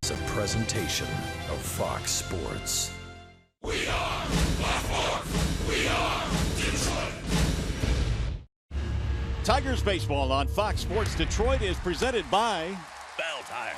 It's a presentation of Fox Sports. We are Baltimore. We are Detroit. Tigers baseball on Fox Sports Detroit is presented by Bell Tire.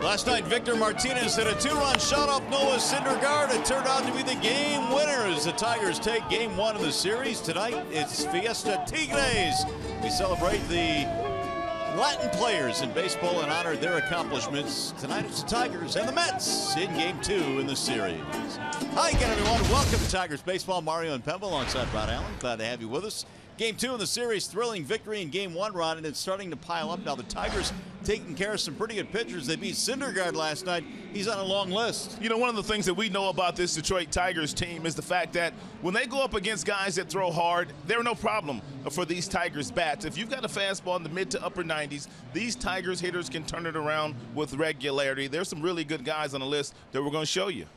Last night, Victor Martinez hit a two-run shot off Noah Syndergaard. It turned out to be the game winner as the Tigers take game one of the series. Tonight, it's Fiesta Tigres. We celebrate the Latin players in baseball and honor their accomplishments. Tonight, it's the Tigers and the Mets in game two in the series. Hi again, everyone. Welcome to Tigers Baseball. Mario and Pemble alongside Rod Allen. Glad to have you with us. Game two in the series, thrilling victory in game one, Rod, and it's starting to pile up now. The Tigers taking care of some pretty good pitchers. They beat Syndergaard last night. He's on a long list. You know, one of the things that we know about this Detroit Tigers team is the fact that when they go up against guys that throw hard, they're no problem for these Tigers bats. If you've got a fastball in the mid to upper 90s, these Tigers hitters can turn it around with regularity. There's some really good guys on the list that we're going to show you.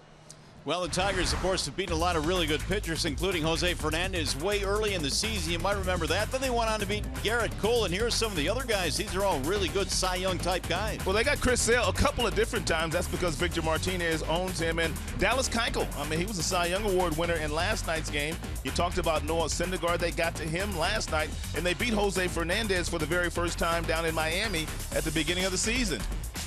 Well, the Tigers, of course, have beaten a lot of really good pitchers, including Jose Fernandez way early in the season. You might remember that. Then they went on to beat Garrett Cole, and here's some of the other guys. These are all really good Cy Young type guys. Well, they got Chris Sale a couple of different times. That's because Victor Martinez owns him. And Dallas Keuchel, I mean, he was a Cy Young Award winner in last night's game. You talked about Noah Syndergaard. They got to him last night, and they beat Jose Fernandez for the very first time down in Miami at the beginning of the season.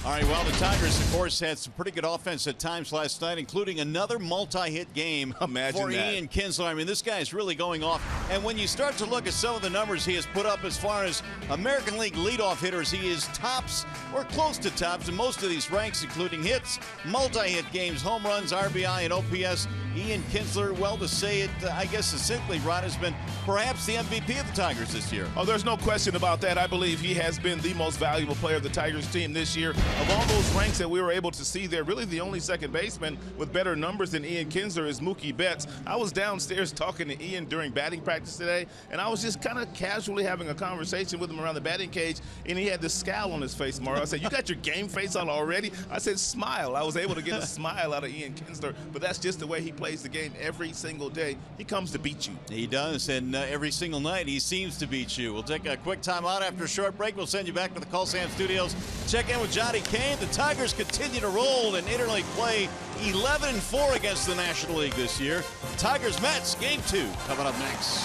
All right, well, the Tigers, of course, had some pretty good offense at times last night, including another multi-hit game for Ian Kinsler. I mean, this guy is really going off. And when you start to look at some of the numbers he has put up as far as American League leadoff hitters, he is tops or close to tops in most of these ranks, including hits, multi-hit games, home runs, RBI, and OPS. Ian Kinsler, well, to say it, I guess succinctly, Rod, has been perhaps the MVP of the Tigers this year. Oh, there's no question about that. I believe he has been the most valuable player of the Tigers team this year. Of all those ranks that we were able to see there, really the only second baseman with better numbers than Ian Kinsler is Mookie Betts. I was downstairs talking to Ian during batting practice today, and I was just kind of casually having a conversation with him around the batting cage, and he had this scowl on his face, Mario. I said, "You got your game face on already?" I said, "Smile." I was able to get a smile out of Ian Kinsler, but that's just the way he plays the game every single day. He comes to beat you. He does, and every single night he seems to beat you. We'll take a quick time out after a short break. We'll send you back to the Call Sam Studios. Check in with Johnny Kane. The Tigers continue to roll in interleague play, 11-4 against the National League this year. Tigers-Mets, game two, coming up next.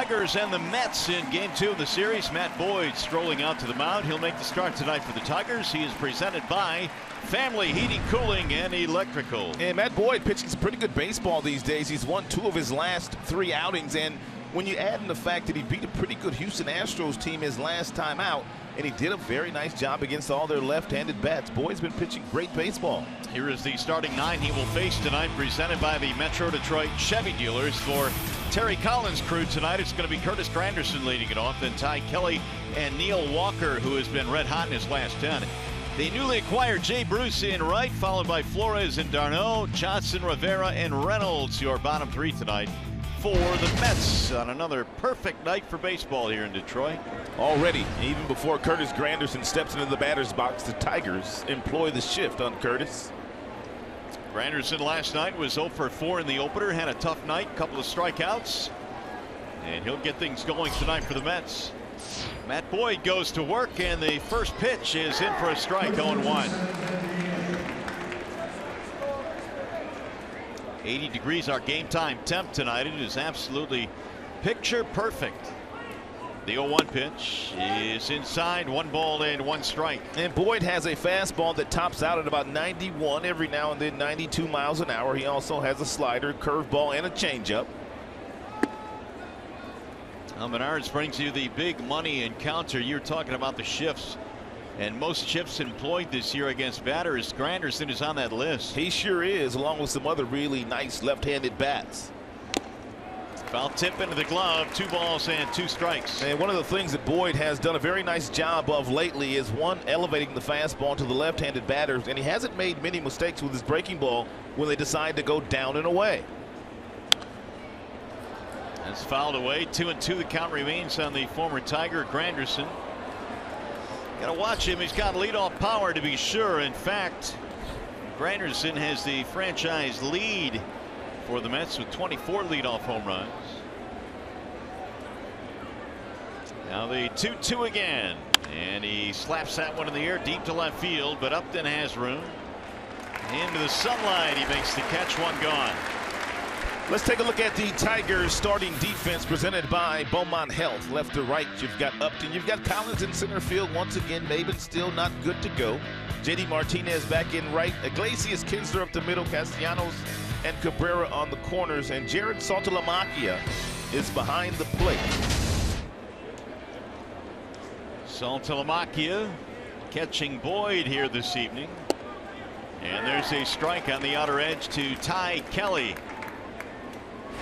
Tigers and the Mets in game 2 of the series. Matt Boyd strolling out to the mound. He'll make the start tonight for the Tigers. He is presented by Family Heating, Cooling, and Electrical. And Matt Boyd pitching some pretty good baseball these days. He's won 2 of his last 3 outings, and when you add in the fact that he beat a pretty good Houston Astros team his last time out, and he did a very nice job against all their left-handed bats. Boyd's been pitching great baseball. Here is the starting 9 he will face tonight, presented by the Metro Detroit Chevy dealers. For Terry Collins' crew tonight, it's going to be Curtis Granderson leading it off, then Ty Kelly and Neil Walker, who has been red hot in his last 10. The newly acquired Jay Bruce in right, followed by Flores and Darno, Johnson, Rivera, and Reynolds, your bottom 3 tonight for the Mets on another perfect night for baseball here in Detroit. Already, even before Curtis Granderson steps into the batter's box, the Tigers employ the shift on Curtis. Granderson last night was 0 for 4 in the opener, had a tough night, couple of strikeouts, and he'll get things going tonight for the Mets. Matt Boyd goes to work, and the first pitch is in for a strike, 0-1. 80 degrees our game time temp tonight. It is absolutely picture perfect. The 0-1 pitch is inside, 1 ball and 1 strike. And Boyd has a fastball that tops out at about 91, every now and then 92 miles an hour. He also has a slider, curveball, and a changeup. Menards brings you the big money encounter. You're talking about the shifts, and most shifts employed this year against batters. Granderson is on that list. He sure is, along with some other really nice left-handed bats. Foul tip into the glove, 2 balls and 2 strikes. And one of the things that Boyd has done a very nice job of lately is, one, elevating the fastball to the left-handed batters, and he hasn't made many mistakes with his breaking ball when they decide to go down and away. That's fouled away. 2-2 the count remains on the former Tiger Granderson. Gotta watch him. He's got leadoff power, to be sure. In fact, Granderson has the franchise lead for the Mets with 24 leadoff home runs. Now the 2-2 again, and he slaps that one in the air deep to left field, but Upton has room. Into the sunlight, he makes the catch, 1 gone. Let's take a look at the Tigers starting defense presented by Beaumont Health. Left to right, you've got Upton. You've got Collins in center field. Once again, Maben still not good to go. JD Martinez back in right. Iglesias, Kinsler up the middle. Castellanos and Cabrera on the corners. And Jared Saltalamacchia is behind the plate. Saltalamacchia catching Boyd here this evening. And there's a strike on the outer edge to Ty Kelly.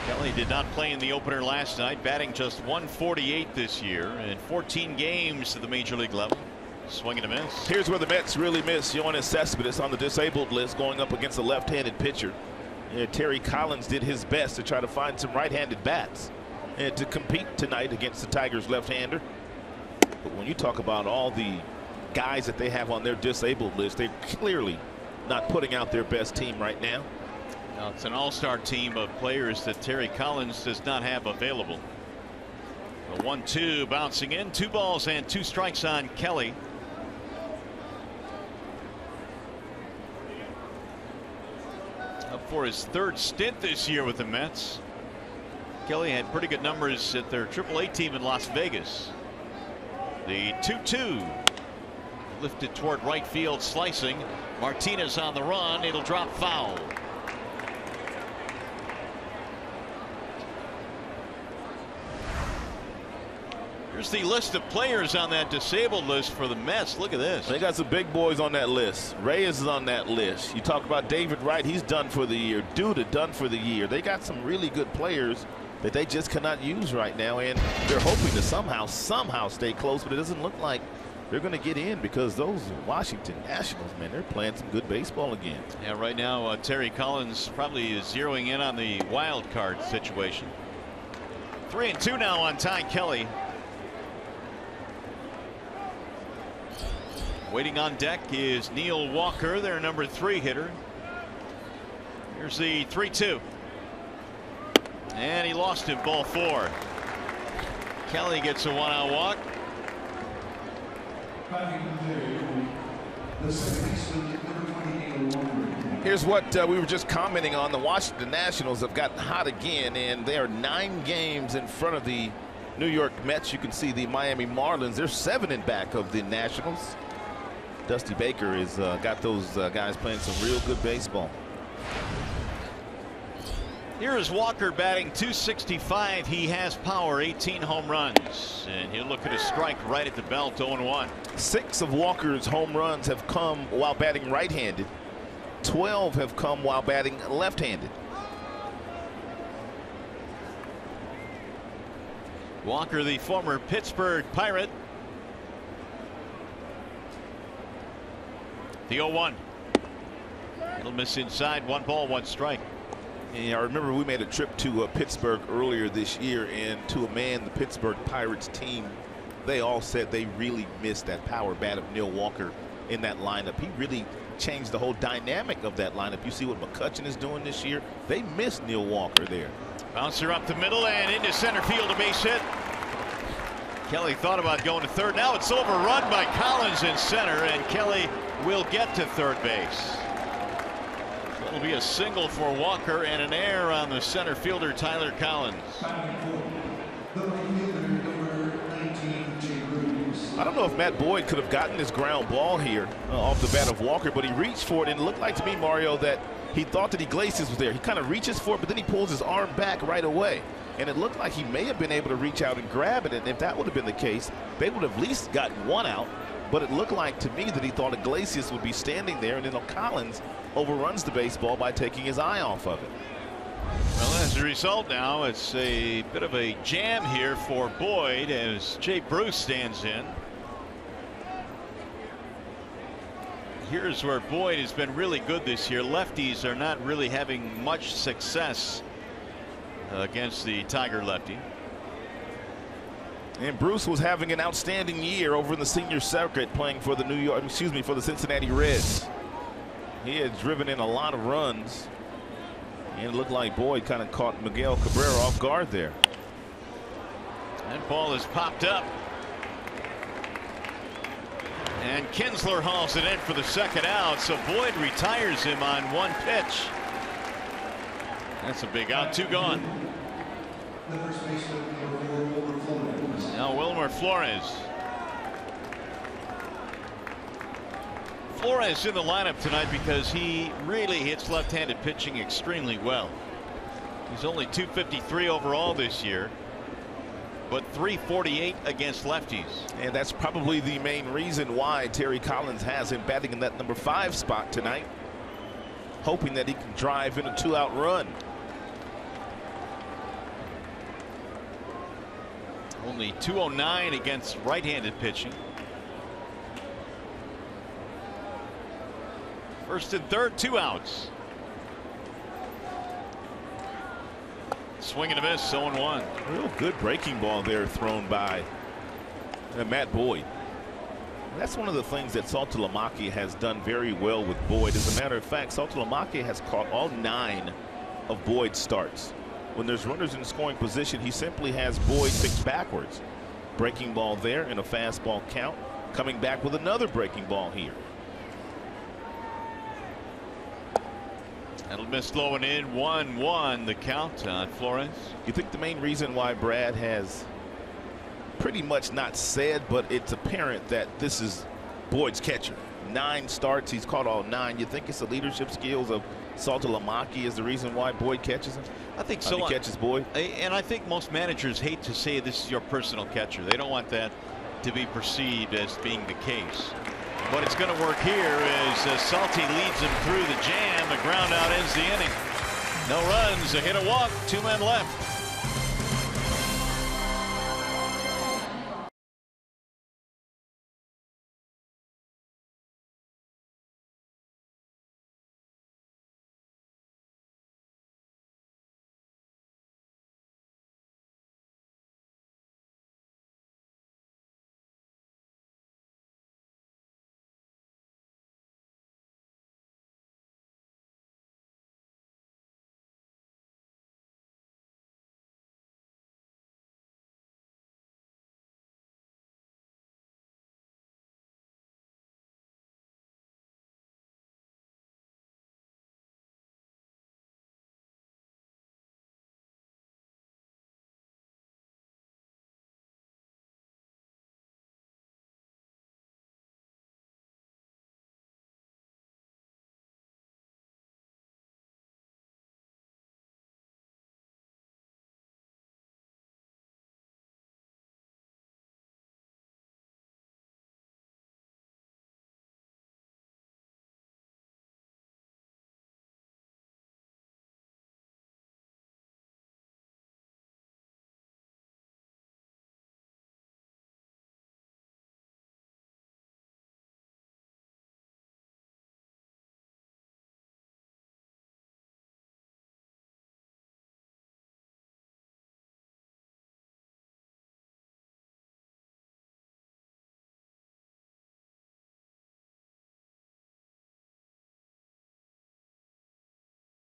Kelly did not play in the opener last night, batting just .148 this year in 14 games at the major league level. Swing and a miss. Here's where the Mets really miss Yoenis Cespedes on the disabled list, going up against a left-handed pitcher. Terry Collins did his best to try to find some right-handed bats and to compete tonight against the Tigers left-hander. But when you talk about all the guys that they have on their disabled list, they're clearly not putting out their best team right now. Now it's an all-star team of players that Terry Collins does not have available. The 1-2 bouncing in, 2 balls and 2 strikes on Kelly. Up for his 3rd stint this year with the Mets. Kelly had pretty good numbers at their AAA team in Las Vegas. The 2-2 lifted toward right field, slicing. Martinez on the run. It'll drop foul. Here's the list of players on that disabled list for the Mets. Look at this. They got some big boys on that list. Reyes is on that list. You talk about David Wright, he's done for the year. Duda done for the year. They got some really good players that they just cannot use right now, and they're hoping to somehow stay close, but it doesn't look like they're going to get in, because those Washington Nationals, man, they're playing some good baseball again. Yeah, right now Terry Collins probably is zeroing in on the wild card situation. 3-2 now on Ty Kelly. Waiting on deck is Neil Walker, their number 3 hitter. Here's the 3-2. And he lost him, ball 4. Kelly gets a 1-out walk. Here's what we were just commenting on. The Washington Nationals have gotten hot again, and they are 9 games in front of the New York Mets, you can see the Miami Marlins. They're 7 in back of the Nationals. Dusty Baker has got those guys playing some real good baseball. Here is Walker batting .265. He has power, 18 home runs, and he'll look at a strike right at the belt. 0-1. 6 of Walker's home runs have come while batting right-handed. 12 have come while batting left-handed. Walker, the former Pittsburgh Pirate. The 0-1. It'll miss inside. 1 ball, 1 strike. And I remember we made a trip to Pittsburgh earlier this year, and to a man, the Pittsburgh Pirates team, they all said they really missed that power bat of Neil Walker in that lineup. He really changed the whole dynamic of that lineup. You see what McCutchen is doing this year. They missed Neil Walker there. Bouncer up the middle and into center field, a base hit. Kelly thought about going to third. Now it's overrun by Collins in center, and Kelly will get to third base. It'll be a single for Walker and an error on the center fielder Tyler Collins. I don't know if Matt Boyd could have gotten this ground ball here off the bat of Walker, but he reached for it, and it looked like to me, Mario, that he thought that Iglesias was there. He kind of reaches for it, but then he pulls his arm back right away, and it looked like he may have been able to reach out and grab it. And if that would have been the case, they would have at least gotten 1 out. But it looked like to me that he thought Iglesias would be standing there, and then Collins overruns the baseball by taking his eye off of it. Well, as a result, now it's a bit of a jam here for Boyd as Jay Bruce stands in. Here's where Boyd has been really good this year. Lefties are not really having much success against the Tiger lefty. And Bruce was having an outstanding year over in the senior circuit, playing for the for the Cincinnati Reds. He had driven in a lot of runs, and it looked like Boyd kind of caught Miguel Cabrera off guard there. That ball is popped up, and Kinsler hauls it in for the second out, so Boyd retires him on 1 pitch. That's a big out. 2 gone. Now Wilmer Flores. Flores in the lineup tonight because he really hits left-handed pitching extremely well. He's only .253 overall this year, but .348 against lefties. And that's probably the main reason why Terry Collins has him batting in that number 5 spot tonight, hoping that he can drive in a 2-out run. Only .209 against right-handed pitching. First and third, 2 outs. Swing and a miss, 0-1. Real good breaking ball there thrown by Matt Boyd. That's one of the things that Saltalamacchia has done very well with Boyd. As a matter of fact, Saltalamacchia has caught all 9 of Boyd's starts. When there's runners in scoring position, he simply has Boyd picked backwards. Breaking ball there and a fastball count. Coming back with another breaking ball here. That'll miss low and in. 1-1 the count on Flores. You think the main reason why Brad has pretty much not said, but it's apparent that this is Boyd's catcher. 9 starts, he's caught all 9. You think it's the leadership skills of Saltalamacchia is the reason why Boyd catches him? I think so. He catches Boyd. And I think most managers hate to say this is your personal catcher. They don't want that to be perceived as being the case. But it's going to work here as Salty leads him through the jam. A ground out ends the inning. No runs, a hit, a walk, 2 men left.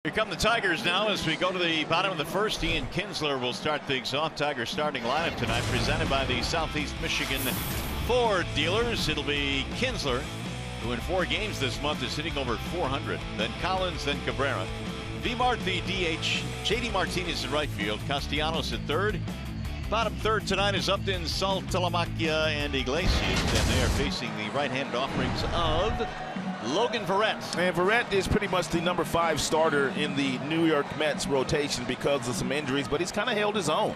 Here come the Tigers now as we go to the bottom of the first. Ian Kinsler will start things off. Tigers starting lineup tonight presented by the Southeast Michigan Ford dealers. It'll be Kinsler, who in 4 games this month is hitting over 400. Then Collins, then Cabrera. V-Mart, the DH. J.D. Martinez in right field. Castellanos at third. Bottom third tonight is Upton, Saltalamacchia, and Iglesias. And they are facing the right-handed offerings of Logan Verrett. And Verrett is pretty much the number 5 starter in the New York Mets rotation because of some injuries, but he's kind of held his own.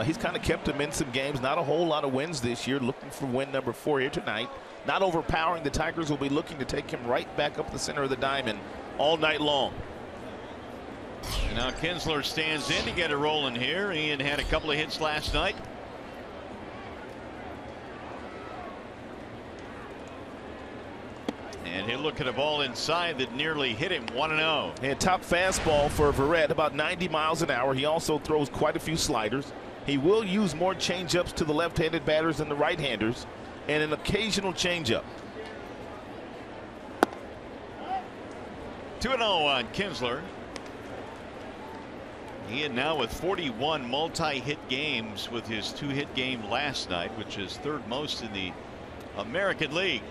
He's kind of kept him in some games. Not a whole lot of wins this year. Looking for win number 4 here tonight. Not overpowering. The Tigers will be looking to take him right back up the center of the diamond all night long. And now Kinsler stands in to get it rolling here. Ian had a couple of hits last night. And he'll look at a ball inside that nearly hit him. 1-0. And top fastball for Verrett, about 90 miles an hour. He also throws quite a few sliders. He will use more changeups to the left-handed batters than the right-handers, and an occasional changeup. 2-0 on Kinsler. Ian now with 41 multi-hit games with his 2-hit game last night, which is 3rd most in the American League.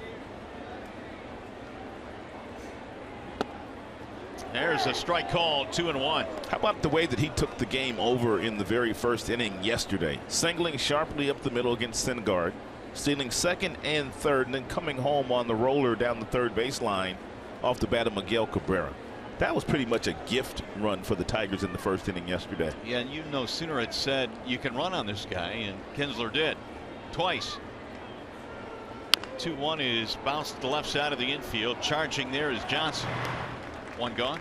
There's a strike call, 2-1. How about the way that he took the game over in the very first inning yesterday? Singling sharply up the middle against Syndergaard, stealing 2nd and 3rd, and then coming home on the roller down the 3rd baseline off the bat of Miguel Cabrera. That was pretty much a gift run for the Tigers in the first inning yesterday. Yeah, and you know, Sooner had said you can run on this guy, and Kinsler did twice. 2-1 is bounced to the left side of the infield. Charging there is Johnson. 1 gone.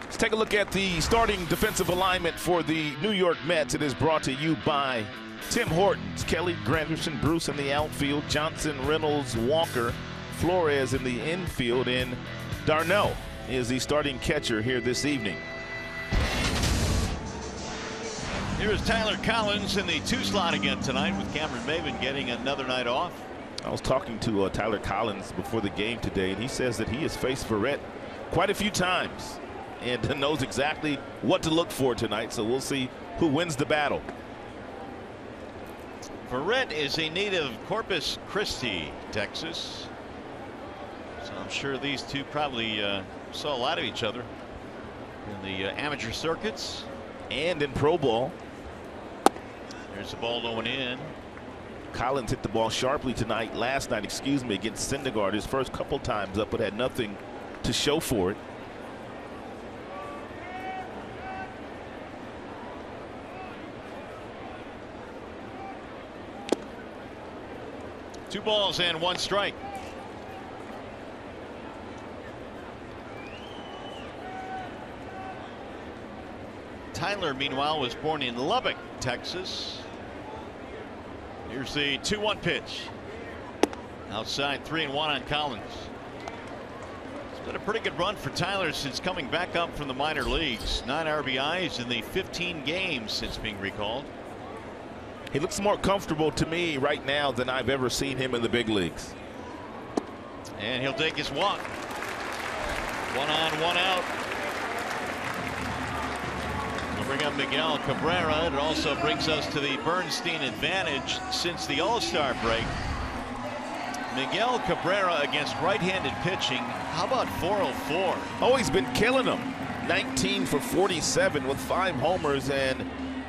Let's take a look at the starting defensive alignment for the New York Mets. It is brought to you by Tim Hortons. Kelly, Granderson, Bruce in the outfield. Johnson, Reynolds, Walker, Flores in the infield. And Darno is the starting catcher here this evening. Here's Tyler Collins in the 2 slot again tonight with Cameron Maybin getting another night off. I was talking to Tyler Collins before the game today, and he says that he has faced Verrett quite a few times and knows exactly what to look for tonight. So we'll see who wins the battle. Verrett is a native of Corpus Christi, Texas. So I'm sure these two probably saw a lot of each other in the amateur circuits and in pro ball. There's the ball going in. Collins hit the ball sharply last night, against Syndergaard. His first couple times up, but had nothing to show for it. Two balls and 1 strike. Tyler, meanwhile, was born in Lubbock, Texas. Here's the 2-1 pitch. Outside, 3-1 on Collins. It's been a pretty good run for Tyler since coming back up from the minor leagues. 9 RBIs in the 15 games since being recalled. He looks more comfortable to me right now than I've ever seen him in the big leagues. And he'll take his walk. 1 on, 1 out. We'll bring up Miguel Cabrera. It also brings us to the Bernstein advantage since the All-Star break. Miguel Cabrera against right-handed pitching. How about 404? Oh, he's been killing them. 19 for 47 with 5 homers and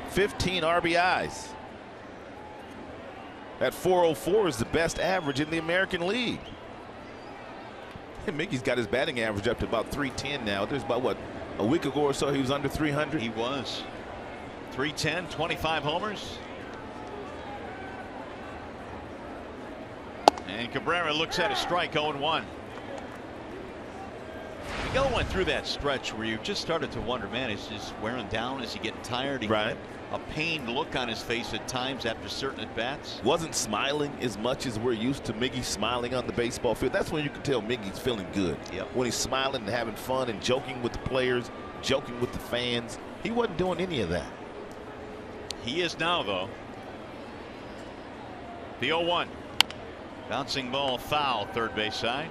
15 RBIs. That 404 is the best average in the American League. And Mickey's got his batting average up to about 310 now. There's about, what, a week ago or so he was under 300? He was. 310, 25 homers. And Cabrera looks at a strike, 0-1. Miguel went through that stretch where you just started to wonder, man, is he wearing down? Is he getting tired? Right. A pained look on his face at times after certain at-bats. Wasn't smiling as much as we're used to Miggy smiling on the baseball field. That's when you can tell Miggy's feeling good. Yep. When he's smiling and having fun and joking with the players, joking with the fans. He wasn't doing any of that. He is now, though. The 0-1. Bouncing ball foul, third base side.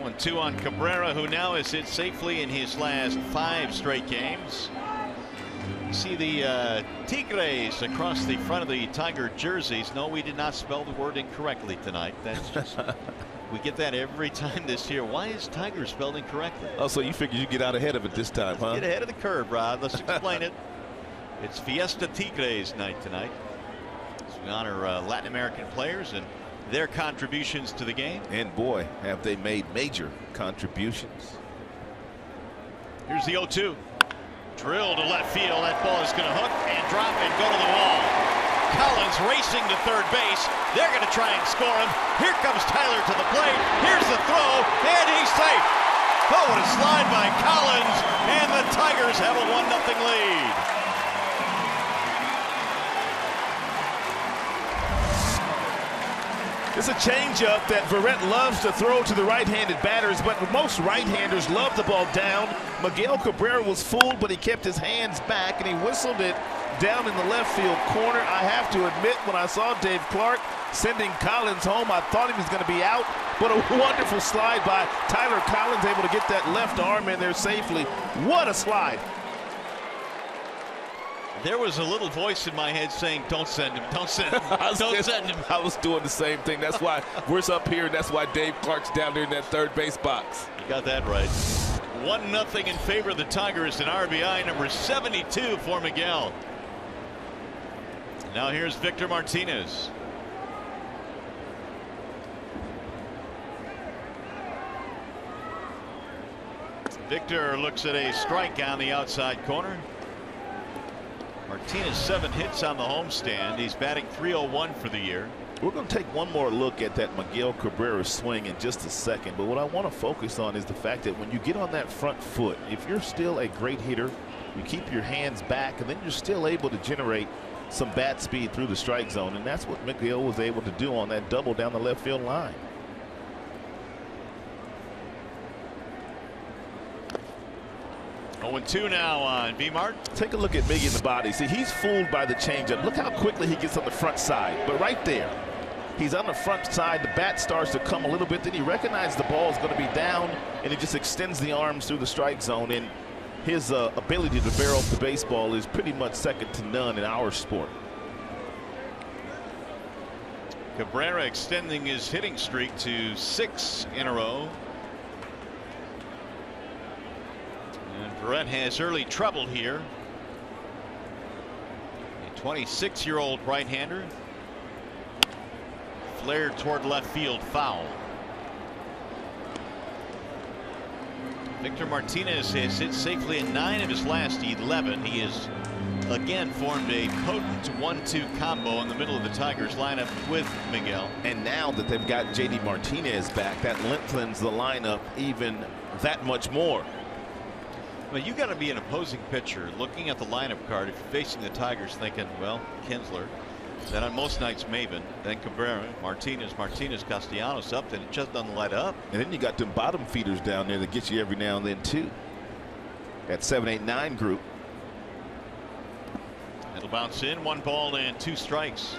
1-2 on Cabrera, who now has hit safely in his last 5 straight games. You see the Tigres across the front of the Tiger jerseys. No, we did not spell the word incorrectly tonight. That's just we get that every time this year. Why is Tiger spelled incorrectly? Oh, so you figured you'd get out ahead of it this time, huh? Get ahead of the curve, Rod. Let's explain it. It's Fiesta Tigres night tonight. So we honor Latin American players and their contributions to the game. And boy, have they made major contributions. Here's the 0-2. Drill to left field. That ball is going to hook and drop and go to the wall. Collins racing to third base. They're going to try and score him. Here comes Tyler to the plate. Here's the throw, and he's safe. Oh, what a slide by Collins, and the Tigers have a 1-0 lead. It's a changeup that Verrett loves to throw to the right-handed batters, but most right-handers love the ball down. Miguel Cabrera was fooled, but he kept his hands back, and he whistled it down in the left field corner. I have to admit, when I saw Dave Clark sending Collins home, I thought he was going to be out, but a wonderful slide by Tyler Collins, able to get that left arm in there safely. What a slide. There was a little voice in my head saying, don't send him, don't send him, don't send him. I was doing the same thing. That's why we're up here, and that's why Dave Clark's down there in that third base box. You got that right. 1-0 in favor of the Tigers, and RBI number 72 for Miguel. Now here's Victor Martinez. Victor looks at a strike on the outside corner. Martinez 7 hits on the homestand. He's batting .301 for the year. We're going to take one more look at that Miguel Cabrera swing in just a second, but what I want to focus on is the fact that when you get on that front foot, if you're still a great hitter, you keep your hands back, and then you're still able to generate some bat speed through the strike zone, and that's what Miguel was able to do on that double down the left field line. Oh, 2 now on B-Mart. Take a look at Miggy in the body. See, he's fooled by the changeup. Look how quickly he gets on the front side. But right there, he's on the front side. The bat starts to come a little bit. Then he recognizes the ball is going to be down, and he just extends the arms through the strike zone. And his ability to barrel up the baseball is pretty much second to none in our sport. Cabrera extending his hitting streak to 6 in a row. And Verrett has early trouble here. A 26-year-old right-hander. Flared toward left field, foul. Victor Martinez has hit safely in 9 of his last 11. He has again formed a potent 1-2 combo in the middle of the Tigers lineup with Miguel. And now that they've got JD Martinez back, that lengthens the lineup even that much more. Well, you got to be an opposing pitcher looking at the lineup card if you're facing the Tigers thinking, well, Kinsler, then on most nights Maven, then Cabrera, Martinez, Castellanos up, then it just doesn't light up. And then you got them bottom feeders down there that get you every now and then too. That 7, 8, 9 group. It'll bounce in, 1 ball and 2 strikes.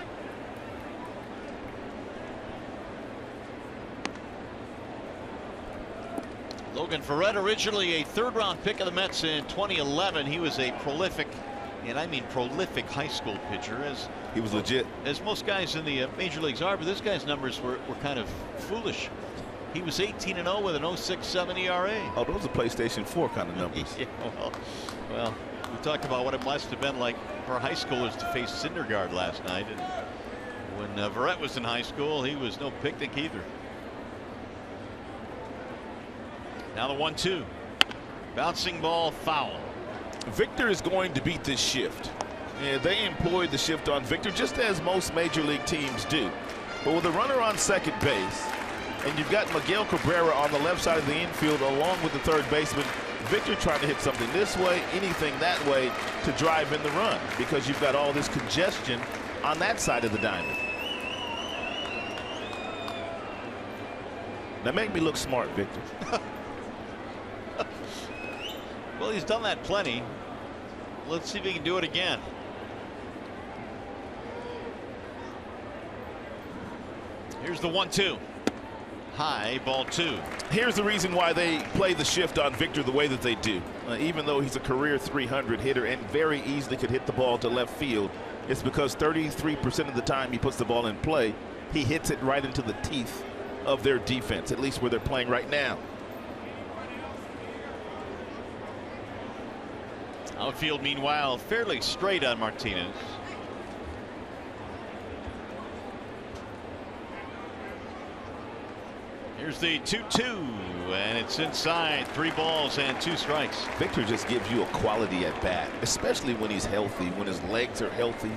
Logan Verrett, originally a 3rd-round pick of the Mets in 2011. He was a prolific, and I mean prolific, high school pitcher. As he was legit. As most guys in the major leagues are, but this guy's numbers were kind of foolish. He was 18-0 with an 0.67 ERA. Oh, those are PlayStation 4 kind of numbers. Yeah, well, we talked about what it must have been like for high schoolers to face Syndergaard last night. And when Verrett was in high school, he was no picnic either. Now the 1-2. Bouncing ball, foul. Victor is going to beat this shift. Yeah, they employed the shift on Victor just as most major league teams do. But with a runner on second base, and you've got Miguel Cabrera on the left side of the infield along with the third baseman, Victor trying to hit something this way, anything that way to drive in the run, because you've got all this congestion on that side of the diamond. Now make me look smart, Victor. Well, he's done that plenty. Let's see if he can do it again. Here's the 1-2. high, ball 2. Here's the reason why they play the shift on Victor the way that they do. Even though he's a career 300 hitter and very easily could hit the ball to left field, it's because 33% of the time he puts the ball in play, he hits it right into the teeth of their defense, at least where they're playing right now. Outfield, meanwhile, fairly straight on Martinez. Here's the 2-2, and it's inside. 3 balls and 2 strikes. Victor just gives you a quality at bat, especially when he's healthy, when his legs are healthy.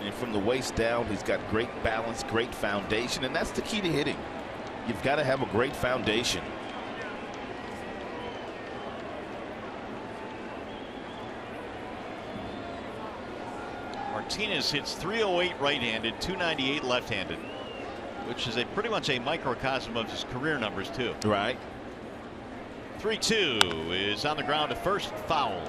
And from the waist down, he's got great balance, great foundation, and that's the key to hitting. You've got to have a great foundation. Martinez hits .308 right-handed, .298 left-handed, which is pretty much a microcosm of his career numbers too. Right. 3-2 is on the ground to first, foul.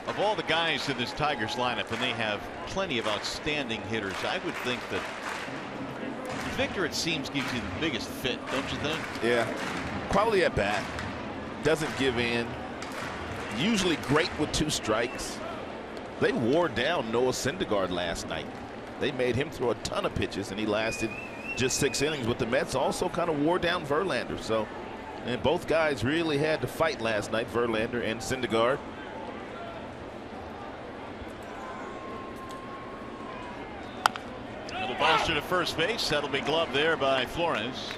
Of all the guys in this Tigers lineup, and they have plenty of outstanding hitters, I would think that Victor, it seems, gives you the biggest fit, don't you think? Yeah. Quality at bat. Doesn't give in. Usually great with 2 strikes. They wore down Noah Syndergaard last night. They made him throw a ton of pitches, and he lasted just 6 innings. But the Mets also kind of wore down Verlander. So, and both guys really had to fight last night, Verlander and Syndergaard. Little bouncer to first base. That'll be gloved there by Flores.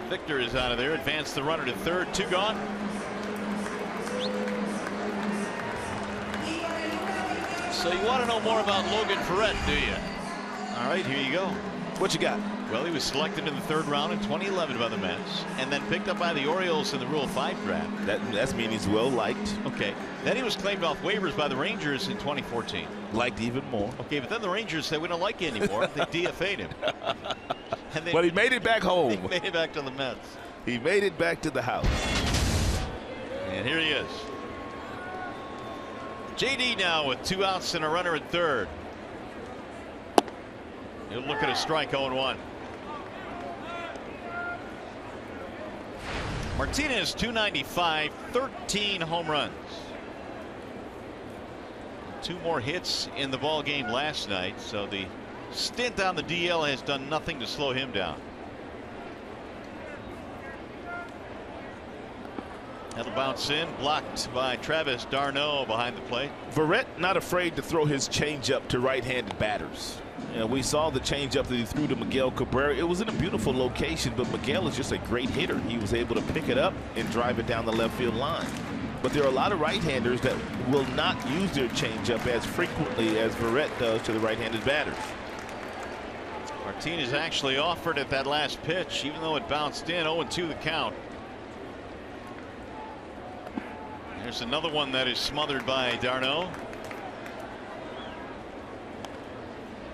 Victor is out of there. Advance the runner to third. 2 gone. So you want to know more about Logan Ferrett, do you? All right, here you go. What you got? Well, he was selected in the 3rd round in 2011 by the Mets, and then picked up by the Orioles in the Rule 5 draft. That's mean he's well liked. Okay. Then he was claimed off waivers by the Rangers in 2014. Liked even more. Okay, but then the Rangers said we don't like you anymore. They DFA'd him. But he made it back home. He made it back to the Mets. He made it back to the house. And here he is. JD now with 2 outs and a runner at third. He'll look at a strike. 0-1. Martinez .295, 13 home runs. 2 more hits in the ball game last night, so the stint on the DL has done nothing to slow him down. That'll bounce in, blocked by Travis d'Arnaud behind the plate. Verrett not afraid to throw his changeup to right-handed batters. You know, we saw the changeup that he threw to Miguel Cabrera. It was in a beautiful location, but Miguel is just a great hitter. He was able to pick it up and drive it down the left field line. But there are a lot of right-handers that will not use their changeup as frequently as Verrett does to the right-handed batters. Martinez actually offered at that last pitch, even though it bounced in. 0-2 the count. There's another one that is smothered by d'Arnaud.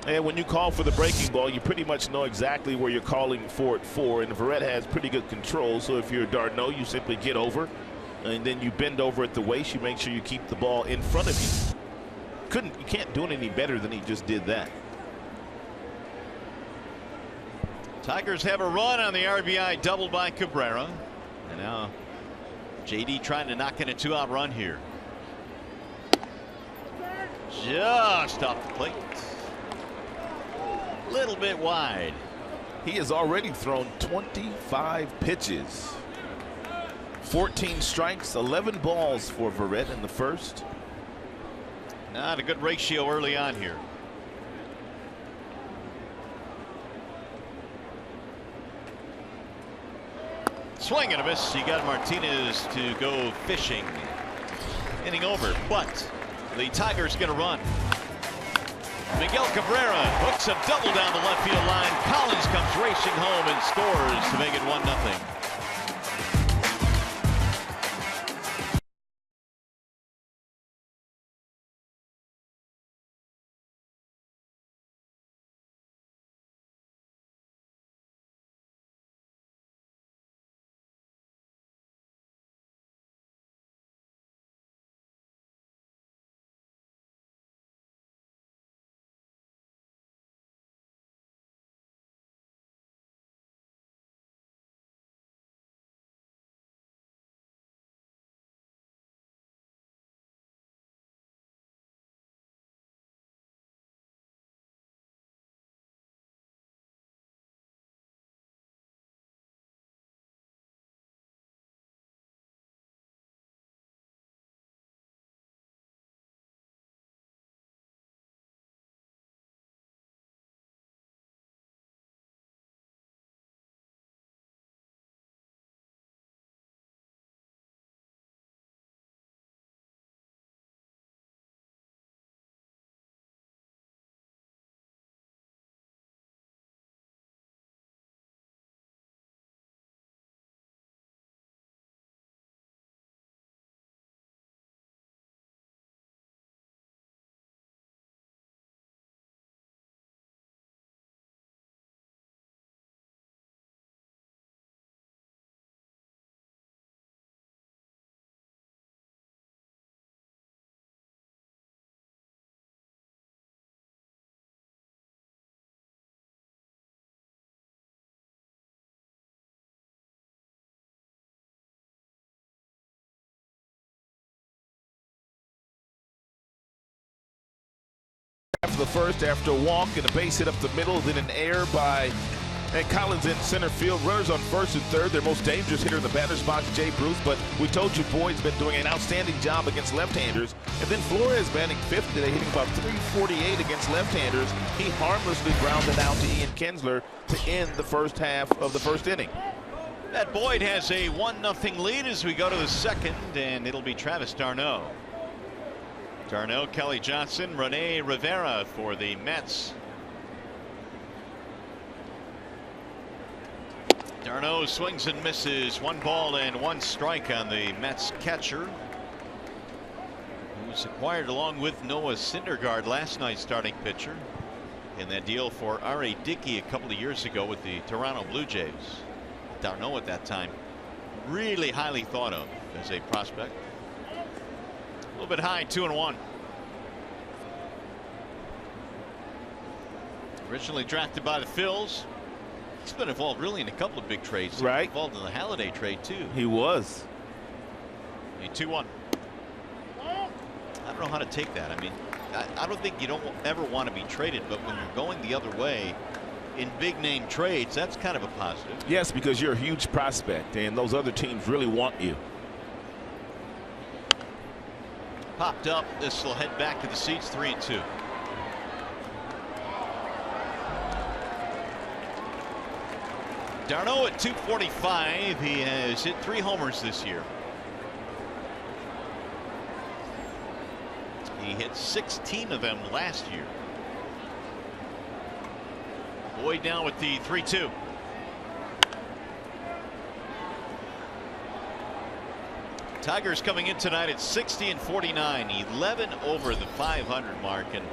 And when you call for the breaking ball, you pretty much know exactly where you're calling for it for. And Verrett has pretty good control. So if you're d'Arnaud, you simply get over, and then you bend over at the waist. You make sure you keep the ball in front of you. You can't do it any better than he just did that. Tigers have a run on the RBI double by Cabrera, and now JD trying to knock in a 2-out run here. Just off the plate. Little bit wide. He has already thrown 25 pitches. 14 strikes, 11 balls for Verrett in the first. Not a good ratio early on here. Swing and a miss. He got Martinez to go fishing. Inning over, but the Tigers get a run. Miguel Cabrera hooks a double down the left field line. Collins comes racing home and scores to make it 1-0. of the first after a walk and a base hit up the middle, then an error by Collins in center field. Runners on first and third. Their most dangerous hitter in the batter's box, Jay Bruce. But we told you Boyd's been doing an outstanding job against left-handers. And then Flores batting fifth today, hitting about .348 against left-handers. He harmlessly grounded out to Ian Kinsler to end the first half of the first inning. That Boyd has a 1-0 lead as we go to the second, and it'll be Travis d'Arnaud. d'Arnaud, Kelly Johnson, Rene Rivera for the Mets. d'Arnaud swings and misses. 1 ball and 1 strike on the Mets catcher, who was acquired along with Noah Syndergaard, last night's starting pitcher, in that deal for R.A. Dickey a couple of years ago with the Toronto Blue Jays. d'Arnaud at that time really highly thought of as a prospect. A little bit high, 2-1. Originally drafted by the Phillies. He's been involved really in a couple of big trades. Right. Involved in the Halladay trade too. He was. A 2-1. I don't know how to take that. I mean, I don't think you don't ever want to be traded, but when you're going the other way in big name trades, that's kind of a positive. Yes, because you're a huge prospect and those other teams really want you. Popped up. This will head back to the seats. 3-2. d'Arnaud at .245. He has hit 3 homers this year. He hit 16 of them last year. Boyd now with the 3-2. Tigers coming in tonight at 60-49, 11 over the 500 mark, and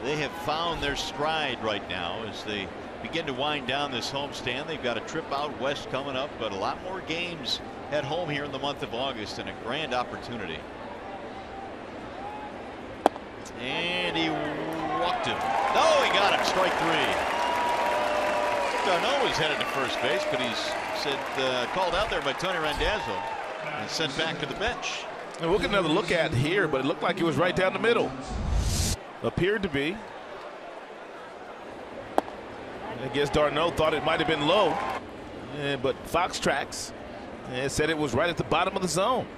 they have found their stride right now as they begin to wind down this homestand. They've got a trip out west coming up, but a lot more games at home here in the month of August, and a grand opportunity. And he walked him. No, he got him. Strike 3. d'Arnaud was headed to first base, but he's called out there by Tony Randazzo and sent back to the bench. And we'll get another look at here, but it looked like it was right down the middle. Appeared to be. I guess d'Arnaud thought it might have been low, but Fox Tracks said it was right at the bottom of the zone.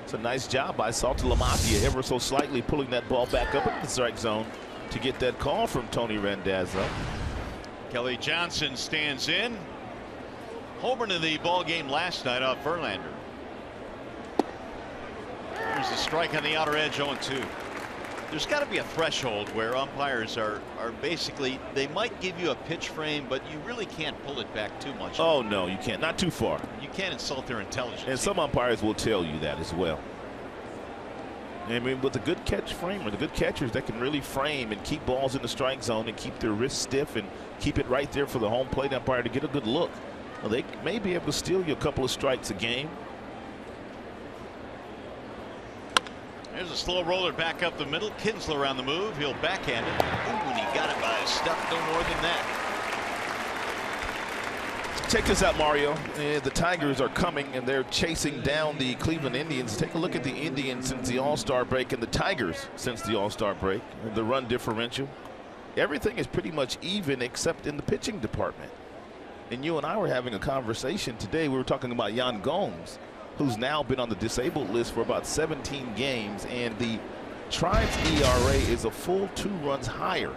It's a nice job by Saltalamacchia, ever so slightly pulling that ball back up into the strike zone to get that call from Tony Randazzo. Kelly Johnson stands in. Homer in the ball game last night off Verlander. There's a strike on the outer edge, 0-2. There's got to be a threshold where umpires are basically, they might give you a pitch frame, but you really can't pull it back too much. Oh no, you can't. Not too far. You can't insult their intelligence. And some umpires will tell you that as well. I mean, with a good catch frame, or the good catchers that can really frame and keep balls in the strike zone and keep their wrists stiff and keep it right there for the home plate umpire to get a good look. Well, they may be able to steal you a couple of strikes a game. There's a slow roller back up the middle. Kinsler on the move. He'll backhand it. Ooh, and he got it by a step, no more than that. Check this out, Mario. The Tigers are coming, and they're chasing down the Cleveland Indians. Take a look at the Indians since the All-Star break and the Tigers since the All-Star break. The run differential. Everything is pretty much even except in the pitching department. And you and I were having a conversation today. We were talking about Yan Gomes, who's now been on the disabled list for about 17 games, and the Tribe's ERA is a full 2 runs higher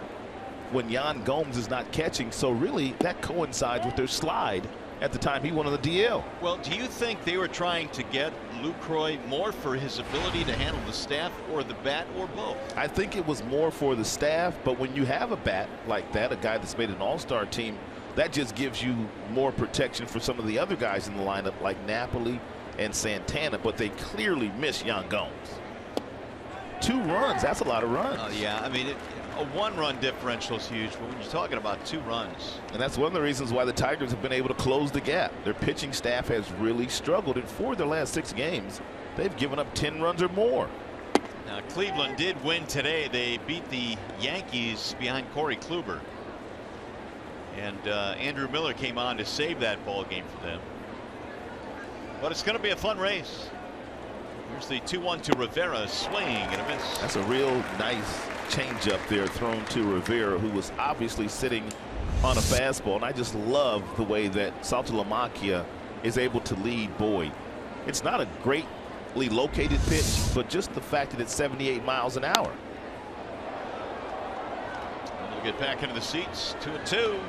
when Yan Gomes is not catching. So really that coincides with their slide at the time he went on the DL. Well, do you think they were trying to get Lucroy more for his ability to handle the staff or the bat, or both? I think it was more for the staff, but when you have a bat like that, a guy that's made an all-star team, that just gives you more protection for some of the other guys in the lineup like Napoli and Santana, but they clearly miss Yan Gomes. 2 runs, that's a lot of runs. Yeah, I mean, a 1-run differential is huge, but when you're talking about 2 runs. And that's one of the reasons why the Tigers have been able to close the gap. Their pitching staff has really struggled, and 4 of their last 6 games, they've given up 10 runs or more. Now, Cleveland did win today. They beat the Yankees behind Corey Kluber. And Andrew Miller came on to save that ball game for them. But it's going to be a fun race. Here's the 2-1 to Rivera. Swing and a miss. That's a real nice changeup there thrown to Rivera, who was obviously sitting on a fastball. And I just love the way that Saltalamacchia is able to lead Boyd. It's not a greatly located pitch, but just the fact that it's 78 miles an hour. We'll get back into the seats. 2-2.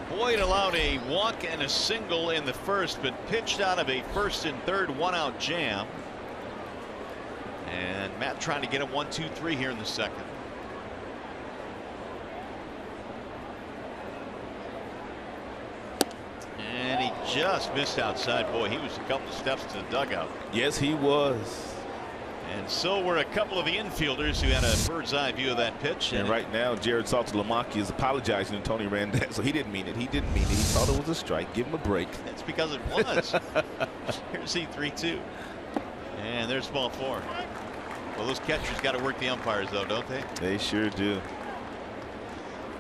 Boyd allowed a walk and a single in the first, but pitched out of a first and third 1-out jam. And Matt trying to get him 1-2-3 here in the second. And he just missed outside. Boy, he was a couple of steps to the dugout. Yes, he was. And so were a couple of the infielders who had a bird's eye view of that pitch. And right now, Jared Saltalamacchia is apologizing to Tony Randall. So he didn't mean it. He didn't mean it. He thought it was a strike. Give him a break. That's because it was. Here's the 3-2. And there's ball 4. Well, those catchers got to work the umpires, though, don't they? They sure do.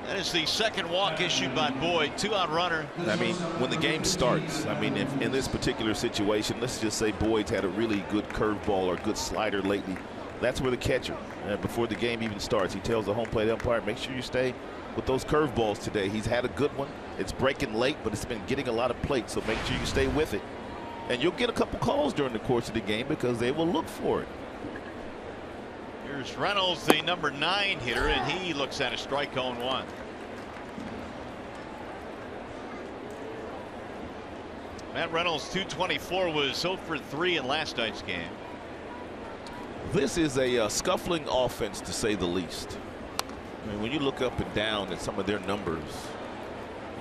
That is the second walk issued by Boyd. 2-out runner. I mean, when the game starts, I mean, if in this particular situation, let's just say Boyd's had a really good curveball or good slider lately. That's where the catcher, before the game even starts, he tells the home plate umpire, make sure you stay with those curveballs today. He's had a good one. It's breaking late, but it's been getting a lot of plates, so make sure you stay with it. And you'll get a couple calls during the course of the game because they will look for it. Here's Reynolds, the number 9 hitter, and he looks at a strike 0-1. Matt Reynolds, 224, was 0 for 3 in last night's game. This is a scuffling offense, to say the least. I mean, when you look up and down at some of their numbers,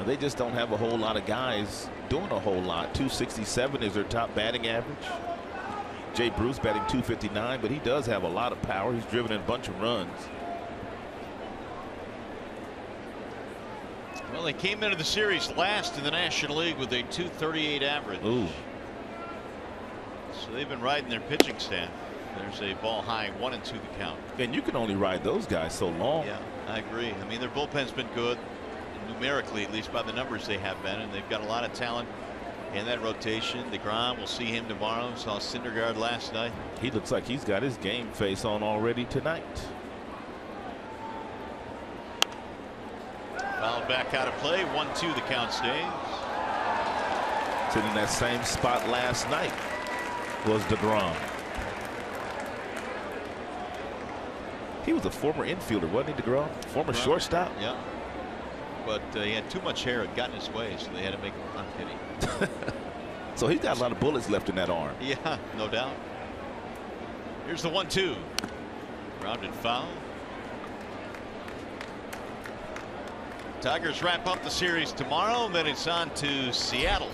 they just don't have a whole lot of guys doing a whole lot. 267 is their top batting average. Jay Bruce batting 259, but he does have a lot of power. He's driven in a bunch of runs. Well, they came into the series last in the National League with a 238 average. Ooh. So they've been riding their pitching staff. There's a ball high, 1-2 the count. And you can only ride those guys so long. Yeah, I agree. I mean, their bullpen's been good, numerically, at least by the numbers they have been, and they've got a lot of talent in that rotation. DeGrom, we'll see him tomorrow. Saw Syndergaard last night. He looks like he's got his game face on already tonight. Fouled back out of play. 1-2 the count stays. Sitting in that same spot last night was DeGrom. He was a former infielder, wasn't he, DeGrom? Former shortstop. Yeah. But he had too much hair. It got in his way, so they had to make him unhitty. So he's got a lot of bullets left in that arm. Yeah, no doubt. Here's the 1-2. Grounded foul. Tigers wrap up the series tomorrow, and then it's on to Seattle.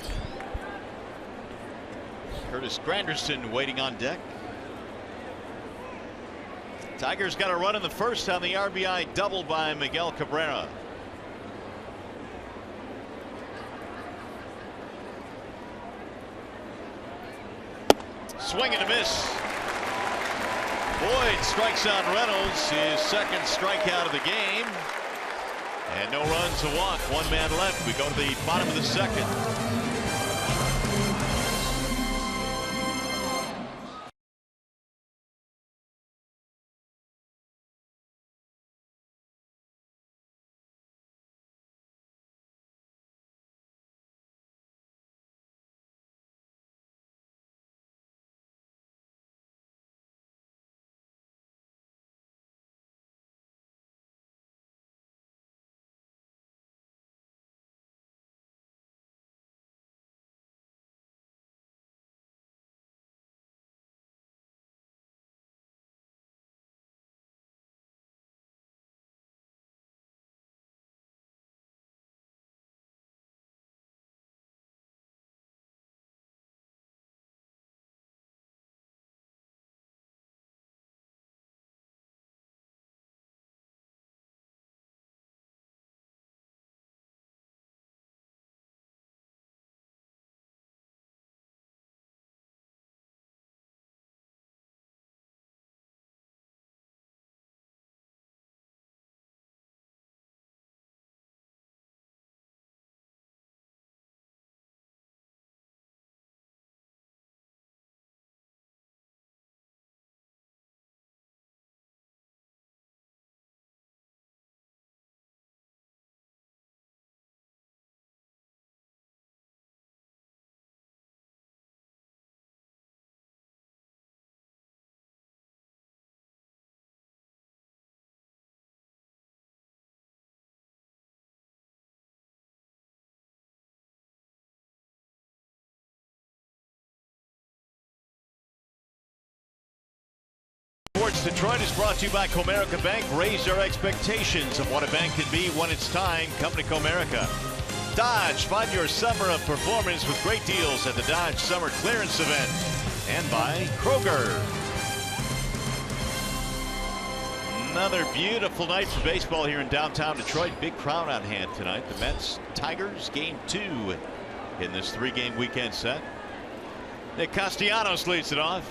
Curtis Granderson waiting on deck. Tigers got a run in the first on the RBI double by Miguel Cabrera. Swing and a miss. Boyd strikes out Reynolds, his second strikeout of the game. And no runs, a walk, 1 man left. We go to the bottom of the second. Detroit is brought to you by Comerica Bank. Raise your expectations of what a bank can be when it's time. Come to Comerica. Dodge, find your summer of performance with great deals at the Dodge Summer Clearance Event. And by Kroger. Another beautiful night for baseball here in downtown Detroit. Big crowd on hand tonight. The Mets, Tigers, game 2 in this 3-game weekend set. Nick Castellanos leads it off.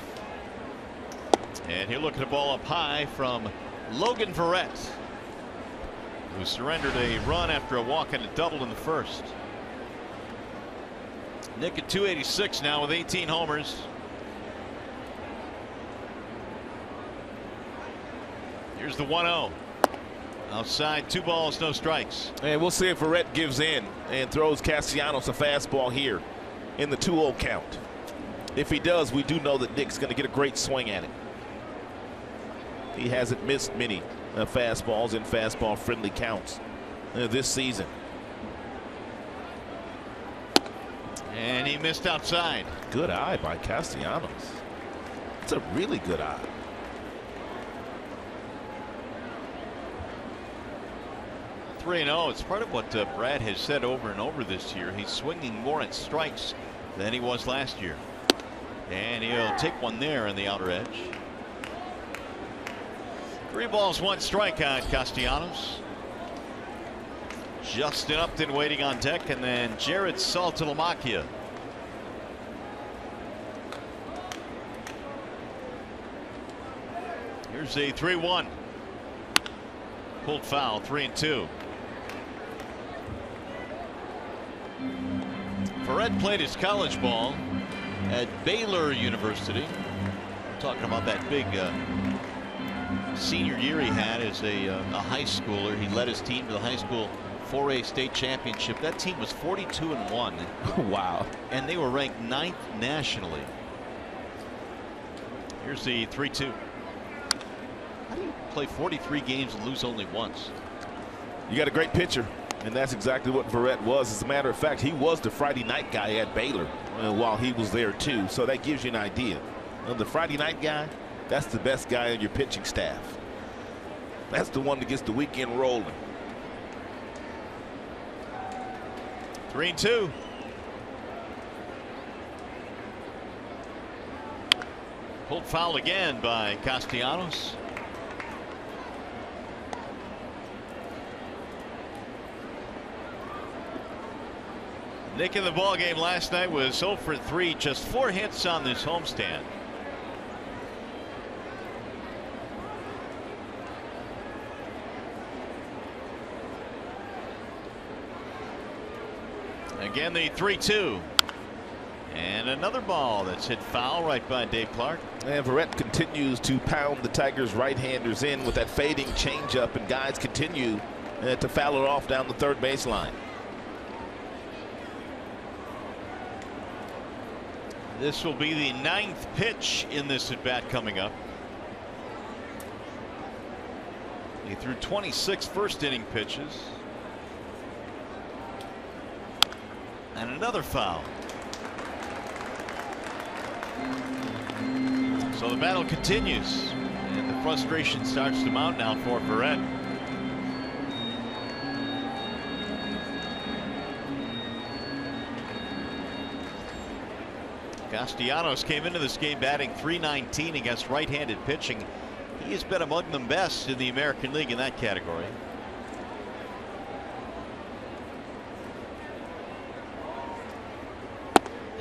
And he'll look at the ball up high from Logan Verrett, who surrendered a run after a walk and a double in the first. Nick at 286 now with 18 homers. Here's the 1-0. Outside, 2 balls, no strikes. And we'll see if Verrett gives in and throws Castellanos a fastball here in the 2-0 count. If he does, we do know that Nick's going to get a great swing at it. He hasn't missed many fastballs in fastball friendly counts this season. And he missed outside. Good eye by Castellanos. It's a really good eye. .3-0. It's part of what Brad has said over and over this year. He's swinging more at strikes than he was last year. And he'll take one there on the outer edge. 3 balls, 1 strike on Castellanos. Justin Upton waiting on deck, and then Jared Saltalamacchia. Here's a 3-1. Pulled foul, 3-2. Verrett played his college ball at Baylor University. Talking about that big senior year he had as a high schooler. He led his team to the high school 4A state championship. That team was 42-1. Wow. And they were ranked 9th nationally. Here's the 3-2. How do you play 43 games and lose only once? You got a great pitcher, and that's exactly what Verrett was. As a matter of fact, he was the Friday night guy at Baylor while he was there too. So that gives you an idea. The Friday night guy, that's the best guy on your pitching staff. That's the one that gets the weekend rolling. 3-2. Pulled foul again by Castellanos. Nick in the ball game last night was 0 for 3, just 4 hits on this homestand. Again, the 3-2. And another ball that's hit foul right by Dave Clark. And Verrett continues to pound the Tigers right-handers in with that fading changeup, and guys continue to foul it off down the third baseline. This will be the 9th pitch in this at bat coming up. He threw 26 first inning pitches. And another foul. So the battle continues, and the frustration starts to mount now for Verrett. Castellanos came into this game batting .319 against right-handed pitching. He has been among the best in the American League in that category.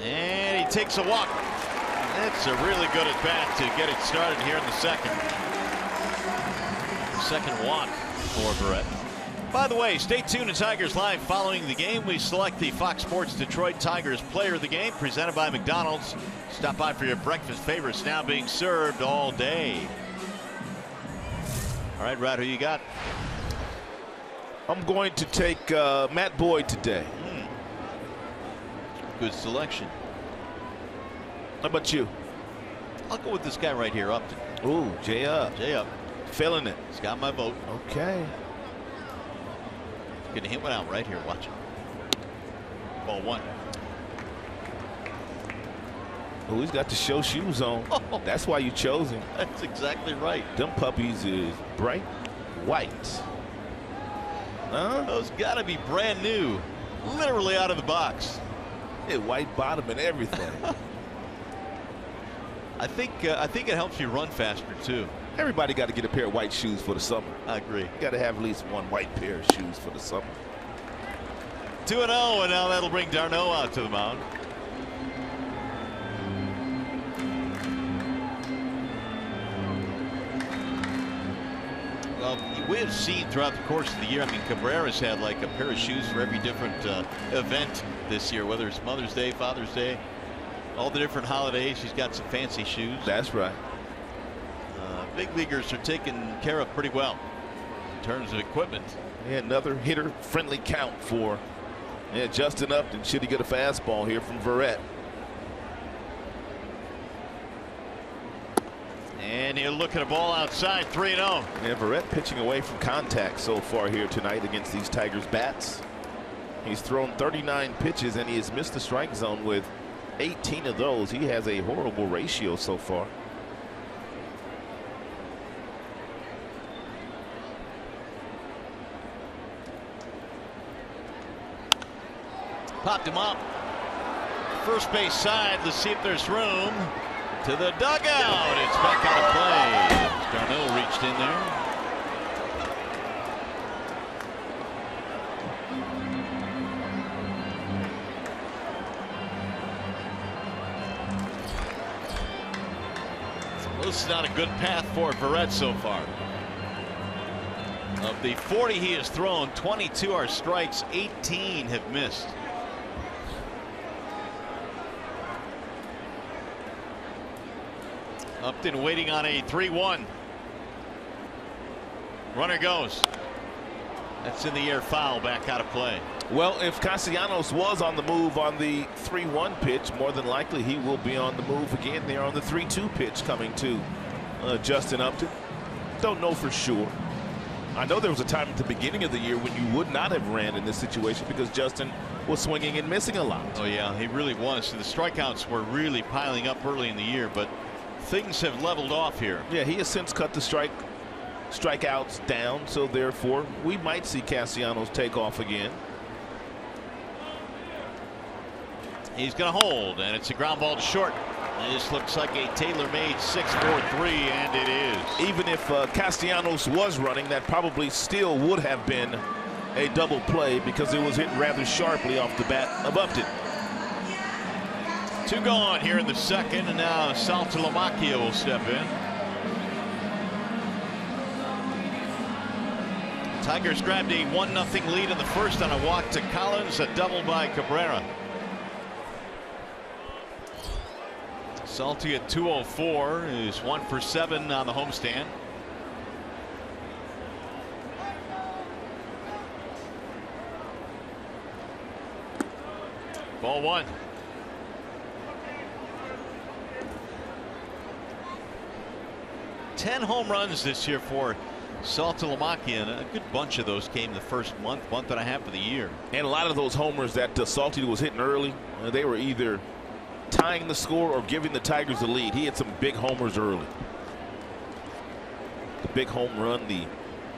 And he takes a walk. That's a really good at bat to get it started here in the second. Second walk for Verrett. By the way, stay tuned to Tigers Live following the game. We select the Fox Sports Detroit Tigers player of the game, presented by McDonald's. Stop by for your breakfast favorites, now being served all day. All right, Rod, who you got? I'm going to take Matt Boyd today. Good selection. How about you? I'll go with this guy right here, Upton. Ooh, Jay Up. Jay Up. Feeling it. He's got my vote. Okay. Gonna hit one out right here. Watch it. Ball 1. Oh, he's got the show shoes on. Oh. That's why you chose him. That's exactly right. Them puppies is bright white. Huh? Those got to be brand new, literally out of the box. Yeah, white bottom and everything. I think it helps you run faster too. Everybody got to get a pair of white shoes for the summer. I agree. Got to have at least one white pair of shoes for the summer. 2-0, and now that'll bring Darno out to the mound. Well, we have seen throughout the course of the year, I mean, Cabrera's had like a pair of shoes for every different event this year, whether it's Mother's Day, Father's Day, all the different holidays. He's got some fancy shoes. That's right. Big leaguers are taken care of pretty well in terms of equipment. Yeah, another hitter-friendly count for Justin Upton. Should he get a fastball here from Verrett? And he'll look at a ball outside, 3-0. Yeah, Verrett pitching away from contact so far here tonight against these Tigers bats. He's thrown 39 pitches and he has missed the strike zone with 18 of those. He has a horrible ratio so far. Popped him up. First base side. Let's see if there's room. To the dugout. It's back out of play. Darno reached in there. So this is not a good path for Verrett so far. Of the 40 he has thrown, 22 are strikes, 18 have missed. Upton waiting on a 3-1. Runner goes. That's in the air, foul, back out of play. Well, if Castellanos was on the move on the 3-1 pitch, more than likely he will be on the move again there on the 3-2 pitch coming to Justin Upton. Don't know for sure. I know there was a time at the beginning of the year when you would not have ran in this situation because Justin was swinging and missing a lot. Oh yeah, he really was. So the strikeouts were really piling up early in the year, but things have leveled off here. Yeah, he has since cut the strikeouts down, so therefore we might see Castellanos take off again. He's going to hold, and it's a ground ball to short. This looks like a tailor-made 6-4-3, and it is. Even if Castellanos was running, that probably still would have been a double play because it was hit rather sharply off the bat of Upton. 2 gone here in the second, and now Saltalamacchia will step in. Tigers grabbed a 1-0 lead in the first on a walk to Collins, a double by Cabrera. Salty at 204 is 1 for 7 on the homestand. Ball 1. Ten home runs this year for Saltalamacchia, and a good bunch of those came the first month and a half of the year. And a lot of those homers that Salty was hitting early, they were either tying the score or giving the Tigers the lead. He had some big homers early. The big home run, the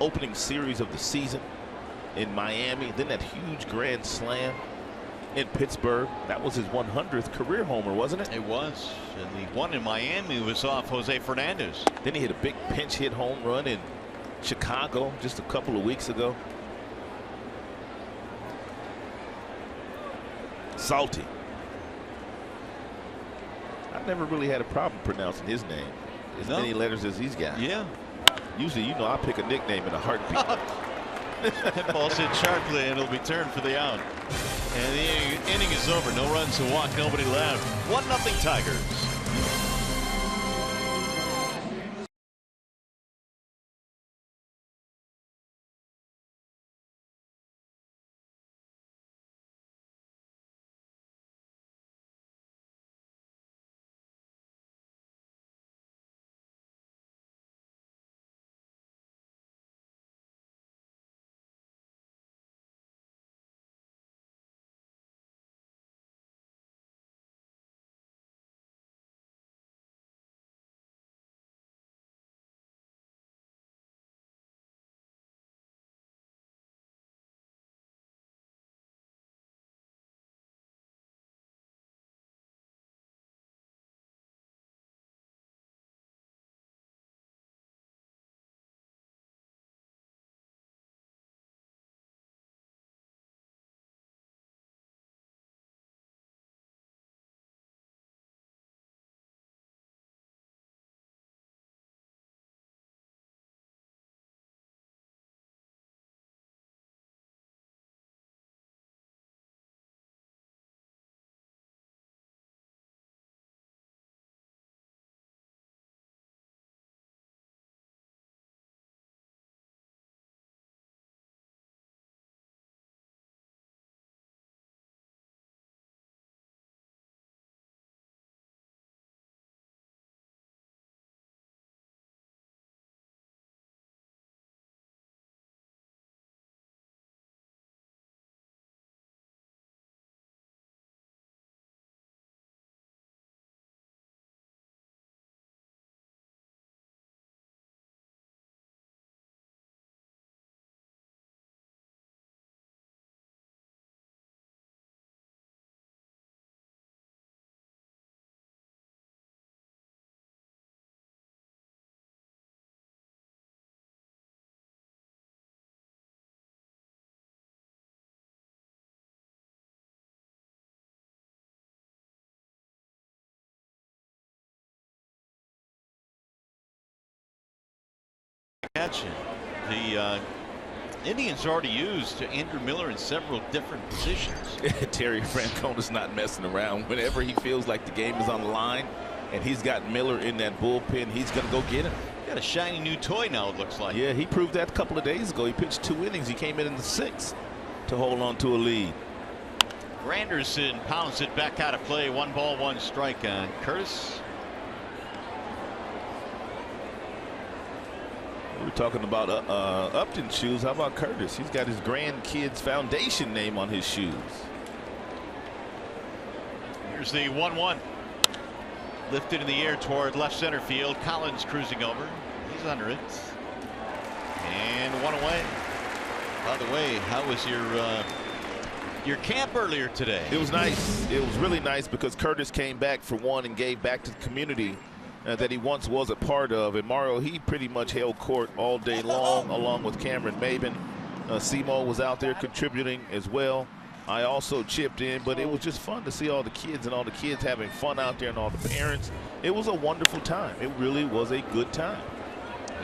opening series of the season in Miami, then that huge grand slam in Pittsburgh. That was his 100th career homer, wasn't it? It was. And the one in Miami was off Jose Fernandez. Then he hit a big pinch hit home run in Chicago just a couple of weeks ago. Salty. I've never really had a problem pronouncing his name. As many letters as he's got. Yeah. Usually, you know, I pick a nickname in a heartbeat. That ball hit sharply, and it'll be turned for the out. And the inning is over. No runs to walk, nobody left. 1-0 Tigers. mention, the Indians already used Andrew Miller in several different positions. Terry Francona's not messing around. Whenever he feels like the game is on the line and he's got Miller in that bullpen, he's going to go get him. Got a shiny new toy now, it looks like. Yeah, he proved that a couple of days ago. He pitched 2 innings. He came in the 6th to hold on to a lead. Granderson pounds it back out of play. 1 ball, 1 strike on Curtis. We were talking about Upton shoes. How about Curtis? He's got his grandkids foundation name on his shoes. Here's the 1-1. Lifted in the air toward left center field. Collins cruising over. He's under it. And 1 away. By the way, how was your camp earlier today? It was nice. It was really nice because Curtis came back for one and gave back to the community that he once was a part of. And Mario, he pretty much held court all day long, along with Cameron Maben. Simo was out there contributing as well. I also chipped in, but it was just fun to see all the kids and all the kids having fun out there and all the parents. It was a wonderful time. It really was a good time.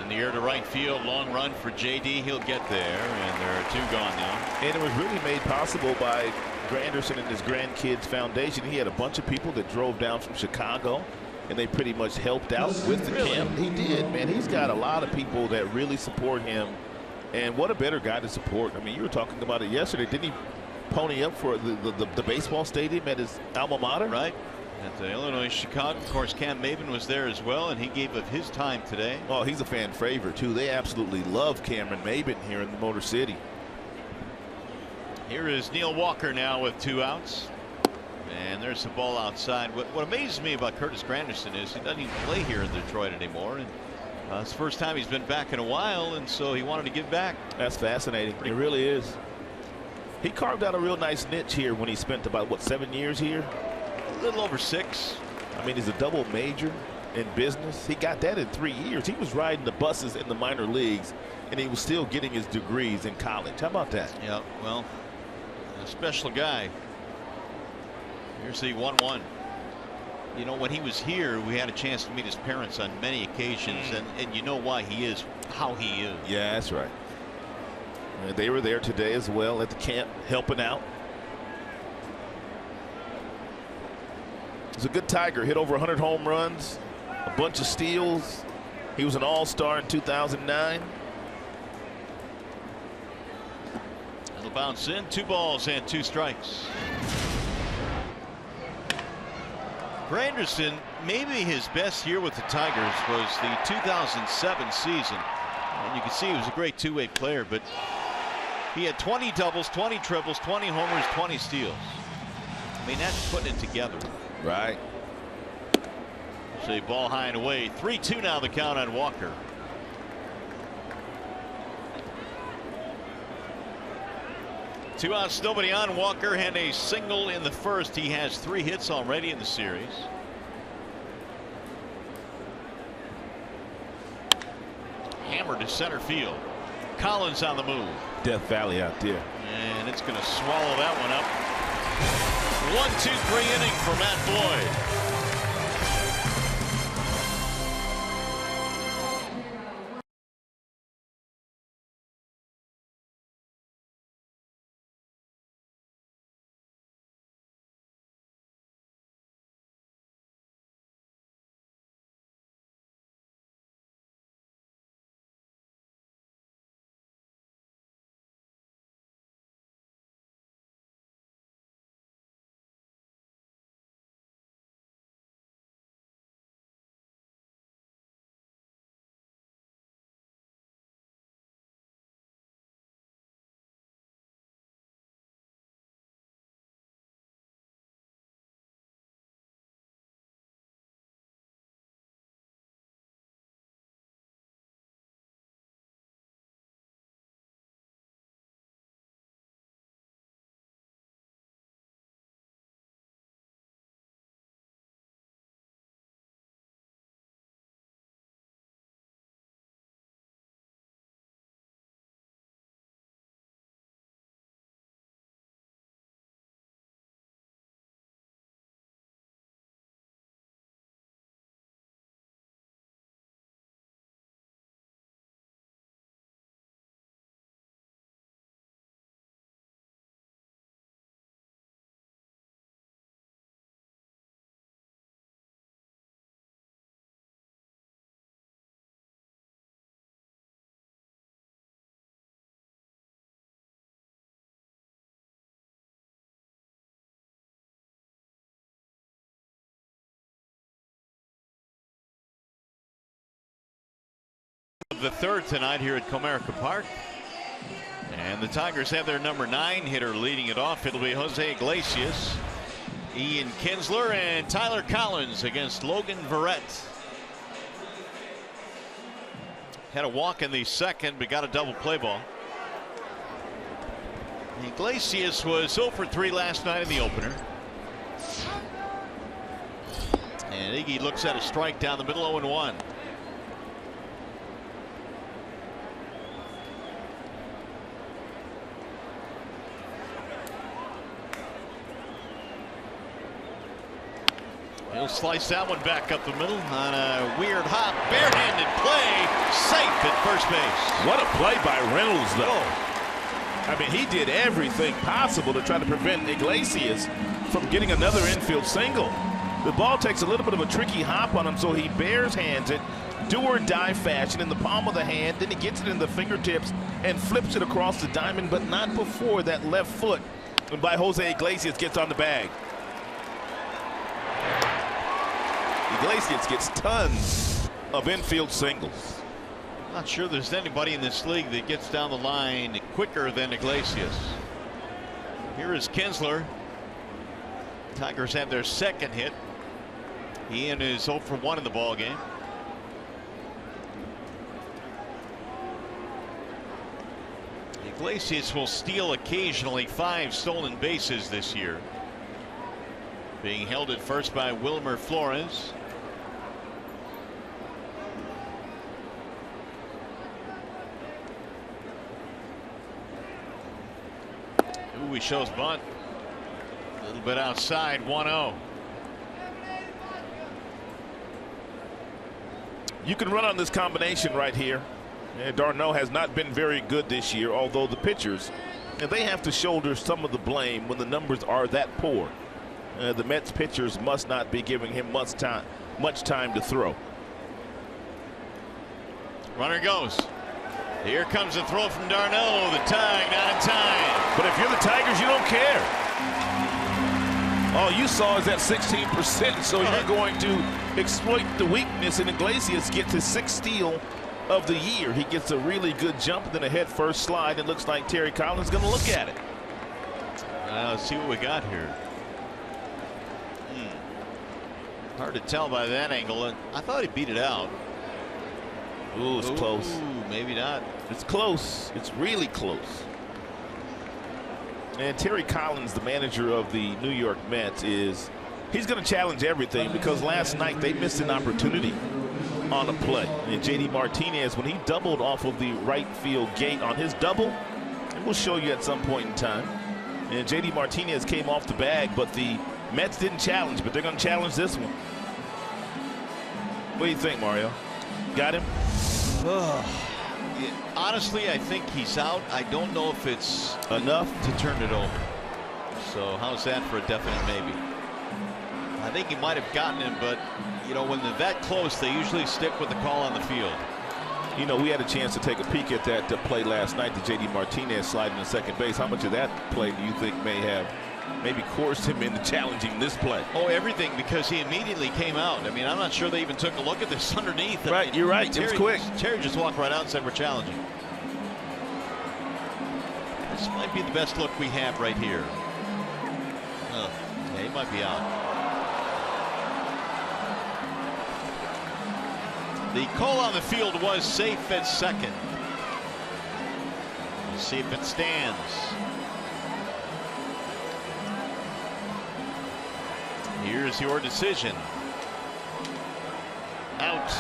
In the air to right field, long run for JD. He'll get there, and there are 2 gone now. And it was really made possible by Granderson and his grandkids foundation. He had a bunch of people that drove down from Chicago, and they pretty much helped out with the camp. He did, man. He's got a lot of people that really support him, and what a better guy to support. I mean, you were talking about it yesterday. Didn't he pony up for the baseball stadium at his alma mater? Right. At the Illinois Chicago. Of course, Cam Maben was there as well, and he gave of his time today. Oh, he's a fan favorite, too. They absolutely love Cameron Maben here in the Motor City. Here is Neil Walker now with 2 outs. And there's the ball outside. What amazes me about Curtis Granderson is he doesn't even play here in Detroit anymore. And it's the first time he's been back in a while, and so he wanted to give back. That's fascinating. It really is. He carved out a real nice niche here when he spent about, what, 7 years here? A little over 6. I mean, he's a double major in business. He got that in 3 years. He was riding the buses in the minor leagues, and he was still getting his degrees in college. How about that? Yeah, well, a special guy. Here's the 1-1. You know, when he was here, we had a chance to meet his parents on many occasions, and you know why he is how he is. Yeah, that's right. And they were there today as well at the camp helping out. He's a good Tiger. Hit over 100 home runs, a bunch of steals. He was an all-star in 2009. It'll bounce in. 2 balls and 2 strikes. Granderson, maybe his best year with the Tigers was the 2007 season. And you can see he was a great 2-way player, but he had 20 doubles, 20 triples, 20 homers, 20 steals. I mean, that's putting it together. Right. So a ball high and away. 3-2 now the count on Walker. Two outs, nobody on. Walker had a single in the first. He has 3 hits already in the series. Hammered to center field. Collins on the move. Death Valley out there. And it's going to swallow that one up. 1-2-3 inning for Matt Boyd. of the third tonight here at Comerica Park. And the Tigers have their number 9 hitter leading it off. It'll be Jose Iglesias, Ian Kinsler, and Tyler Collins against Logan Verrett. Had a walk in the second, but got a double play ball. Iglesias was 0 for 3 last night in the opener. And Iggy looks at a strike down the middle, 0-1. He'll slice that one back up the middle on a weird hop. Barehanded play. Safe at first base. What a play by Reynolds, though. I mean, he did everything possible to try to prevent Iglesias from getting another infield single. The ball takes a little bit of a tricky hop on him, so he bears hands it, do or die fashion in the palm of the hand. Then he gets it in the fingertips and flips it across the diamond, but not before that left foot by Jose Iglesias gets on the bag. Iglesias gets tons of infield singles. Not sure there's anybody in this league that gets down the line quicker than Iglesias. Here is Kinsler. Tigers have their second hit. Ian is 0 for 1 in the ball game. Iglesias will steal occasionally 5 stolen bases this year. Being held at first by Wilmer Flores. Ooh, he shows bunt. A little bit outside, 1-0. You can run on this combination right here. And Darno has not been very good this year, although the pitchers, and they have to shoulder some of the blame when the numbers are that poor. The Mets pitchers must not be giving him much time to throw. Runner goes. Here comes a throw from Darno. The tying, not in time. But if you're the Tigers, you don't care. All you saw is that 16%, so you're going to exploit the weakness, and Iglesias gets his 6th steal of the year. He gets a really good jump, and then a head-first slide. It looks like Terry Collins is going to look at it. Let's see what we got here. Hard to tell by that angle. I thought he beat it out. Ooh, it's close. Maybe not. It's close. It's really close. And Terry Collins, the manager of the New York Mets, he's going to challenge everything, because last night they missed an opportunity on a play. And J.D. Martinez, when he doubled off of the right field gate on his double, and we'll show you at some point in time, and J.D. Martinez came off the bag, but the Mets didn't challenge, but they're going to challenge this one. What do you think, Mario? Got him? Honestly, I think he's out. I don't know if it's enough to turn it over. So how's that for a definite maybe? I think he might have gotten him, but you know, when they're that close, they usually stick with the call on the field. You know, we had a chance to take a peek at that play last night, the J.D. Martinez sliding to second base. How much of that play do you think may have maybe coerced him into challenging this play? Oh, everything, because he immediately came out. I mean, I'm not sure they even took a look at this underneath. Right, you're right. It was quick. Terry just walked right out and said, we're challenging. This might be the best look we have right here. Yeah, he might be out. The call on the field was safe at second. We'll see if it stands. Here's your decision. Out.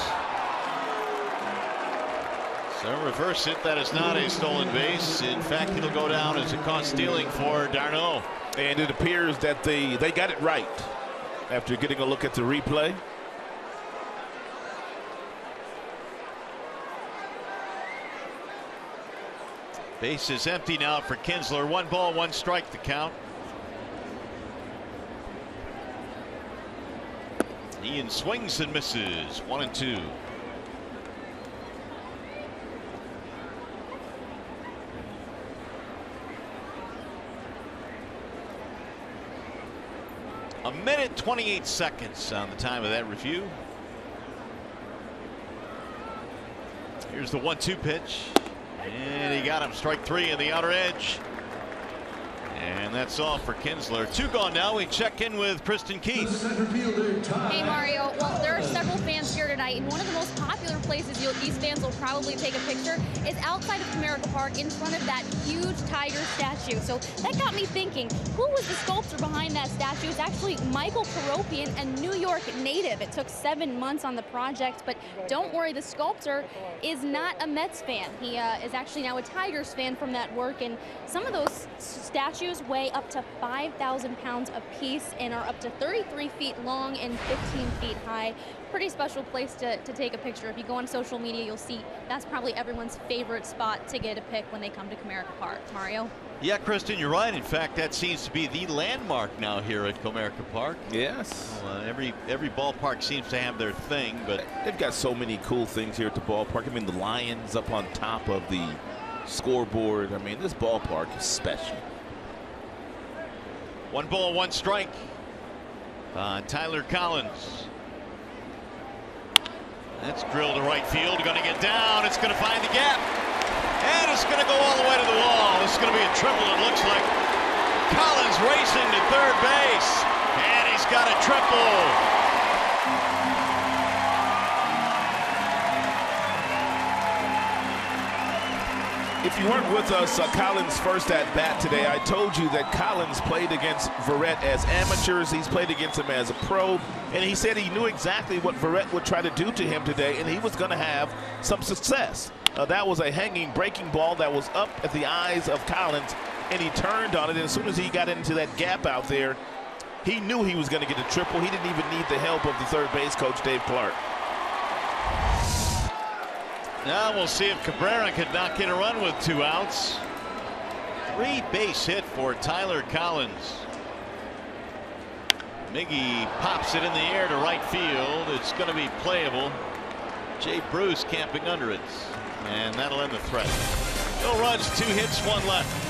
So reverse it. That is not a stolen base. In fact, it'll go down as a caught stealing for Darno. And it appears that they got it right after getting a look at the replay. Base is empty now for Kinsler. 1 ball, 1 strike to count. Ian swings and misses. 1-2. A minute 28 seconds on the time of that review. Here's the 1-2 pitch. And he got him. Strike 3 in the outer edge. And that's all for Kinsler. 2 gone now. We check in with Kristen Keith. Hey, Mario. Well, there are several fans here tonight, and one of the most popular places these fans will probably take a picture is outside of Comerica Park in front of that huge tiger statue. So that got me thinking, who was the sculptor behind that statue? It's actually Michael Karopian, a New York native. It took 7 months on the project, but don't worry, the sculptor is not a Mets fan. He is actually now a Tigers fan from that work, and some of those statues weigh up to 5,000 pounds apiece and are up to 33 feet long and 15 feet high. Pretty special place to take a picture. If you go on social media, you'll see that's probably everyone's favorite spot to get a pic when they come to Comerica Park. Mario? Yeah, Kristen, you're right. In fact, that seems to be the landmark now here at Comerica Park. Yes. Well, every ballpark seems to have their thing, but They've got so many cool things here at the ballpark. I mean, the Lions up on top of the scoreboard. I mean, this ballpark is special. 1 ball, 1 strike. Tyler Collins. That's drilled to right field. Going to get down. It's going to find the gap. And it's going to go all the way to the wall. This is going to be a triple, it looks like. Collins racing to third base. And he's got a triple. If you weren't with us, Collins' first at bat today, I told you that Collins played against Verrett as amateurs. He's played against him as a pro, and he said he knew exactly what Verrett would try to do to him today, and he was going to have some success. That was a hanging breaking ball that was up at the eyes of Collins, and he turned on it. And as soon as he got into that gap out there, he knew he was going to get a triple. He didn't even need the help of the third base coach, Dave Clark. Now we'll see if Cabrera could not get a run with 2 outs. 3 base hit for Tyler Collins. Miggy pops it in the air to right field. It's going to be playable. Jay Bruce camping under it. And that'll end the threat. No runs, 2 hits, 1 left.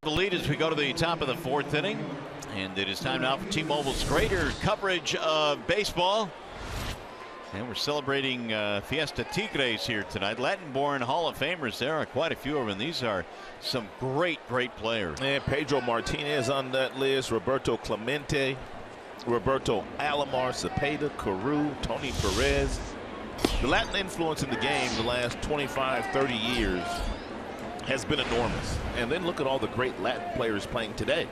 The lead as we go to the top of the 4th inning, and it is time now for T-Mobile's greater coverage of baseball. And we're celebrating Fiesta Tigres here tonight. Latin-born Hall of Famers. There are quite a few of them. These are some great players. And Pedro Martinez on that list. Roberto Clemente, Roberto Alomar, Cepeda, Carew, Tony Perez. The Latin influence in the game the last 25, 30 years has been enormous. And then look at all the great Latin players playing today.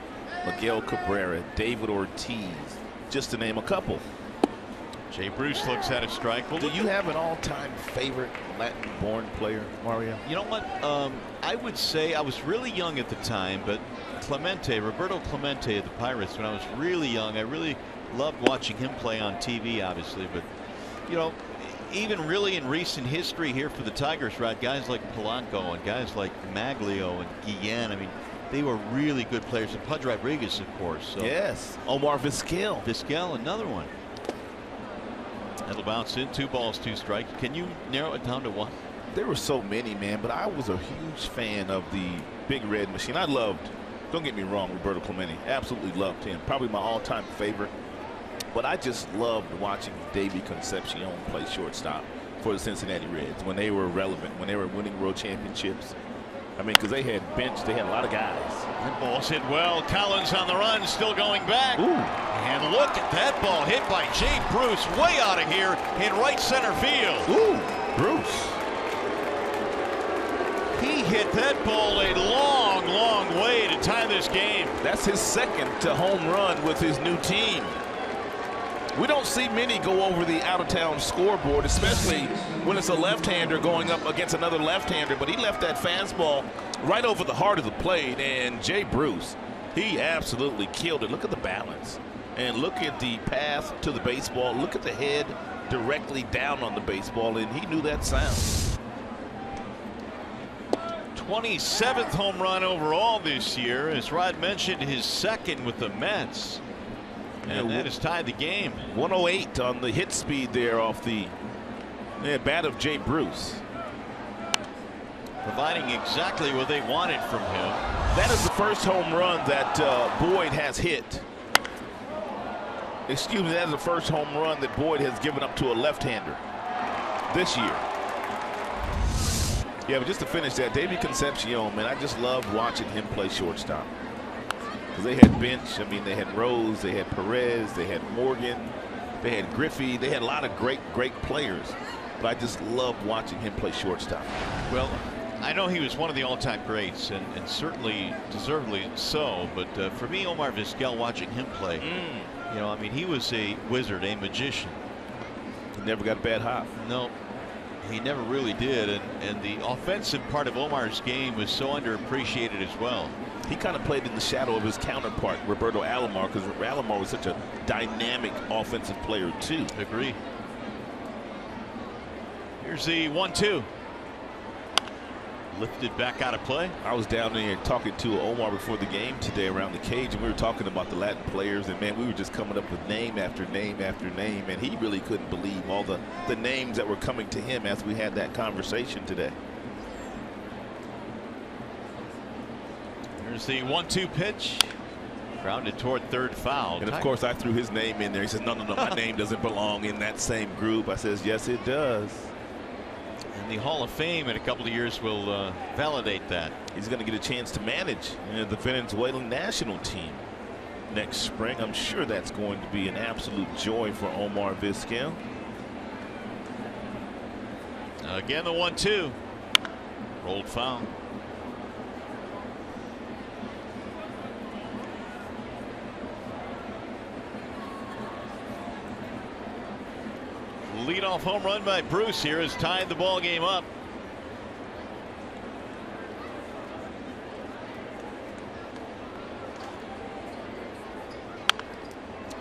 Miguel Cabrera, David Ortiz, just to name a couple. Jay Bruce looks at a strike. Well, do you have an all-time favorite Latin-born player, Mario? You know what? I would say I was really young at the time, but Roberto Clemente of the Pirates, when I was really young, I really loved watching him play on TV, obviously. But, you know, even really in recent history here for the Tigers, right? Guys like Polanco and guys like Maglio and Guillen, I mean, they were really good players. And Pudge Rodriguez, of course. So. Yes. Omar Vizquel. Vizquel, another one. That'll bounce in. 2 balls, 2 strikes. Can you narrow it down to one? There were so many, man, but I was a huge fan of the Big Red Machine. I loved, don't get me wrong, Roberto Clemente. Absolutely loved him. Probably my all-time favorite. But I just loved watching Davey Concepcion play shortstop for the Cincinnati Reds when they were relevant, when they were winning world championships. I mean, because they had bench, they had a lot of guys. That ball's hit well. Collins on the run, still going back. Ooh. And look at that ball hit by Jay Bruce, way out of here in right center field. Ooh, Bruce. He hit that ball a long, long way to tie this game. That's his second home run with his new team. We don't see many go over the out-of-town scoreboard, especially when it's a left-hander going up against another left-hander. But he left that fastball right over the heart of the plate. And Jay Bruce, he absolutely killed it. Look at the balance. And look at the path to the baseball. Look at the head directly down on the baseball. And he knew that sound. 27th home run overall this year. As Rod mentioned, his second with the Mets. And that has tied the game. 108 on the hit speed there off the bat of Jay Bruce. Providing exactly what they wanted from him. That is the first home run that Boyd has hit. Excuse me, that is the first home run that Boyd has given up to a left-hander this year. Yeah, but just to finish that, Davey Concepcion, man, I just loved watching him play shortstop. They had bench. I mean, they had Rose, they had Perez, they had Morgan, they had Griffey. They had a lot of great players. But I just loved watching him play shortstop. Well, I know he was one of the all-time greats, and certainly deservedly so. But for me, Omar Vizquel, watching him play, you know, I mean, he was a wizard, a magician. He never got a bad hop. No, he never really did. And the offensive part of Omar's game was so underappreciated as well. He kind of played in the shadow of his counterpart, Roberto Alomar, because Alomar was such a dynamic offensive player, too. Agree. Here's the 1-2. Lifted back out of play. I was down there talking to Omar before the game today around the cage, and we were talking about the Latin players, and man, we were just coming up with name after name after name, and he really couldn't believe all the names that were coming to him as we had that conversation today. Here's the 1-2 pitch. Grounded toward third foul. And of course, I threw his name in there. He says, no, my name doesn't belong in that same group. I says, yes, it does. And the Hall of Fame in a couple of years will validate that. He's going to get a chance to manage the Venezuelan national team next spring. I'm sure that's going to be an absolute joy for Omar Vizquel. Again, the 1-2. Rolled foul. Leadoff home run by Bruce here has tied the ball game up.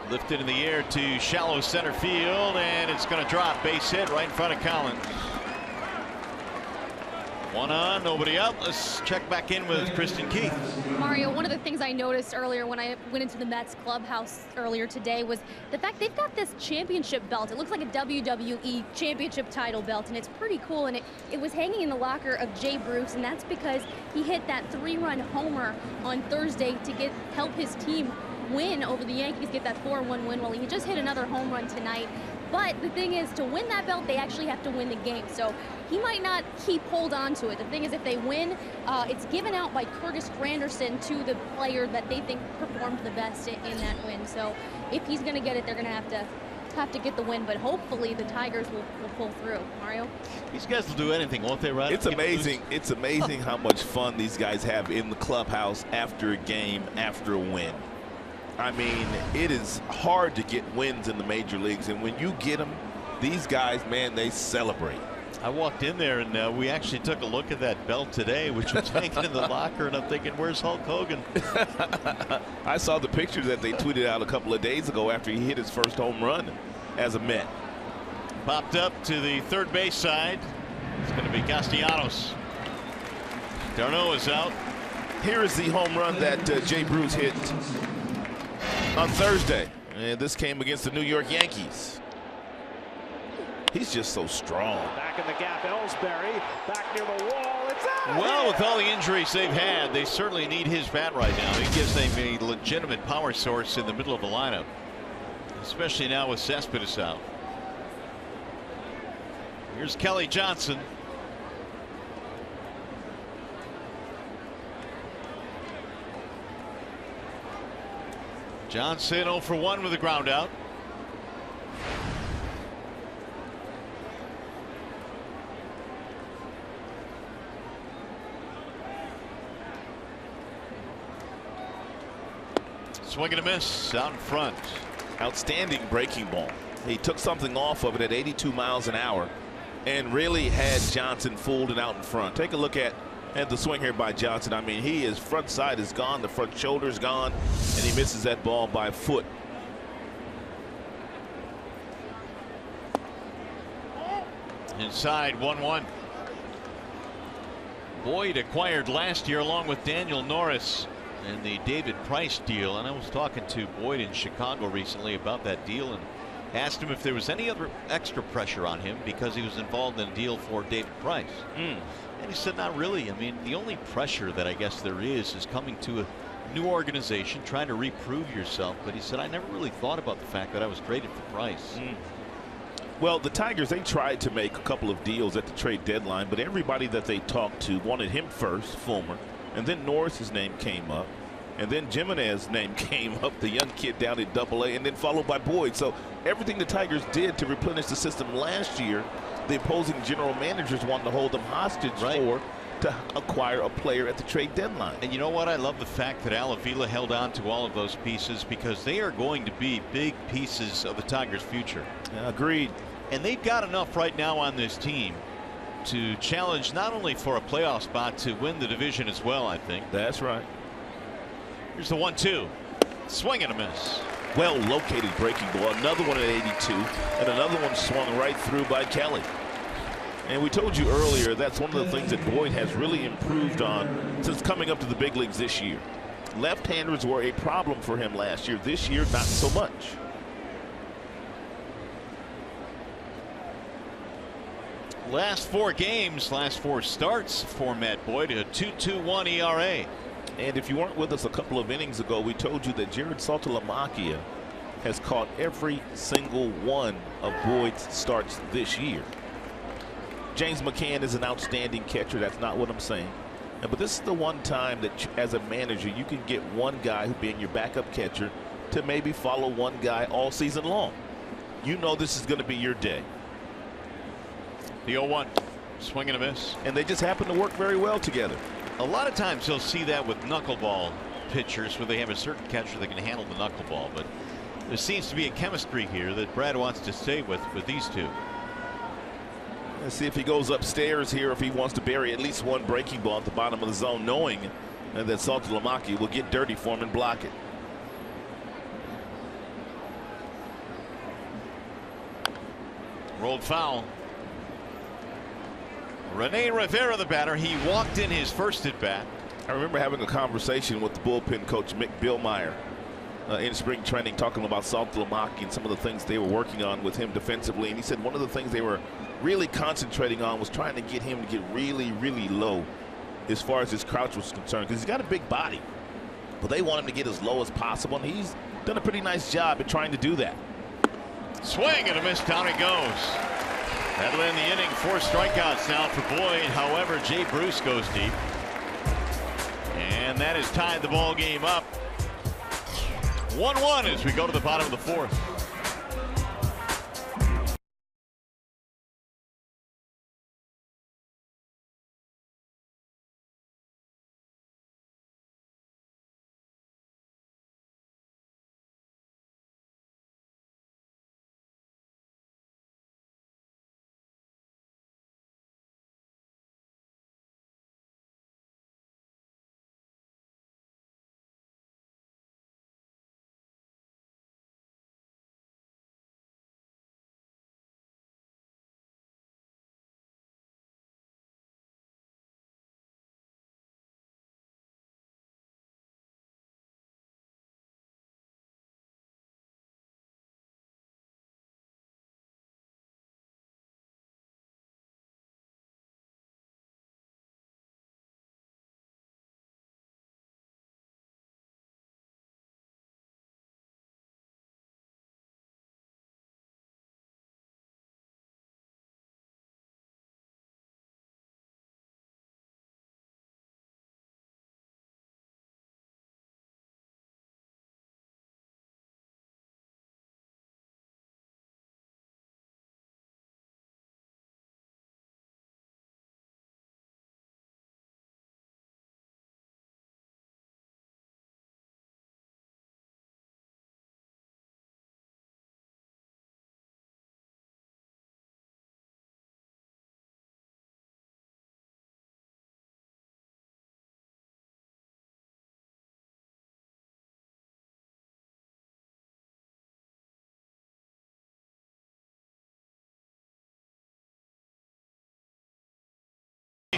Lifted in the air to shallow center field, and it's going to drop. Base hit right in front of Collins. One on, nobody out. Let's check back in with Kristen Keith. Mario, one of the things I noticed earlier when I went into the Mets clubhouse earlier today was the fact they've got this championship belt. It looks like a WWE championship title belt, and it's pretty cool. And it was hanging in the locker of Jay Bruce, and that's because he hit that 3-run homer on Thursday to help his team win over the Yankees, get that 4-1 win. Well, he just hit another home run tonight. But the thing is, to win that belt, they actually have to win the game. So he might not hold on to it. The thing is, if they win, it's given out by Curtis Granderson to the player that they think performed the best in that win. So if he's going to get it, they're going to have to get the win. But hopefully the Tigers will pull through. Mario? These guys will do anything, won't they, Rod? It's amazing. It's amazing how much fun these guys have in the clubhouse after a game, after a win. I mean, it is hard to get wins in the major leagues, and when you get them, these guys, man, they celebrate. I walked in there and we actually took a look at that belt today, which was hanging in the locker, and I'm thinking, where's Hulk Hogan? I saw the picture that they tweeted out a couple of days ago after he hit his first home run as a Met. Popped up to the third base side. It's going to be Castellanos. Darno is out. Here is the home run that Jay Bruce hit on Thursday, and this came against the New York Yankees. He's just so strong. Back in the gap, Ellsbury, back near the wall. It's out. Well, with all the injuries they've had, they certainly need his bat right now. He gives them a legitimate power source in the middle of the lineup, especially now with Cespedes out. Here's Kelly Johnson. Johnson 0 for 1 with a ground out. Swing and a miss out in front. Outstanding breaking ball. He took something off of it at 82 miles an hour and really had Johnson fooled and out in front. Take a look at the swing here by Johnson. I mean, his front side is gone, the front shoulder is gone, and he misses that ball by a foot. Inside 1-1. Boyd acquired last year along with Daniel Norris and the David Price deal, and I was talking to Boyd in Chicago recently about that deal and asked him if there was any other extra pressure on him because he was involved in a deal for David Price. And he said not really. I mean, the only pressure that I guess there is coming to a new organization, trying to reprove yourself. But he said, I never really thought about the fact that I was traded for Price. Well, the Tigers, they tried to make a couple of deals at the trade deadline, but everybody that they talked to wanted him first, Fulmer, and then Norris's name came up, and then Jimenez's name came up, the young kid down at AA, and then followed by Boyd. So everything the Tigers did to replenish the system last year, the opposing general managers wanted to hold them hostage for to acquire a player at the trade deadline. And you know what? I love the fact that Al Avila held on to all of those pieces because they are going to be big pieces of the Tigers' future. Agreed. And they've got enough right now on this team to challenge not only for a playoff spot, to win the division as well, I think. That's right. Here's the 1-2. Swing and a miss. Well located breaking ball. Another one at 82, and another one swung right through by Kelly. And we told you earlier that's one of the things that Boyd has really improved on since coming up to the big leagues this year. Left-handers were a problem for him last year. This year, not so much. Last 4 games, last 4 starts for Matt Boyd, a 2.21 ERA. And if you weren't with us a couple of innings ago, we told you that Jared Saltalamacchia has caught every single one of Boyd's starts this year. James McCann is an outstanding catcher. That's not what I'm saying. But this is the one time that as a manager you can get one guy who being your backup catcher to maybe follow one guy all season long. You know this is going to be your day. The 0-1. Swing and a miss. And they just happen to work very well together. A lot of times you'll see that with knuckleball pitchers where they have a certain catcher that can handle the knuckleball, but there seems to be a chemistry here that Brad wants to stay with these two. Let's see if he goes upstairs here, if he wants to bury at least one breaking ball at the bottom of the zone, knowing that Saltalamacchia will get dirty for him and block it. Rolled foul. Rene Rivera, the batter. He walked in his first at bat. I remember having a conversation with the bullpen coach Mick Billmeyer in spring training, talking about Saltalamacchia and some of the things they were working on with him defensively. And he said one of the things they were really concentrating on was trying to get him to get really, really low as far as his crouch was concerned, because he's got a big body. But they want him to get as low as possible, and he's done a pretty nice job at trying to do that. Swing and a miss. Down he goes. That'll end the inning. 4 strikeouts now for Boyd. However, Jay Bruce goes deep. And that has tied the ball game up. 1-1 as we go to the bottom of the 4th.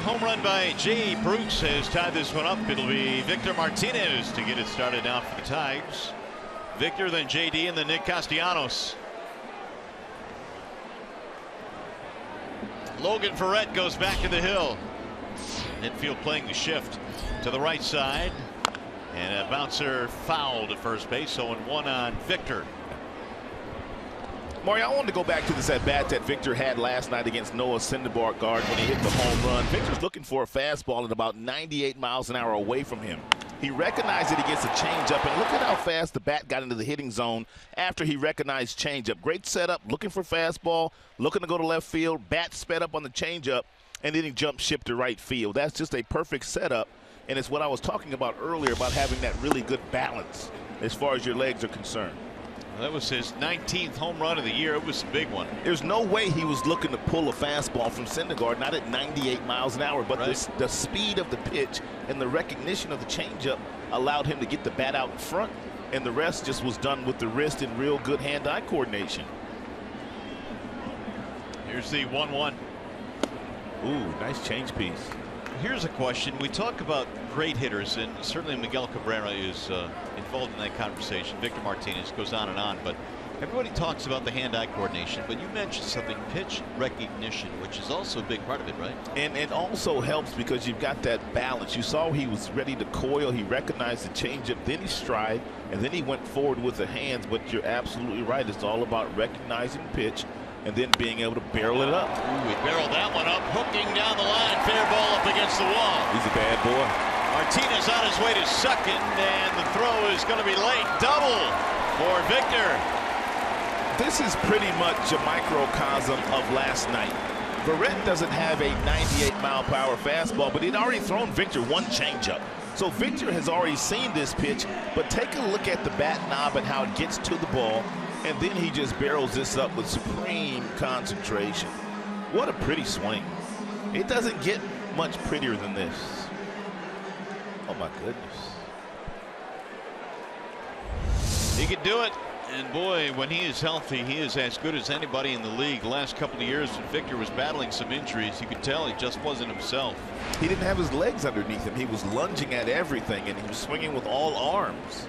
home run by Jay Bruce has tied this one up. It'll be Victor Martinez to get it started out for the Tigers. Victor, then JD, and then Nick Castellanos. Logan Verrett goes back to the hill. Infield playing the shift to the right side. And a bouncer foul to first base. 0-1 on Victor. Mario, I wanted to go back to this at-bat that Victor had last night against Noah Syndergaard when he hit the home run. Victor's looking for a fastball at about 98 miles an hour away from him. He recognized it against a changeup, and look at how fast the bat got into the hitting zone after he recognized changeup. Great setup, looking for fastball, looking to go to left field. Bat sped up on the changeup, and then he jumped ship to right field. That's just a perfect setup, and it's what I was talking about earlier about having that really good balance as far as your legs are concerned. That was his 19th home run of the year. It was a big one. There's no way he was looking to pull a fastball from Syndergaard, not at 98 miles an hour, but right. the speed of the pitch and the recognition of the changeup allowed him to get the bat out in front, and the rest just was done with the wrist and real good hand-eye coordination. Here's the 1-1. Ooh, nice change piece. Here's a question. We talk about great hitters, and certainly Miguel Cabrera is involved in that conversation. Victor Martinez goes on and on, but everybody talks about the hand-eye coordination. But you mentioned something, pitch recognition, which is also a big part of it, right? And it also helps because you've got that balance. You saw he was ready to coil. He recognized the changeup, then he stride, and then he went forward with the hands. But you're absolutely right. It's all about recognizing pitch and then being able to barrel it up. Ooh, he barreled that one up, hooking down the line, fair ball up against the wall. He's a bad boy. Martinez on his way to second, and the throw is going to be late. Double for Victor. This is pretty much a microcosm of last night. Verrett doesn't have a 98-mile-per-hour fastball, but he'd already thrown Victor one changeup. So Victor has already seen this pitch, but take a look at the bat knob and how it gets to the ball. And then he just barrels this up with supreme concentration. What a pretty swing. It doesn't get much prettier than this. Oh, my goodness. He could do it. And, boy, when he is healthy, he is as good as anybody in the league. The last couple of years when Victor was battling some injuries, you could tell he just wasn't himself. He didn't have his legs underneath him. He was lunging at everything, and he was swinging with all arms.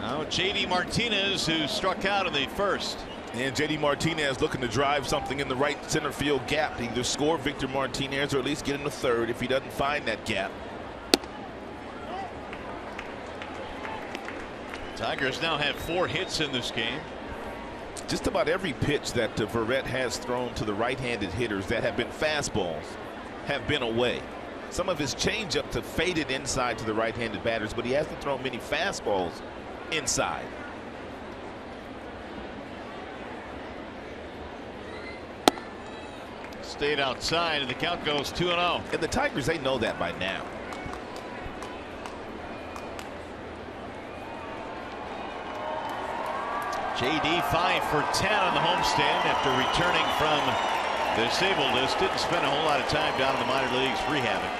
Now JD Martinez, who struck out in the first. And JD Martinez looking to drive something in the right center field gap to either score Victor Martinez or at least get him to third if he doesn't find that gap. Tigers now have 4 hits in this game. Just about every pitch that Verrett has thrown to the right-handed hitters that have been fastballs have been away. Some of his changeup to faded inside to the right-handed batters, but he hasn't thrown many fastballs inside. Stayed outside, and the count goes 2-0. And the Tigers, they know that by now. JD 5 for 10 on the homestand after returning from the disabled list. Didn't spend a whole lot of time down in the minor leagues rehabbing.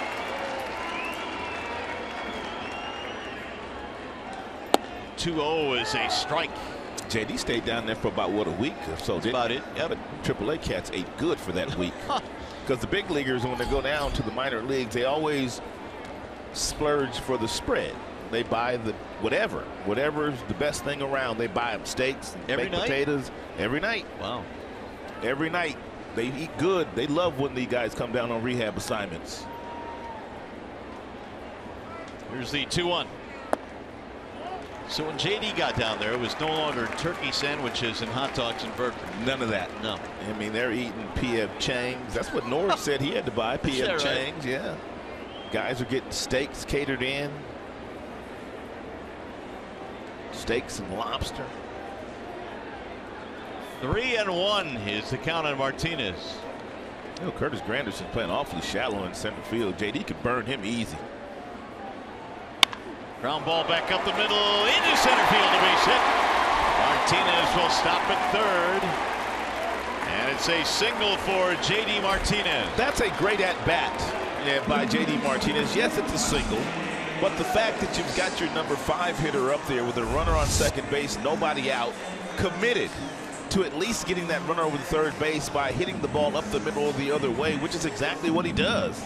2-0 is a strike. JD stayed down there for about, what, a week or so. That's about it. Yeah, but AAA cats ate good for that week. Because the big leaguers, when they go down to the minor leagues, they always splurge for the spread. They buy the whatever's the best thing around. They buy them steaks, and baked potatoes every night. Wow. Every night. They eat good. They love when these guys come down on rehab assignments. Here's the 2-1. So when JD got down there, it was no longer turkey sandwiches and hot dogs and burgers. None of that. No. I mean, they're eating P.F. Chang's. That's what Norris said he had to buy, P.F. Chang's. Right? Yeah. Guys are getting steaks catered in. Steaks and lobster. 3-1 is the count on Martinez. You know, Curtis Granderson playing awfully shallow in center field. JD could burn him easy. Ground ball back up the middle into center field, to base hit. Martinez will stop at third. And it's a single for JD Martinez. That's a great at-bat by JD Martinez. Yes, it's a single. But the fact that you've got your number 5 hitter up there with a runner on second base, nobody out, committed to at least getting that runner over the third base by hitting the ball up the middle or the other way, which is exactly what he does.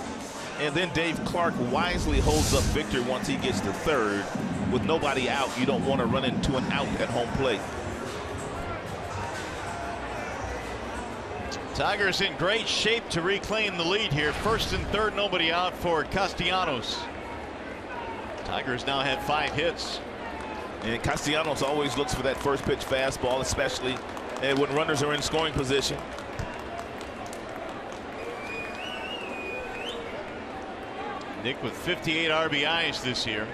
And then Dave Clark wisely holds up Victor once he gets to third. With nobody out, you don't want to run into an out at home plate. Tigers in great shape to reclaim the lead here. First and third, nobody out for Castellanos. Tigers now have 5 hits. And Castellanos always looks for that first pitch fastball, especially when runners are in scoring position. Nick with 58 RBIs this year.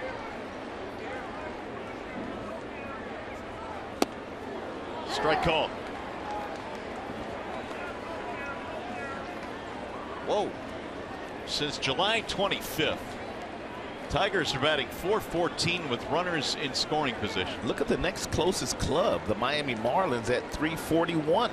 Strike call. Whoa. Since July 25th, Tigers are batting .414 with runners in scoring position. Look at the next closest club, the Miami Marlins, at .341.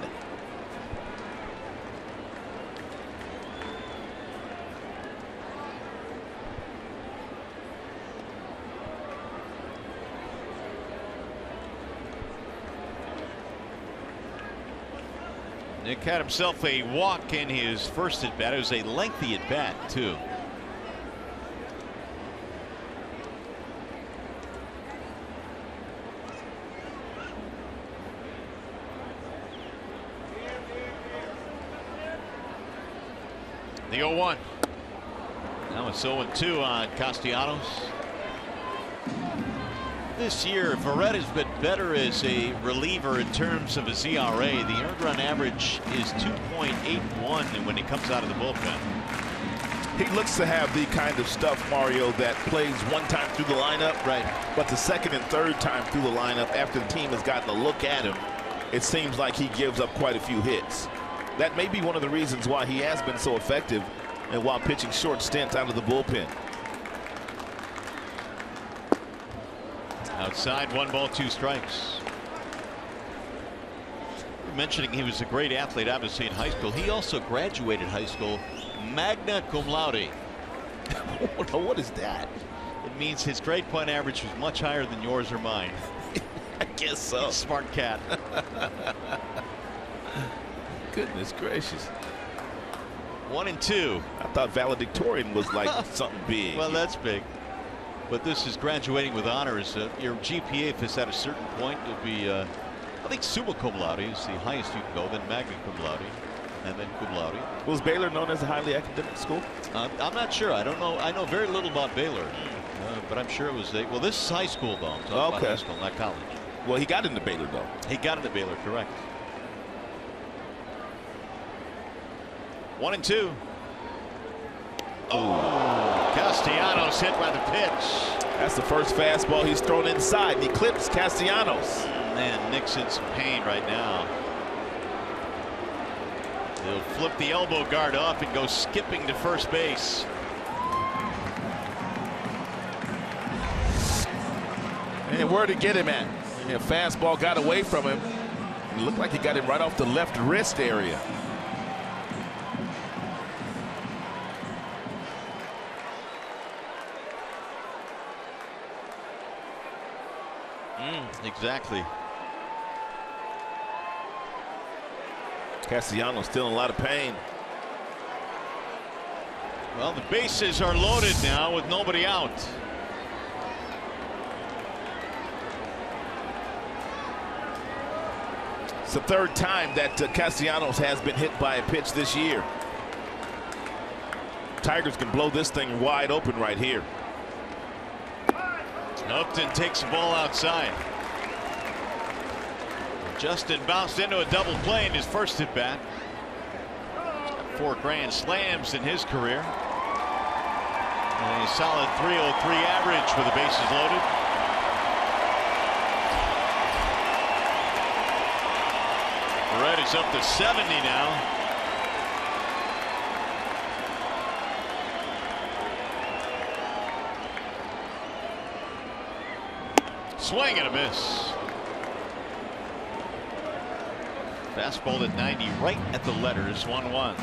Nick had himself a walk in his first at bat. It was a lengthy at bat, too. The 0-1. Now it's 0-2 on Castellanos. This year, Verretta's been better as a reliever in terms of his ERA. The earned run average is 2.81 when he comes out of the bullpen. He looks to have the kind of stuff, Mario, that plays one time through the lineup. Right. But the second and third time through the lineup, after the team has gotten a look at him, it seems like he gives up quite a few hits. That may be one of the reasons why he has been so effective and while pitching short stints out of the bullpen. Outside, 1 ball, 2 strikes. Mentioning he was a great athlete, obviously, in high school. He also graduated high school magna cum laude. What is that? It means his grade point average was much higher than yours or mine. I guess so. Smart cat. Goodness gracious. 1-2. I thought valedictorian was like something big. Well, that's big. But this is graduating with honors. Your GPA, if it's at a certain point, will be, I think, summa cum laude is the highest you can go, then magna cum laude, and then cum laude. Was Baylor known as a highly academic school? I'm not sure. I don't know. I know very little about Baylor, but I'm sure it was. Well, this is high school, though. I'm talking about high school, not college. Well, he got into Baylor, though. He got into Baylor, correct. 1-2. Oh, Castellanos hit by the pitch. That's the first fastball he's thrown inside. He clips Castellanos. Man, Nick's in some pain right now. He'll flip the elbow guard off and go skipping to first base. And where to get him at? And fastball got away from him. It looked like he got him right off the left wrist area. Exactly. Castellanos still in a lot of pain. Well, the bases are loaded now with nobody out. It's the third time that Castellanos has been hit by a pitch this year. Tigers can blow this thing wide open right here. Upton takes the ball outside. Justin bounced into a double play in his first at bat. 4 grand slams in his career. And a solid .303 average with the bases loaded. Red is up to 70 now. Swing and a miss. Fastball at 90 right at the letters. 1-1.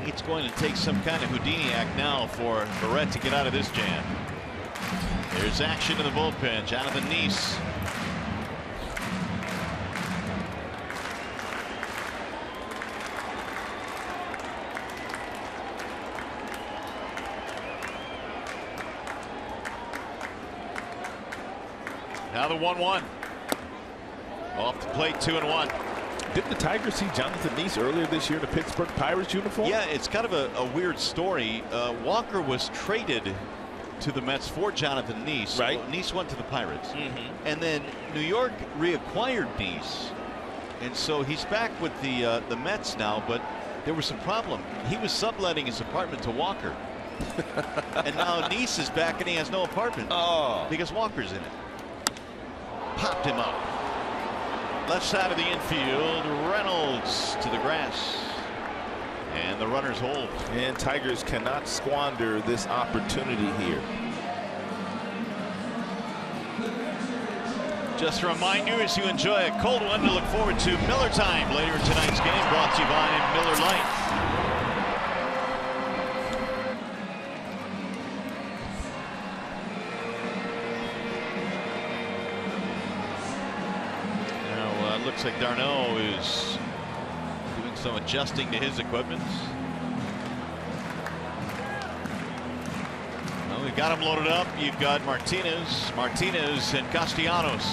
It's going to take some kind of Houdini act now for Barrett to get out of this jam. There's action in the bullpen. Jonathan Neese. Now the 1-1. Off the plate, 2-1. Didn't the Tigers see Jonathan Neese earlier this year in the Pittsburgh Pirates uniform? Yeah, it's kind of a weird story. Walker was traded to the Mets for Jonathan Neese. Right. Well, Neese went to the Pirates. And then New York reacquired Neese. And so he's back with the Mets now, but there was some problem. He was subletting his apartment to Walker. And now Neese is back and he has no apartment. Because Walker's in it. Popped him up. Left side of the infield, Reynolds to the grass. And the runners hold. And Tigers cannot squander this opportunity here. Just to remind you, as you enjoy a cold one, to look forward to Miller Time later in tonight's game, brought to you by Miller Lite. Now, looks like Darno is doing some adjusting to his equipment. Well, we've got him loaded up. You've got Martinez, and Castellanos.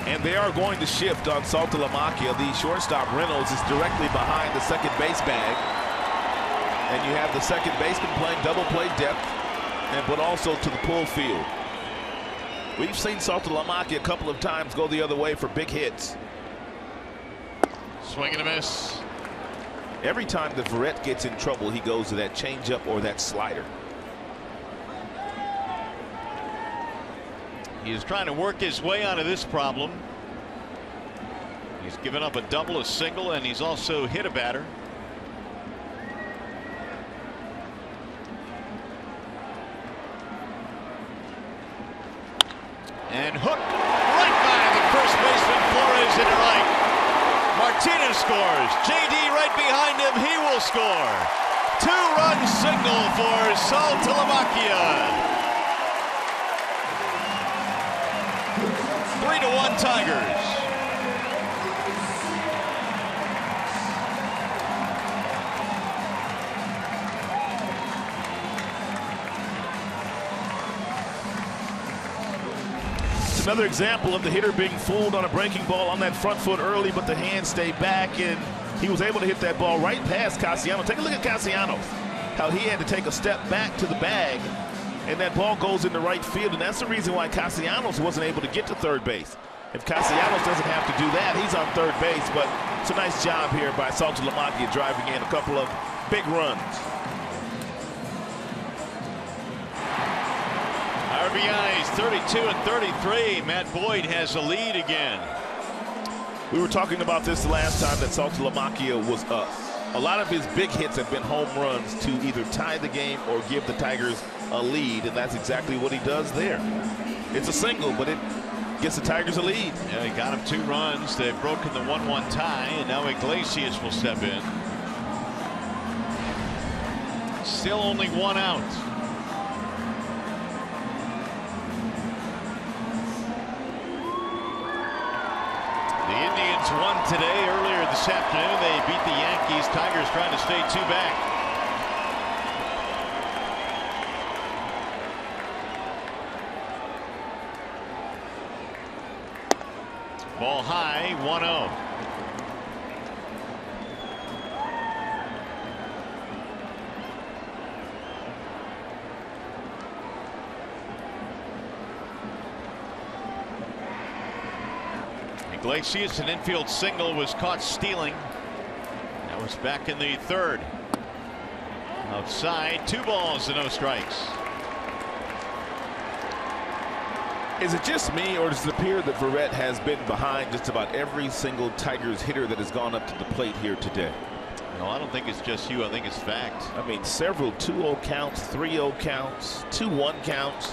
And they are going to shift on Saltalamacchia. The shortstop Reynolds is directly behind the second base bag. And you have the second baseman playing double play depth, but also to the pull field. We've seen Saltalamacchia a couple of times go the other way for big hits. Swing and a miss. Every time that Verrett gets in trouble, he goes to that changeup or that slider. He is trying to work his way out of this problem. He's given up a double, a single, and he's also hit a batter. And hooked right by the first baseman, Flores, into right. Martinez scores. JD right behind him. He will score. 2-run signal for Saltalamacchia. 3-1 Tigers. It's another example of the hitter being fooled on a breaking ball on that front foot early, but the hands stay back, and he was able to hit that ball right past Castellanos. Take a look at Castellanos, how he had to take a step back to the bag, and that ball goes into right field, and that's the reason why Castellanos wasn't able to get to third base. If Castellanos doesn't have to do that, he's on third base, but it's a nice job here by Saltalamacchia driving in a couple of big runs. RBIs 32 and 33. Matt Boyd has a lead again. We were talking about this the last time that Saltalamacchia was up. A lot of his big hits have been home runs to either tie the game or give the Tigers a lead, and that's exactly what he does there. It's a single, but it gets the Tigers a lead. Yeah, he got him 2 runs. They've broken the 1-1 tie, and now Iglesias will step in. Still only 1 out. The Indians won today. Earlier this afternoon, they beat the Yankees. Tigers trying to stay 2 back. Ball high, 1-0. Iglesias, an infield single, was caught stealing. That was back in the 3rd. Outside, 2 balls and no strikes. Is it just me, or does it appear that Verrett has been behind just about every single Tigers hitter that has gone up to the plate here today? No, I don't think it's just you. I think it's fact. I mean, several 2-0 counts, 3-0 counts, 2-1 counts.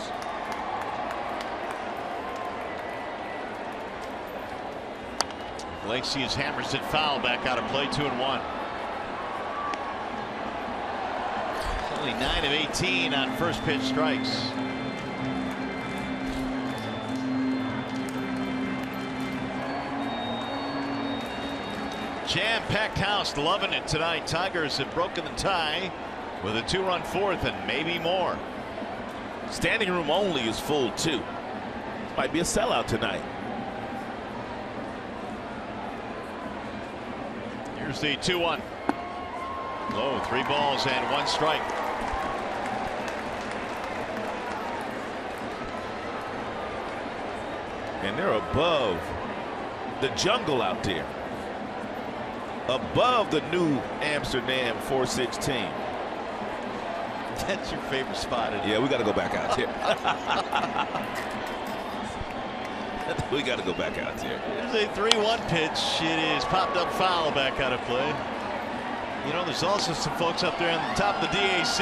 Iglesias hammers it foul, back out of play, 2-1. Only 9 of 18 on first pitch strikes. Jam-packed house, loving it tonight. Tigers have broken the tie with a 2-run 4th and maybe more. Standing room only is full too. Might be a sellout tonight. Here's the 2-1. Low, 3 balls and 1 strike. And they're above the jungle out there. Above the New Amsterdam 416. That's your favorite spot. Yeah, we got to go back out there. We got to go back out there. Here's a 3-1 pitch. It is popped up foul back out of play. You know, there's also some folks up there on the top of the DAC.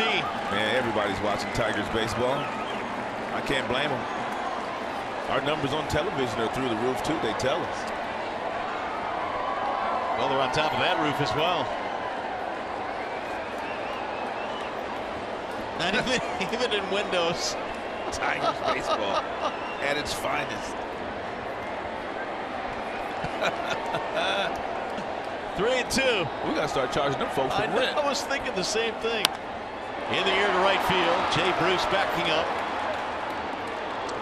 Man, everybody's watching Tigers baseball. I can't blame them. Our numbers on television are through the roof, too. They tell us. Well, they're on top of that roof as well. Not even in windows. Tigers baseball at its finest. 3-2. We got to start charging them folks for rent. I was thinking the same thing. In the air to right field. Jay Bruce backing up.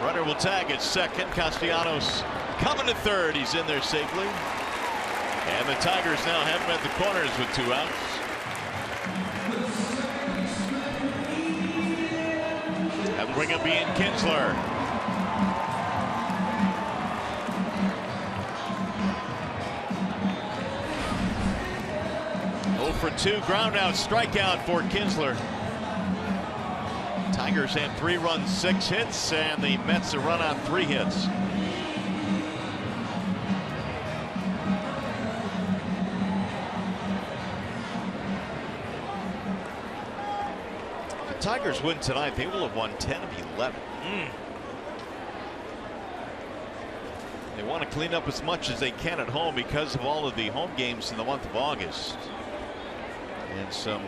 Runner will tag at second. Castellanos coming to third. He's in there safely. And the Tigers now have him at the corners with 2 outs. That'll bring up Ian Kinsler. For 2 ground out strikeout for Kinsler. Tigers had 3 runs, 6 hits, and the Mets a run on 3 hits. If the Tigers win tonight, they will have won 10 of 11. They want to clean up as much as they can at home because of all of the home games in the month of August. And some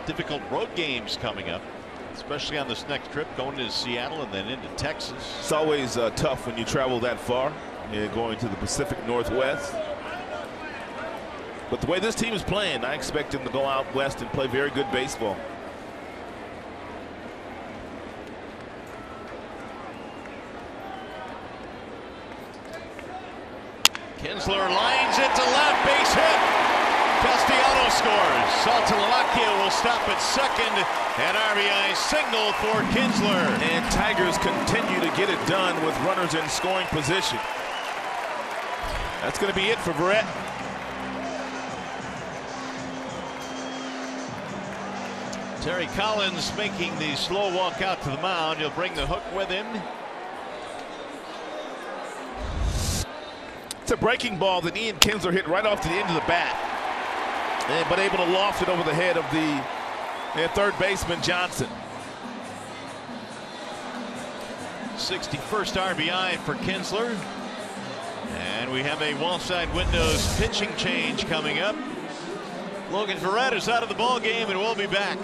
difficult road games coming up, especially on this next trip, going to Seattle and then into Texas. It's always tough when you travel that far, going to the Pacific Northwest. But the way this team is playing, I expect them to go out west and play very good baseball. Kinsler lines it to left, base hit. Castellanos scores. Saltalamacchia will stop at second. An RBI single for Kinsler. And Tigers continue to get it done with runners in scoring position. That's going to be it for Verrett. Terry Collins making the slow walk out to the mound. He'll bring the hook with him. It's a breaking ball that Ian Kinsler hit right off to the end of the bat. But able to loft it over the head of the third baseman Johnson. 61st RBI for Kinsler. And we have a Wallside Windows pitching change coming up. Logan Verrett is out of the ball game and we'll be back.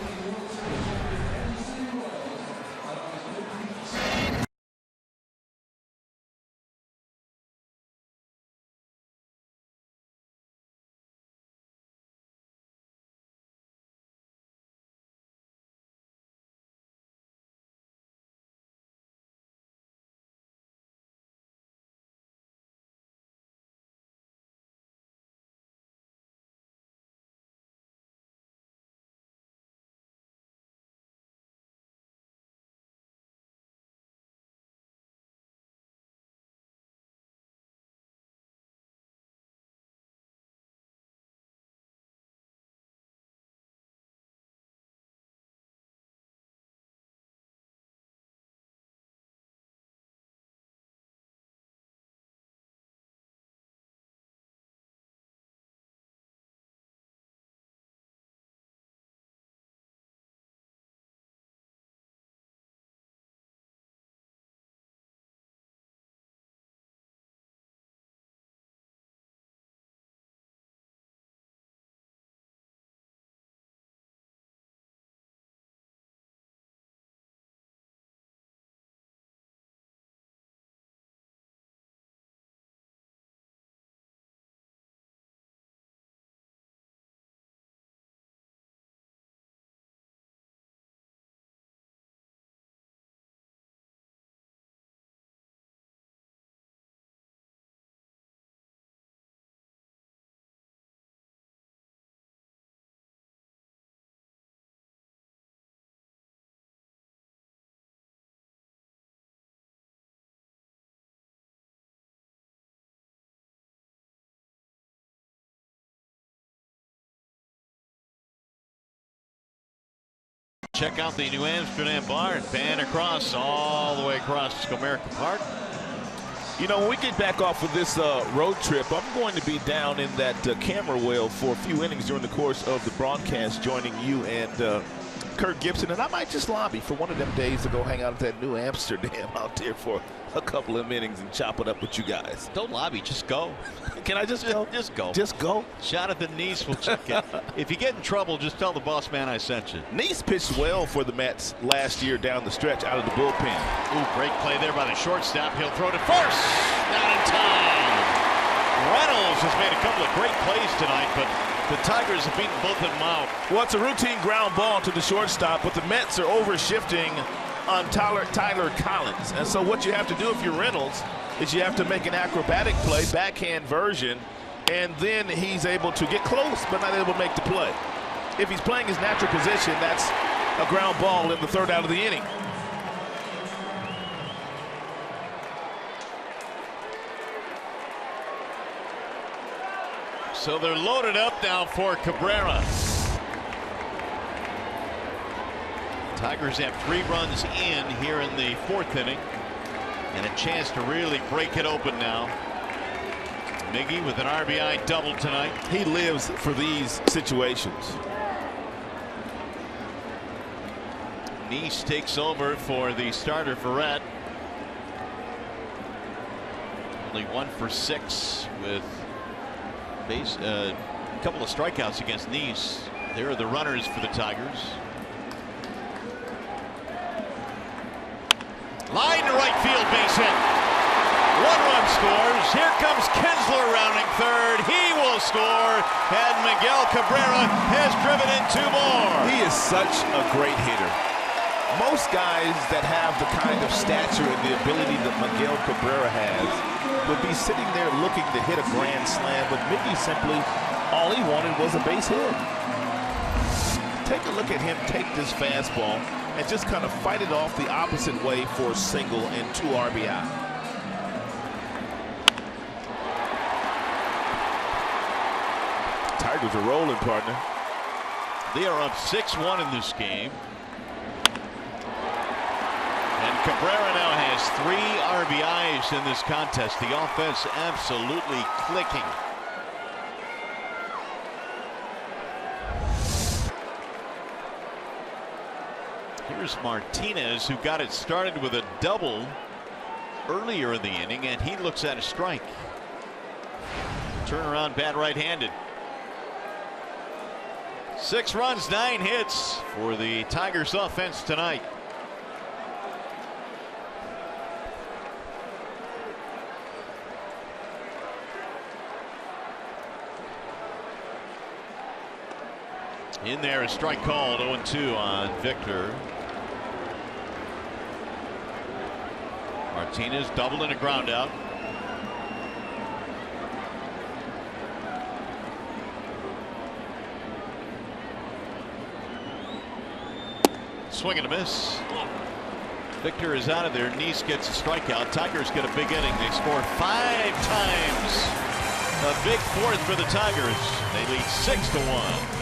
Check out the New Amsterdam bar and pan across all the way across Comerica Park. You know, when we get back off of this road trip, I'm going to be down in that camera well for a few innings during the course of the broadcast, joining you and Kirk Gibson. And I might just lobby for one of them days to go hang out at that New Amsterdam out there for a couple of innings and chop it up with you guys. Don't lobby, just go. Can I just go? Just go. Just go? Jonathan Neese will check in. If you get in trouble, just tell the boss man I sent you. Neese pitched well for the Mets last year down the stretch out of the bullpen. Ooh, great play there by the shortstop. He'll throw to first. Not in time. Reynolds has made a couple of great plays tonight, but the Tigers have beaten both of them out. Well, it's a routine ground ball to the shortstop, but the Mets are over-shifting on Tyler Collins. And so what you have to do if you're Reynolds is you have to make an acrobatic play, backhand version, and then he's able to get close but not able to make the play. If he's playing his natural position, that's a ground ball in the third out of the inning. So they're loaded up now for Cabrera. Tigers have 3 runs in here in the 4th inning and a chance to really break it open now. Miggy with an RBI double tonight. He lives for these situations. Neese takes over for the starter Verrett. Only 1 for 6 with a couple of strikeouts against Neese. There are the runners for the Tigers. Line to right field, base hit. 1 run scores. Here comes Kinsler rounding third. He will score, and Miguel Cabrera has driven in 2 more. He is such a great hitter. Most guys that have the kind of stature and the ability that Miguel Cabrera has would be sitting there looking to hit a grand slam, but Miggy simply, all he wanted was a base hit. Take a look at him take this fastball and just kind of fight it off the opposite way for a single and 2 RBI. Tigers are rolling, partner. They are up 6-1 in this game. And Cabrera now has 3 RBIs in this contest. The offense absolutely clicking. Here's Martinez, who got it started with a double earlier in the inning, and he looks at a strike. Turnaround bat right-handed. 6 runs, 9 hits for the Tigers offense tonight. In there, a strike called, 0-2 on Victor. Martinez doubled and a ground out. Swing and a miss. Victor is out of there. Neese gets a strikeout. Tigers get a big inning. They score 5 times. A big 4th for the Tigers. They lead 6-1.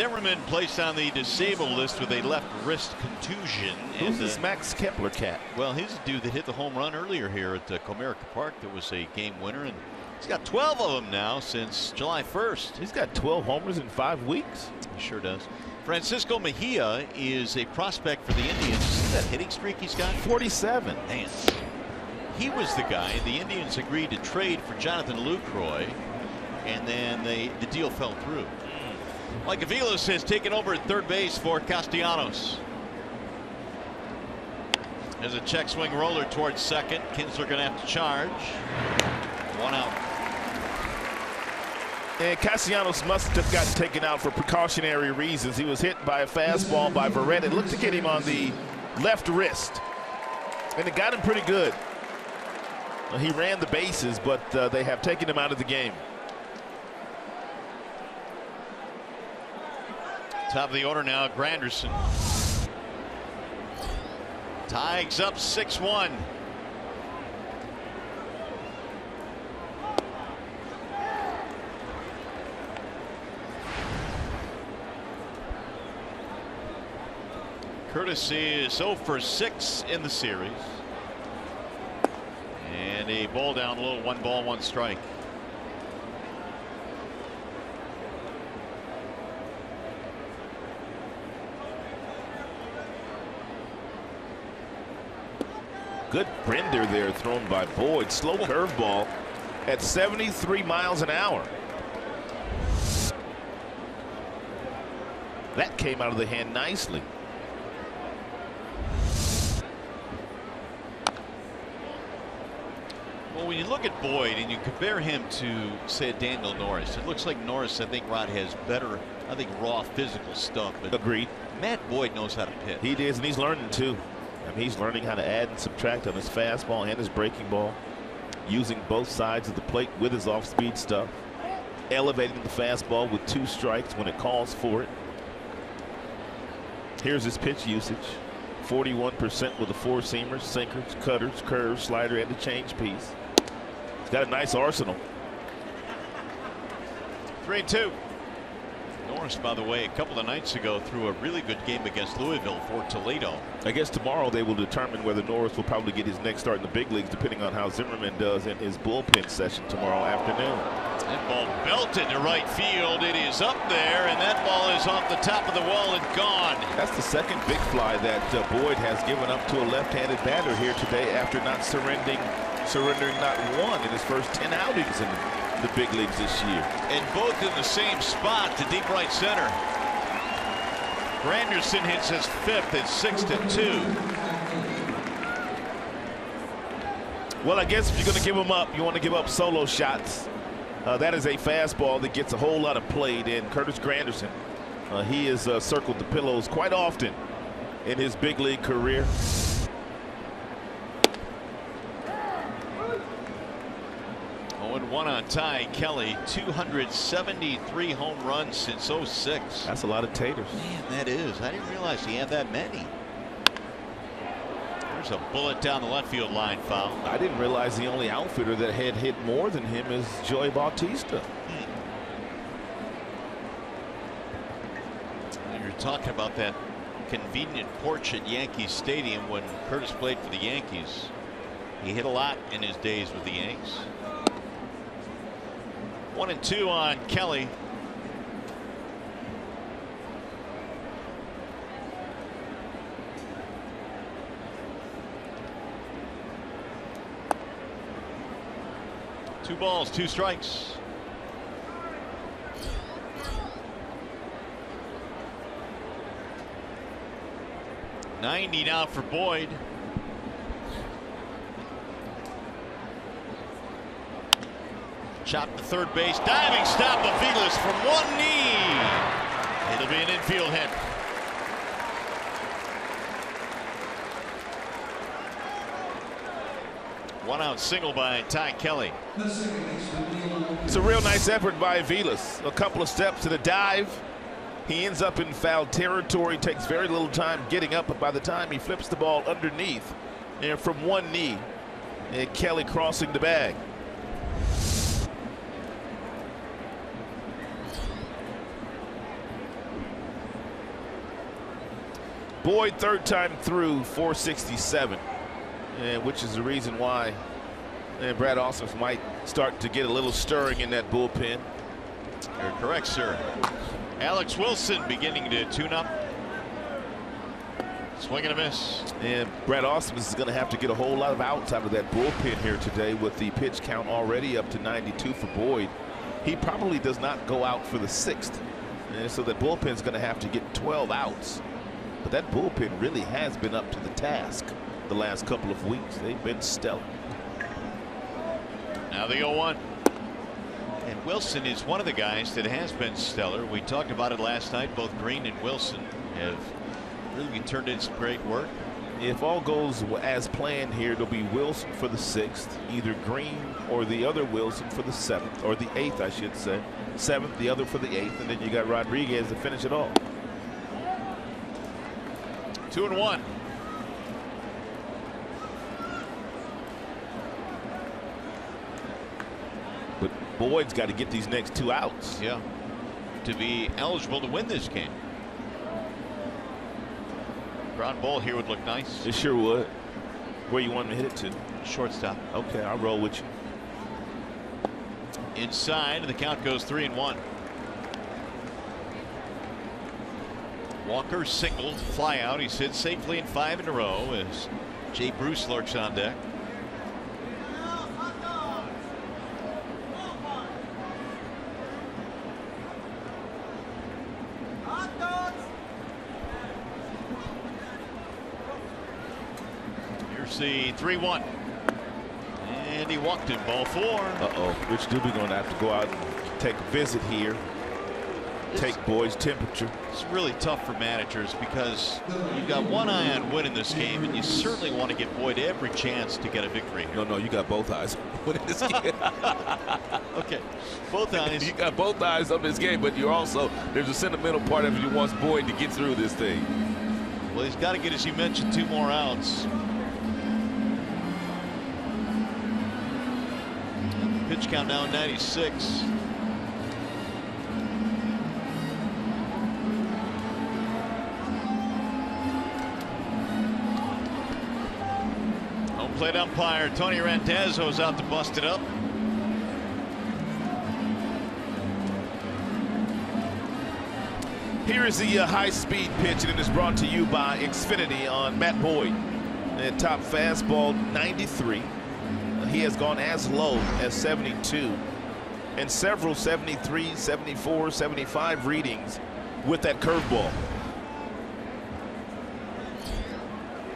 Zimmerman placed on the disabled list with a left wrist contusion. Who's this Max Kepler cat? Well, he's a dude that hit the home run earlier here at Comerica Park. That was a game winner, and he's got 12 of them now since July 1st. He's got 12 homers in 5 weeks. He sure does. Francisco Mejia is a prospect for the Indians. See that hitting streak he's got? 47. Man. He was the guy the Indians agreed to trade for Jonathan Lucroy, and then the deal fell through. Mike Aviles has taken over at third base for Castellanos. There's a check swing roller towards second. Kinsler going to have to charge. 1 out. And Castellanos must have gotten taken out for precautionary reasons. He was hit by a fastball by Verrett. It looked to get him on the left wrist, and it got him pretty good. He ran the bases, but they have taken him out of the game. Top of the order now, Granderson. Tigers up 6-1. Curtis is 0 for 6 in the series. And a ball down low, 1 ball, 1 strike. Good bender there thrown by Boyd. Slow curveball at 73 miles an hour. That came out of the hand nicely. Well, when you look at Boyd and you compare him to, say, Daniel Norris, it looks like Norris, I think, Rod, has better, I think, raw physical stuff. But agreed. Matt Boyd knows how to pitch. He is, and he's learning too. I mean, he's learning how to add and subtract on his fastball and his breaking ball, using both sides of the plate with his off-speed stuff, elevating the fastball with 2 strikes when it calls for it. Here's his pitch usage: 41% with the 4-seamers, sinkers, cutters, curves, slider, and the change piece. He's got a nice arsenal. 3-2. Norris, by the way, a couple of nights ago threw a really good game against Louisville for Toledo. I guess tomorrow they will determine whether Norris will probably get his next start in the big leagues, depending on how Zimmerman does in his bullpen session tomorrow afternoon. That ball belted to right field. It is up there, and that ball is off the top of the wall and gone. That's the second big fly that Boyd has given up to a left-handed batter here today after not surrendering not one in his first 10 outings in the big leagues this year. And both in the same spot to deep right center. Granderson hits his 5th at 6-2. Well, I guess if you're going to give him up, you want to give up solo shots. That is a fastball that gets a whole lot of play. And Curtis Granderson, he has circled the pillows quite often in his big league career. One on Ty Kelly, 273 home runs since 06. That's a lot of taters. Man, that is. I didn't realize he had that many. There's a bullet down the left field line, foul. I didn't realize the only outfielder that had hit more than him is Joey Bautista. You're talking about that convenient porch at Yankee Stadium when Curtis played for the Yankees. He hit a lot in his days with the Yanks. 1-2 on Kelly. Two balls, 2 strikes. $90 now for Boyd. Chopped to third base. Diving stop of Aviles from 1 knee. It'll be an infield hit. One out single by Ty Kelly. It's a real nice effort by Aviles. A couple of steps to the dive. He ends up in foul territory. Takes very little time getting up, but by the time he flips the ball underneath and from 1 knee, and Kelly crossing the bag. Boyd, third time through, 467, and which is the reason why Brad Ausmus might start to get a little stirring in that bullpen. You're correct, sir. Alex Wilson beginning to tune up. Swing and a miss. And Brad Ausmus is going to have to get a whole lot of outs out of that bullpen here today with the pitch count already up to 92 for Boyd. He probably does not go out for the 6th. And so that bullpen is going to have to get 12 outs. But that bullpen really has been up to the task the last couple of weeks. They've been stellar. Now the 0-1. And Wilson is one of the guys that has been stellar. We talked about it last night. Both Green and Wilson have really turned in some great work. If all goes as planned here, it'll be Wilson for the 6th, either Green or the other Wilson for the 7th, or the 8th, I should say. 7th, the other for the 8th, and then you got Rodriguez to finish it off. 2-1. But Boyd's got to get these next 2 outs. Yeah. To be eligible to win this game. Ground ball here would look nice. It sure would. Where you want me to hit it to? Shortstop. Okay, I'll roll with you. Inside, the count goes 3-1. Walker single, fly out. He sits safely in 5 in a row as Jay Bruce lurks on deck. Here's the 3-1. And he walked in ball 4. Uh-oh. Rich Doobie going to have to go out and take a visit here. Take Boyd's temperature. It's really tough for managers because you've got one eye on winning this game, and you certainly want to give Boyd every chance to get a victory here. No, you got both eyes on winning this game. Okay, both eyes. You got both eyes on this game, but you're also, there's a sentimental part of you wants Boyd to get through this thing. Well, he's got to get, as you mentioned, 2 more outs. Pitch count now 96. Home plate umpire Tony Randazzo's out to bust it up. Here is the high-speed pitch, and it is brought to you by Xfinity on Matt Boyd. And top fastball 93. He has gone as low as 72, and several 73, 74, 75 readings with that curveball.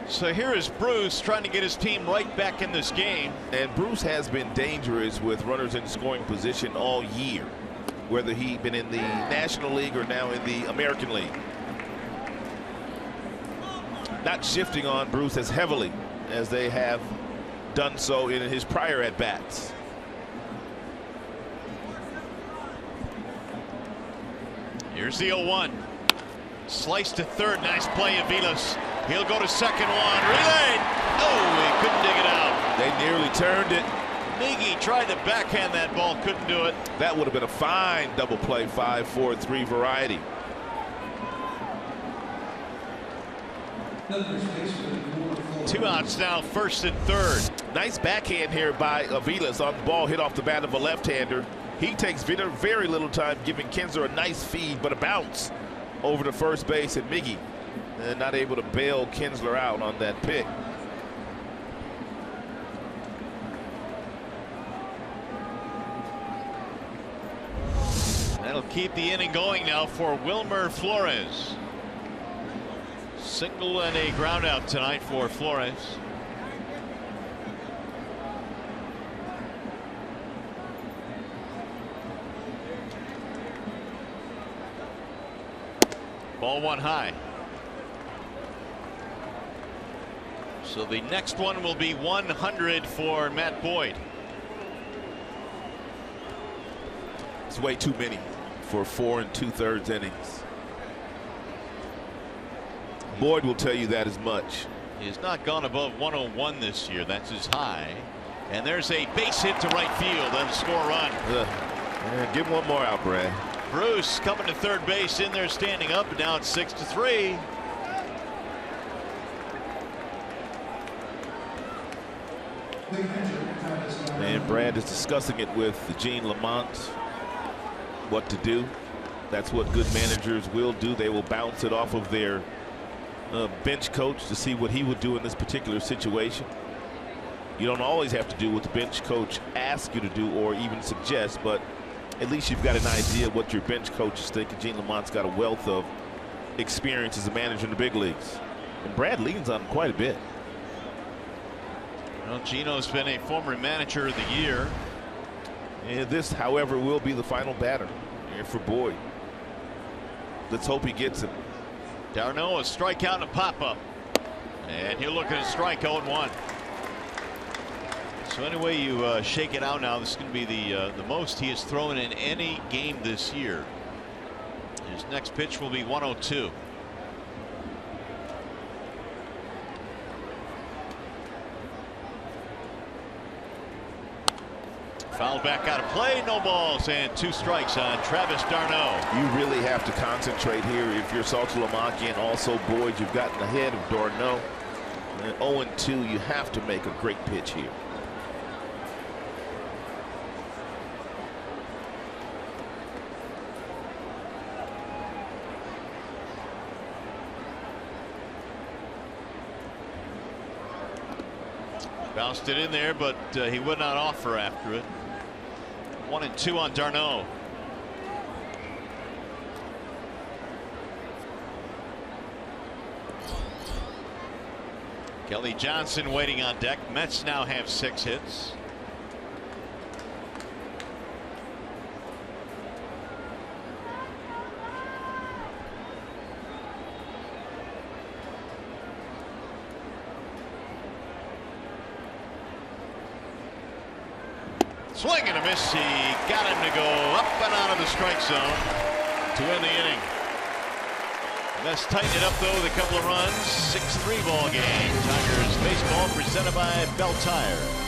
So here is Bruce trying to get his team right back in this game. And Bruce has been dangerous with runners in scoring position all year, whether he's been in the National League or now in the American League. Not shifting on Bruce as heavily as they have done so in his prior at-bats. Here's the 0-1. Slice to third. Nice play, Aviles. He'll go to second, one. Relayed. Oh, he couldn't dig it out. They nearly turned it. Miggy tried to backhand that ball, couldn't do it. That would have been a fine double play, 5-4-3 variety. Two outs now, first and third. Nice backhand here by Aviles on the ball hit off the bat of a left-hander. He takes very little time, giving Kinsler a nice feed, but a bounce over to first base, and Miggy not able to bail Kinsler out on that pick. That'll keep the inning going now for Wilmer Flores. Single and a ground out tonight for Flores. Ball 1 high. So the next one will be 100 for Matt Boyd. It's way too many for 4 2/3 innings. Boyd will tell you that as much. He has not gone above 101 this year. That's his high. And there's a base hit to right field and score run. Yeah, give one more out, Brad. Bruce coming to third base in there, standing up, and now it's 6-3. And Brad is discussing it with Gene Lamont, what to do. That's what good managers will do. They will bounce it off of their bench coach to see what he would do in this particular situation. You don't always have to do what the bench coach asks you to do or even suggest, but at least you've got an idea what your bench coach is thinking. Gene Lamont's got a wealth of experience as a manager in the big leagues. And Brad leans on him quite a bit. Well, Gino's been a former manager of the year. And this, however, will be the final batter here for Boyd. Let's hope he gets him. Darno, a strikeout and a pop-up. And he'll look at a strike 0-1. So anyway you shake it out now, this is going to be the most he has thrown in any game this year. His next pitch will be 102. Foul back out of play, no balls, and 2 strikes on Travis d'Arnaud. You really have to concentrate here if you're Saltalamacchia and also Boyd. You've gotten ahead of d'Arnaud. 0-2, you have to make a great pitch here. Bounced it in there, but he would not offer after it. 1-2 on d'Arnaud. Kelly Johnson waiting on deck. Mets now have 6 hits. Swing and a miss. He got him to go up and out of the strike zone to win the inning. Mets tighten it up though with a couple of runs. 6-3 ball game. Tigers baseball presented by Bell Tire.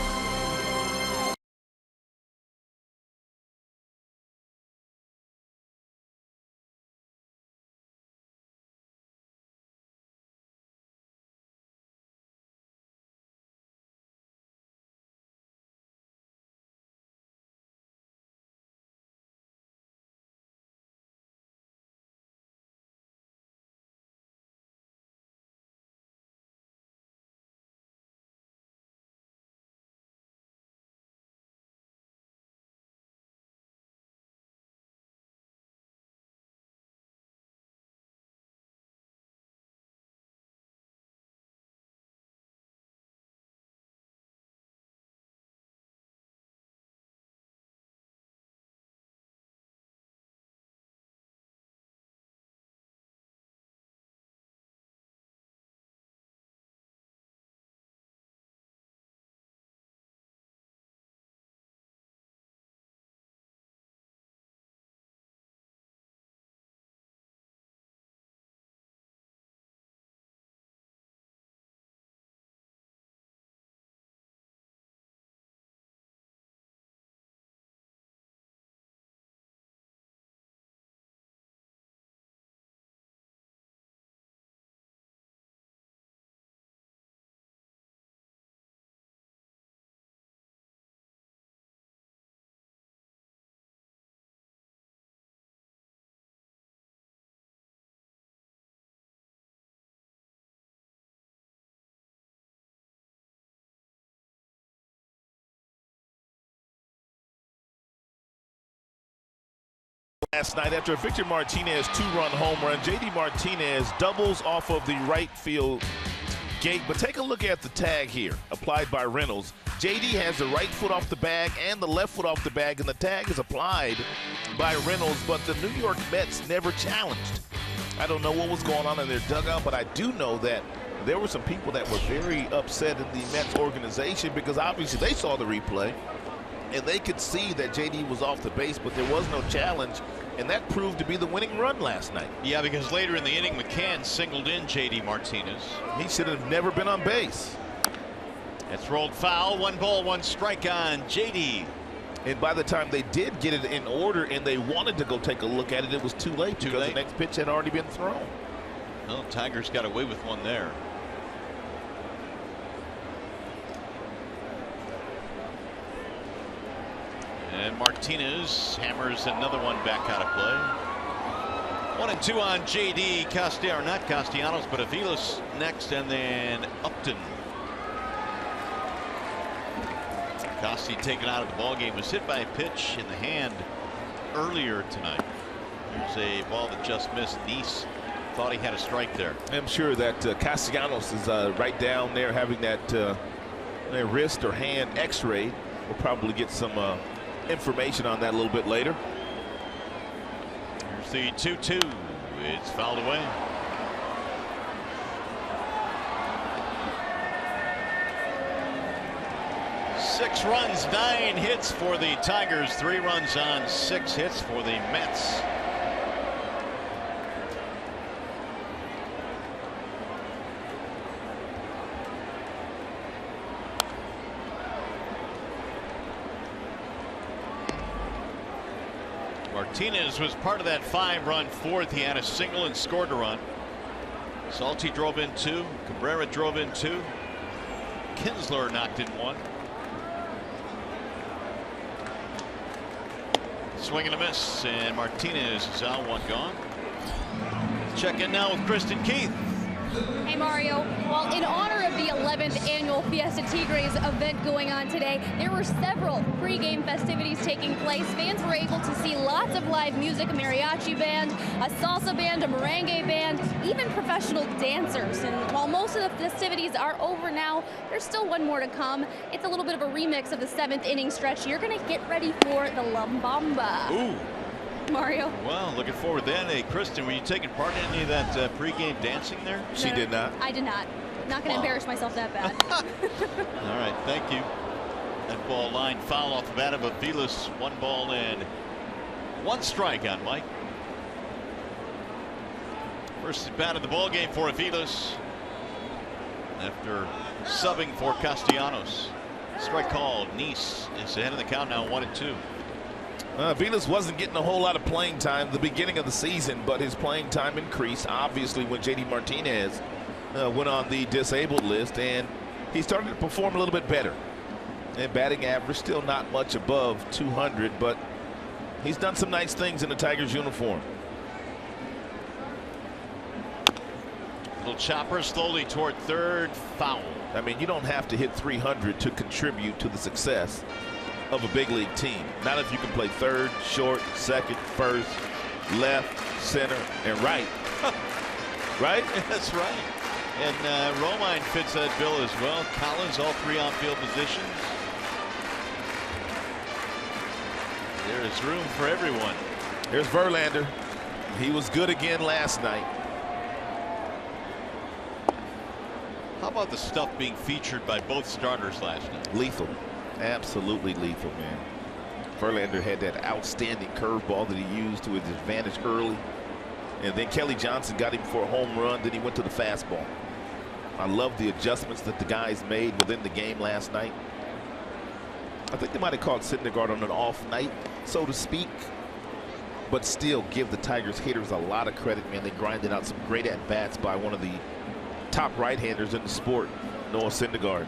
Last night after a Victor Martinez 2-run home run, JD Martinez doubles off of the right field gate. But take a look at the tag here applied by Reynolds. JD has the right foot off the bag and the left foot off the bag, and the tag is applied by Reynolds, but the New York Mets never challenged. I don't know what was going on in their dugout, but I do know that there were some people that were very upset in the Mets organization because obviously they saw the replay and they could see that JD was off the base, but there was no challenge, and that proved to be the winning run last night. Yeah, because later in the inning, McCann singled in JD Martinez. He should have never been on base. It's rolled foul. 1 ball, 1 strike on JD. And by the time they did get it in order and they wanted to go take a look at it, it was too late because the next pitch had already been thrown. Well, Tigers got away with one there. And Martinez hammers another one back out of play. 1-2 on J.D. Castellanos, not Castellanos, but Aviles next, and then Upton. Costi taken out of the ballgame, was hit by a pitch in the hand earlier tonight. There's a ball that just missed. Nice thought he had a strike there. I'm sure that Castellanos is right down there having that wrist or hand x-ray. We'll probably get some information on that a little bit later. Here's the 2-2. It's fouled away. Six runs, 9 hits for the Tigers. 3 runs on 6 hits for the Mets. Martinez was part of that 5-run fourth. He had a single and scored a run. Salty drove in 2. Cabrera drove in 2. Kinsler knocked in 1. Swing and a miss, and Martinez is out, 1 gone. Check in now with Kristen Keith. Hey Mario, well, in honor of the 11th annual Fiesta Tigres event going on today, there were several pre-game festivities taking place. Fans were able to see lots of live music, a mariachi band, a salsa band, a merengue band, even professional dancers. And while most of the festivities are over now, there's still one more to come. It's a little bit of a remix of the 7th inning stretch. You're going to get ready for the La Bamba. Ooh. Mario. Well, looking forward then. Hey, Kristen, were you taking part in any of that pre-game dancing there? She did not. I did not. Not going to embarrass myself that bad. All right, thank you. That ball line foul off the bat of Aviles. 1 ball and 1 strike on Mike. First at bat of the ball game for Aviles after subbing for Castellanos. Strike called. Nice is ahead of the count now, 1-2. Aviles wasn't getting a whole lot of playing time at the beginning of the season, but his playing time increased obviously when J.D. Martinez went on the disabled list, and he started to perform a little bit better. And batting average still not much above 200, but he's done some nice things in the Tigers uniform. Little chopper slowly toward third, foul. I mean, you don't have to hit 300 to contribute to the success of a big league team. Not if you can play third, short, second, first, left, center, and right. Right? That's right. And Romine fits that bill as well. Collins, all 3 on-field positions. There is room for everyone. Here's Verlander. He was good again last night. How about the stuff being featured by both starters last night? Lethal. Absolutely lethal, man. Verlander had that outstanding curveball that he used to his advantage early. And then Kelly Johnson got him for a home run. Then he went to the fastball. I love the adjustments that the guys made within the game last night. I think they might have caught Syndergaard on an off night, so to speak. But still give the Tigers hitters a lot of credit, man. They grinded out some great at-bats by one of the top right-handers in the sport, Noah Syndergaard.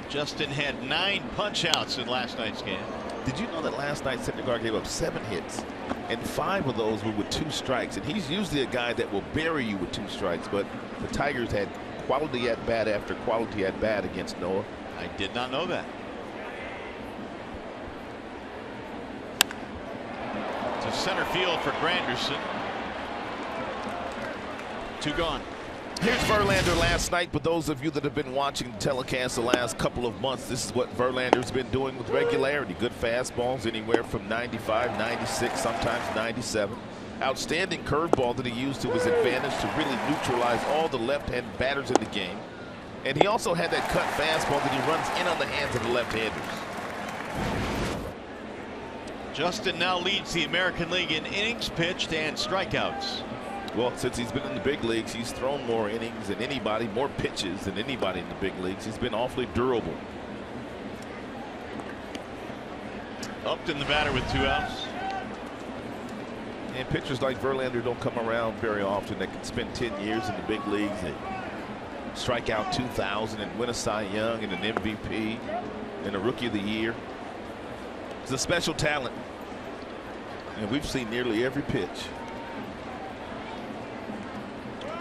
Justin had 9 punch-outs in last night's game. Did you know that last night Syndergaard gave up 7 hits, and 5 of those were with 2 strikes? And he's usually a guy that will bury you with 2 strikes, but the Tigers had quality at bat after quality at bat against Noah. I did not know that. To center field for Granderson. 2 gone. Here's Verlander last night. But those of you that have been watching the telecast the last couple of months, this is what Verlander's been doing with regularity. Good fastballs anywhere from 95, 96, sometimes 97. Outstanding curveball that he used to his advantage to really neutralize all the left-handed batters in the game. And he also had that cut fastball that he runs in on the hands of the left-handers. Justin now leads the American League in innings pitched and strikeouts. Well, since he's been in the big leagues, he's thrown more innings than anybody, more pitches than anybody in the big leagues. He's been awfully durable. Upton the batter with 2 outs. And pitchers like Verlander don't come around very often that can spend 10 years in the big leagues and strike out 2,000 and win a Cy Young and an MVP and a Rookie of the Year. He's a special talent, and we've seen nearly every pitch.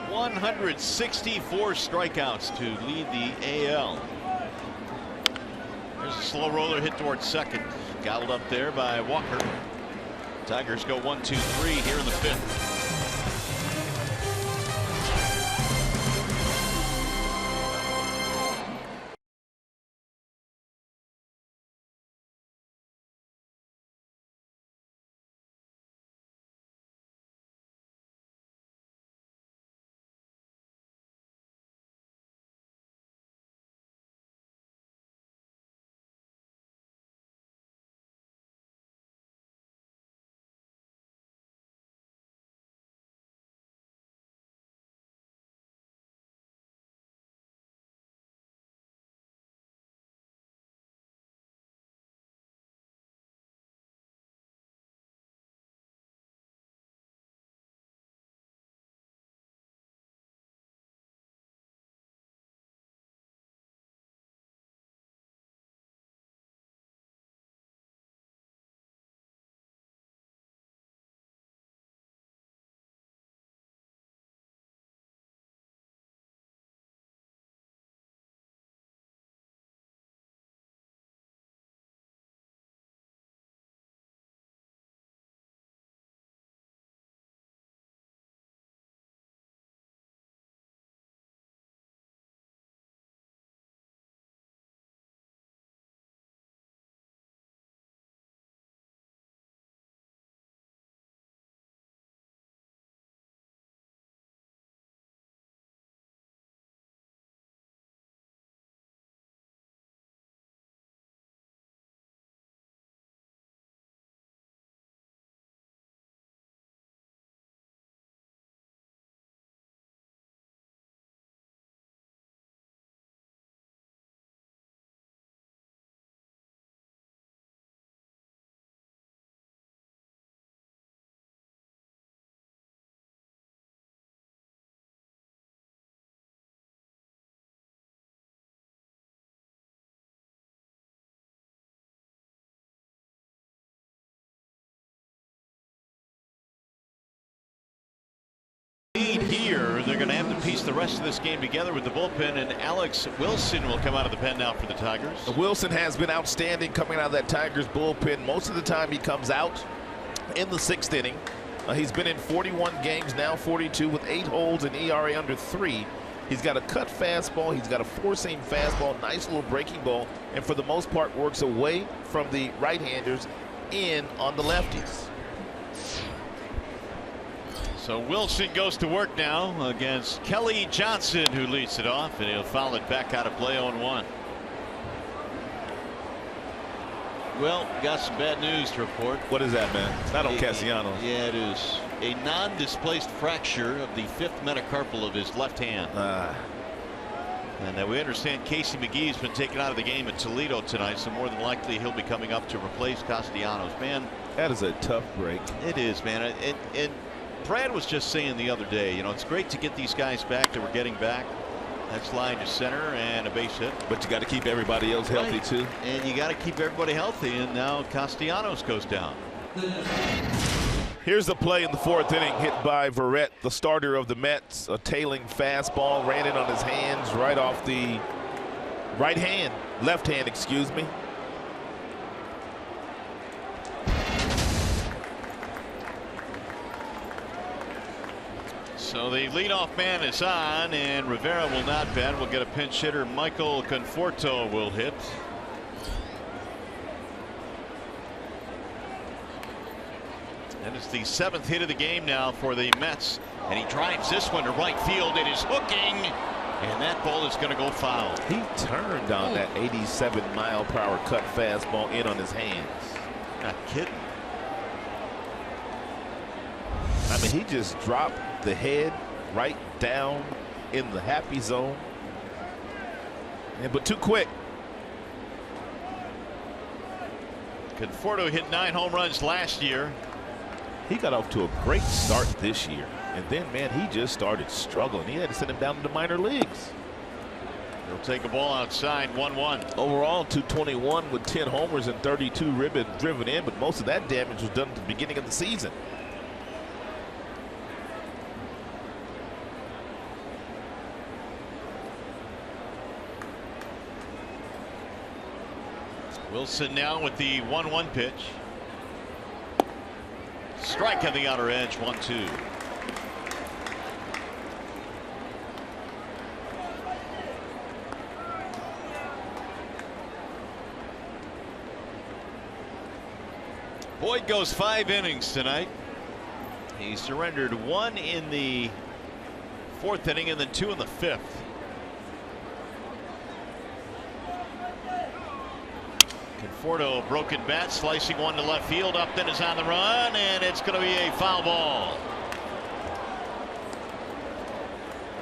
164 strikeouts to lead the AL. There's a slow roller hit towards second. Gobbled up there by Walker. Tigers go 1-2-3 here in the fifth. Here, they're going to have to piece the rest of this game together with the bullpen, and Alex Wilson will come out of the pen now for the Tigers. Wilson has been outstanding coming out of that Tigers bullpen. Most of the time he comes out in the 6th inning. He's been in 41 games now, 42 with 8 holds and ERA under 3. He's got a cut fastball. He's got a 4-seam fastball, nice little breaking ball, and for the most part works away from the right-handers in on the lefties. So Wilson goes to work now against Kelly Johnson, who leads it off, and he'll foul it back out of play 0-1. Well, got some bad news to report. What is that, man? It's not on Castellanos. Yeah, it is. A non-displaced fracture of the 5th metacarpal of his left hand. And we understand Casey McGee's been taken out of the game in Toledo tonight, so more than likely he'll be coming up to replace Castellanos. Man, that is a tough break. It is, man. And Brad was just saying the other day, you know, it's great to get these guys back that we're getting back. That's line to center and a base hit. But you got to keep everybody else healthy, too. And you got to keep everybody healthy. And now Castellanos goes down. Here's the play in the 4th inning, hit by Verrett, the starter of the Mets. A tailing fastball, ran in on his hands right off the left hand, excuse me. So the leadoff man is on, and Rivera will not bat. We'll get a pinch hitter. Michael Conforto will hit. And it's the 7th hit of the game now for the Mets, and he drives this one to right field. It is hooking, and that ball is going to go foul. He turned on that 87-mile-per-hour cut fastball in on his hands. Not kidding. I mean, he just dropped the head right down in the happy zone, but too quick. Conforto hit 9 home runs last year. He got off to a great start this year, and then, man, he just started struggling. He had to send him down to the minor leagues. He'll take a ball outside, 1-1. Overall, 221 with 10 homers and 32 driven in, but most of that damage was done at the beginning of the season. Wilson now with the 1-1 pitch. Strike on the outer edge, 1-2. Boyd goes 5 innings tonight. He surrendered 1 in the 4th inning and then 2 in the 5th. Conforto, broken bat, slicing one to left field. Upton is on the run, and it's going to be a foul ball.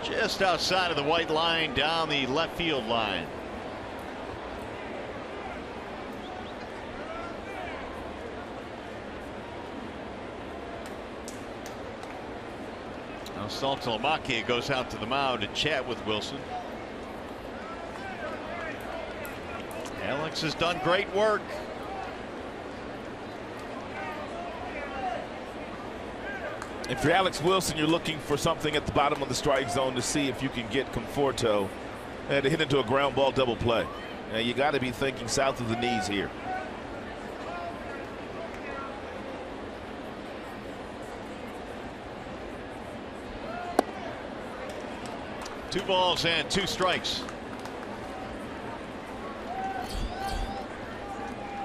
Just outside of the white line, down the left field line. Now Saltalamacchia goes out to the mound to chat with Wilson. Alex has done great work. If you're Alex Wilson, you're looking for something at the bottom of the strike zone to see if you can get Conforto to hit into a ground ball double play. Now you got to be thinking south of the knees here. Two balls and 2 strikes.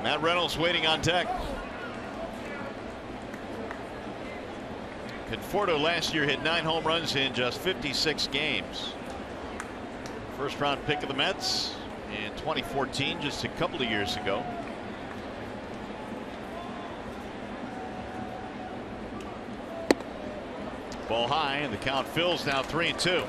Matt Reynolds waiting on deck. Conforto last year hit 9 home runs in just 56 games. First round pick of the Mets in 2014, just a couple of years ago. Ball high, and the count fills now 3-2.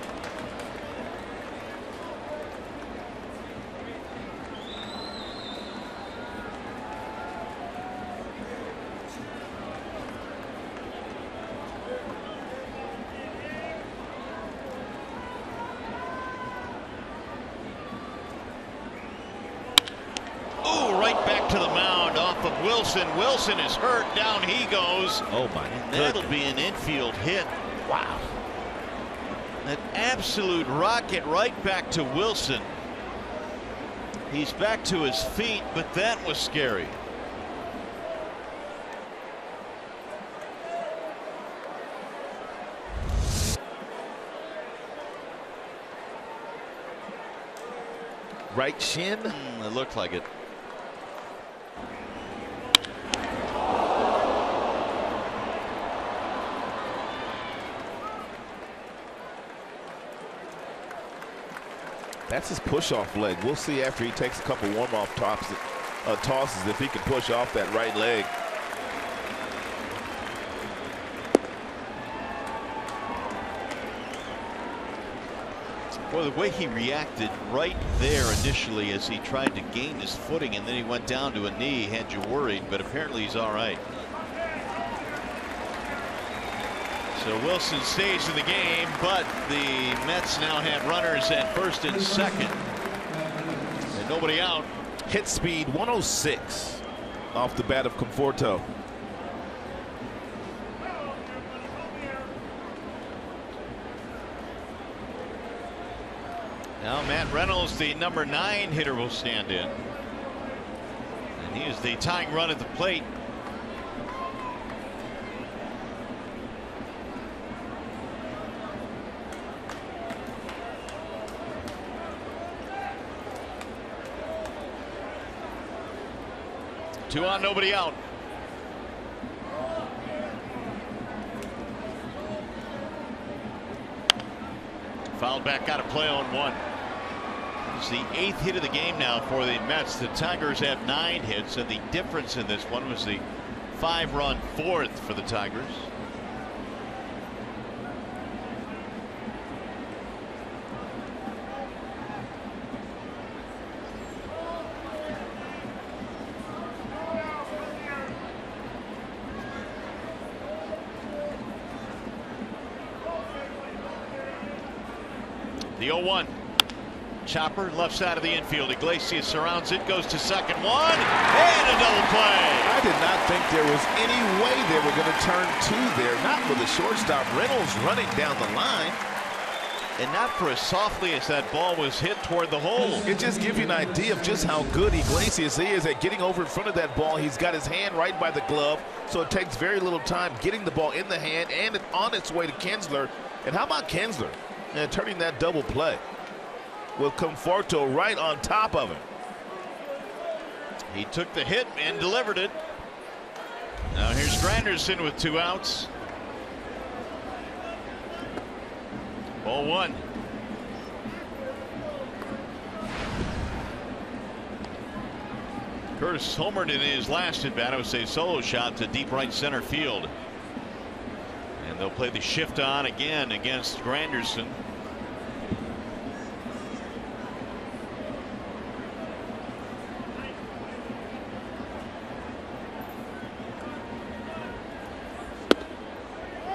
Wilson is hurt. Down he goes. Oh my! And that'll be an infield hit. Wow! An absolute rocket right back to Wilson. He's back to his feet, but that was scary. Right shin? It looked like it. That's his push-off leg. We'll see after he takes a couple warm-off tosses if he can push off that right leg. Well, the way he reacted right there initially as he tried to gain his footing, and then he went down to a knee, had you worried, but apparently he's all right. So Wilson stays in the game, but the Mets now have runners at first and second, and nobody out. Hit speed 106 off the bat of Conforto. Now Matt Reynolds, the number 9 hitter, will stand in, and he is the tying run at the plate. Two on, nobody out. Fouled back out of play on 1. It's the 8th hit of the game now for the Mets. The Tigers have 9 hits, and the difference in this one was the 5-run 4th for the Tigers. The 0-1. chopper left side of the infield. Iglesias surrounds it, goes to second, one, and a double play. I did not think there was any way they were going to turn two there. Not with the shortstop Reynolds running down the line. And not for as softly as that ball was hit toward the hole. It just gives you an idea of just how good Iglesias is at getting over in front of that ball. He's got his hand right by the glove, so it takes very little time getting the ball in the hand and on its way to Kinsler. And how about Kinsler turning that double play with Conforto right on top of him? He took the hit and delivered it. Now here's Granderson with 2 outs. 0-1. Curtis homered in his last at bat. It was a solo shot to deep right center field. And they'll play the shift on again against Granderson.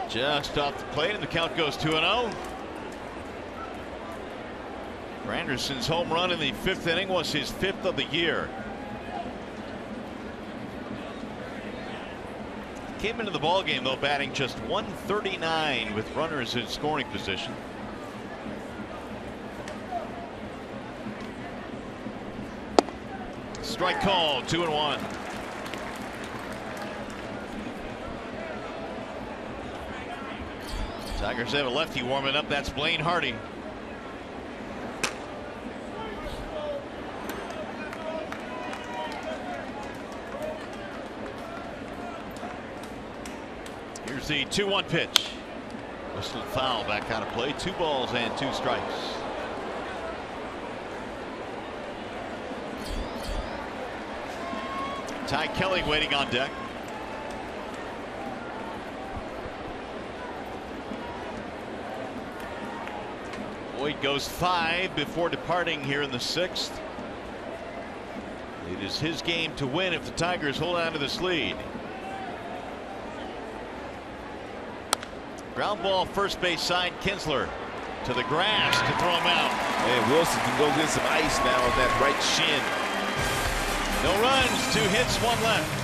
Just off the plate, and the count goes 2-0. Granderson's home run in the 5th inning was his 5th of the year. Came into the ball game though batting just .139 with runners in scoring position. Strike call, 2-1. Tigers have a lefty warming up. That's Blaine Hardy. Here's the 2-1 pitch. Whistled foul, back out of play. 2 balls and 2 strikes. Ty Kelly waiting on deck. Boyd goes 5 before departing here in the 6th. It is his game to win if the Tigers hold on to this lead. Ground ball first base side. Kinsler to the grass to throw him out. And Wilson can go get some ice now on that right shin. No runs, 2 hits, 1 left.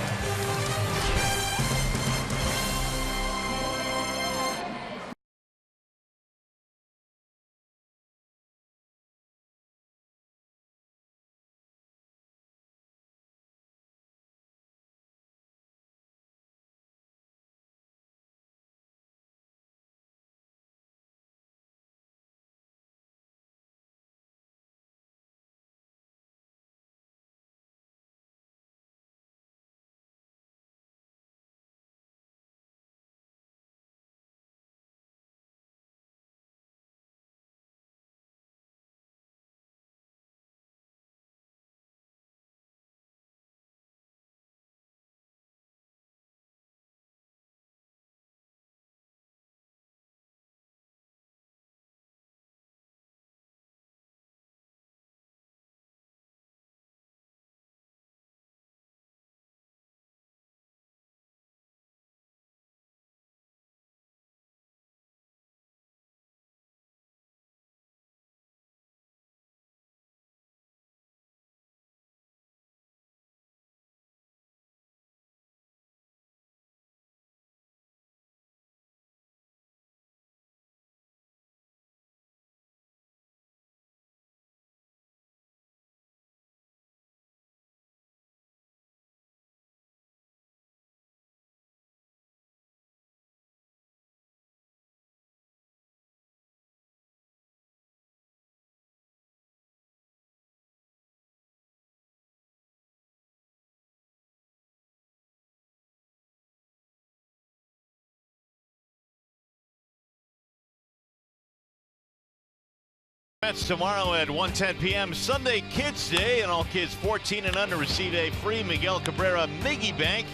That's tomorrow at 1:10 p.m. Sunday Kids Day, and all kids 14 and under receive a free Miguel Cabrera Miggy Bank.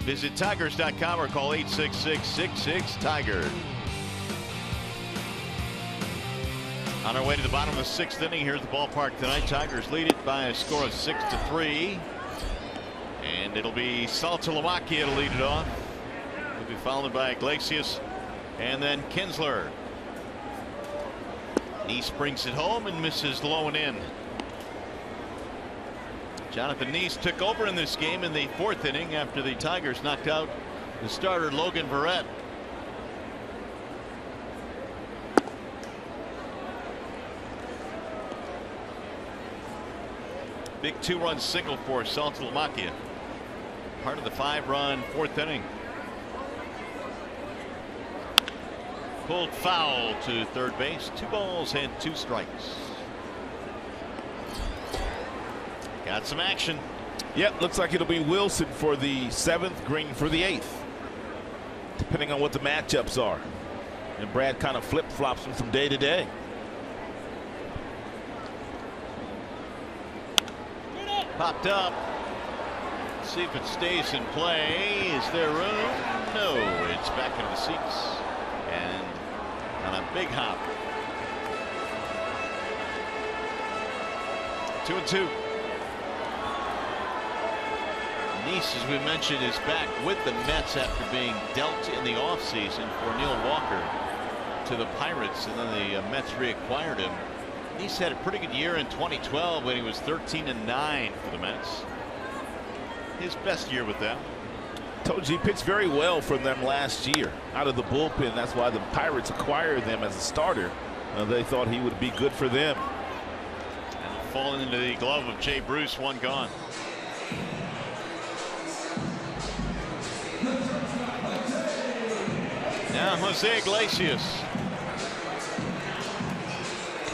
Visit Tigers.com or call 866-66-TIGER. On our way to the bottom of the 6th inning here at the ballpark tonight. Tigers lead it by a score of 6-3. And it'll be Saltalamacchia to lead it off. He'll be followed by Iglesias and then Kinsler. Neese brings it home and misses low and in. Jonathan Neese took over in this game in the 4th inning after the Tigers knocked out the starter Logan Verrett. Big 2-run single for Saltalamacchia. Part of the 5-run 4th inning. Pulled foul to third base. 2 balls and 2 strikes. Got some action. Yep, looks like it'll be Wilson for the 7th, Green for the 8th, depending on what the matchups are. And Brad kind of flip-flops them from day to day. Popped up. See if it stays in play. Is there room? No, it's back into the seats. And on a big hop. 2-2. Neese, as we mentioned, is back with the Mets after being dealt in the offseason for Neil Walker to the Pirates, and then the Mets reacquired him. Neese had a pretty good year in 2012 when he was 13-9 for the Mets. His best year with them. Told you he pitched very well for them last year out of the bullpen. That's why the Pirates acquired them as a starter. They thought he would be good for them. And falling into the glove of Jay Bruce, 1 gone. Now Jose Iglesias.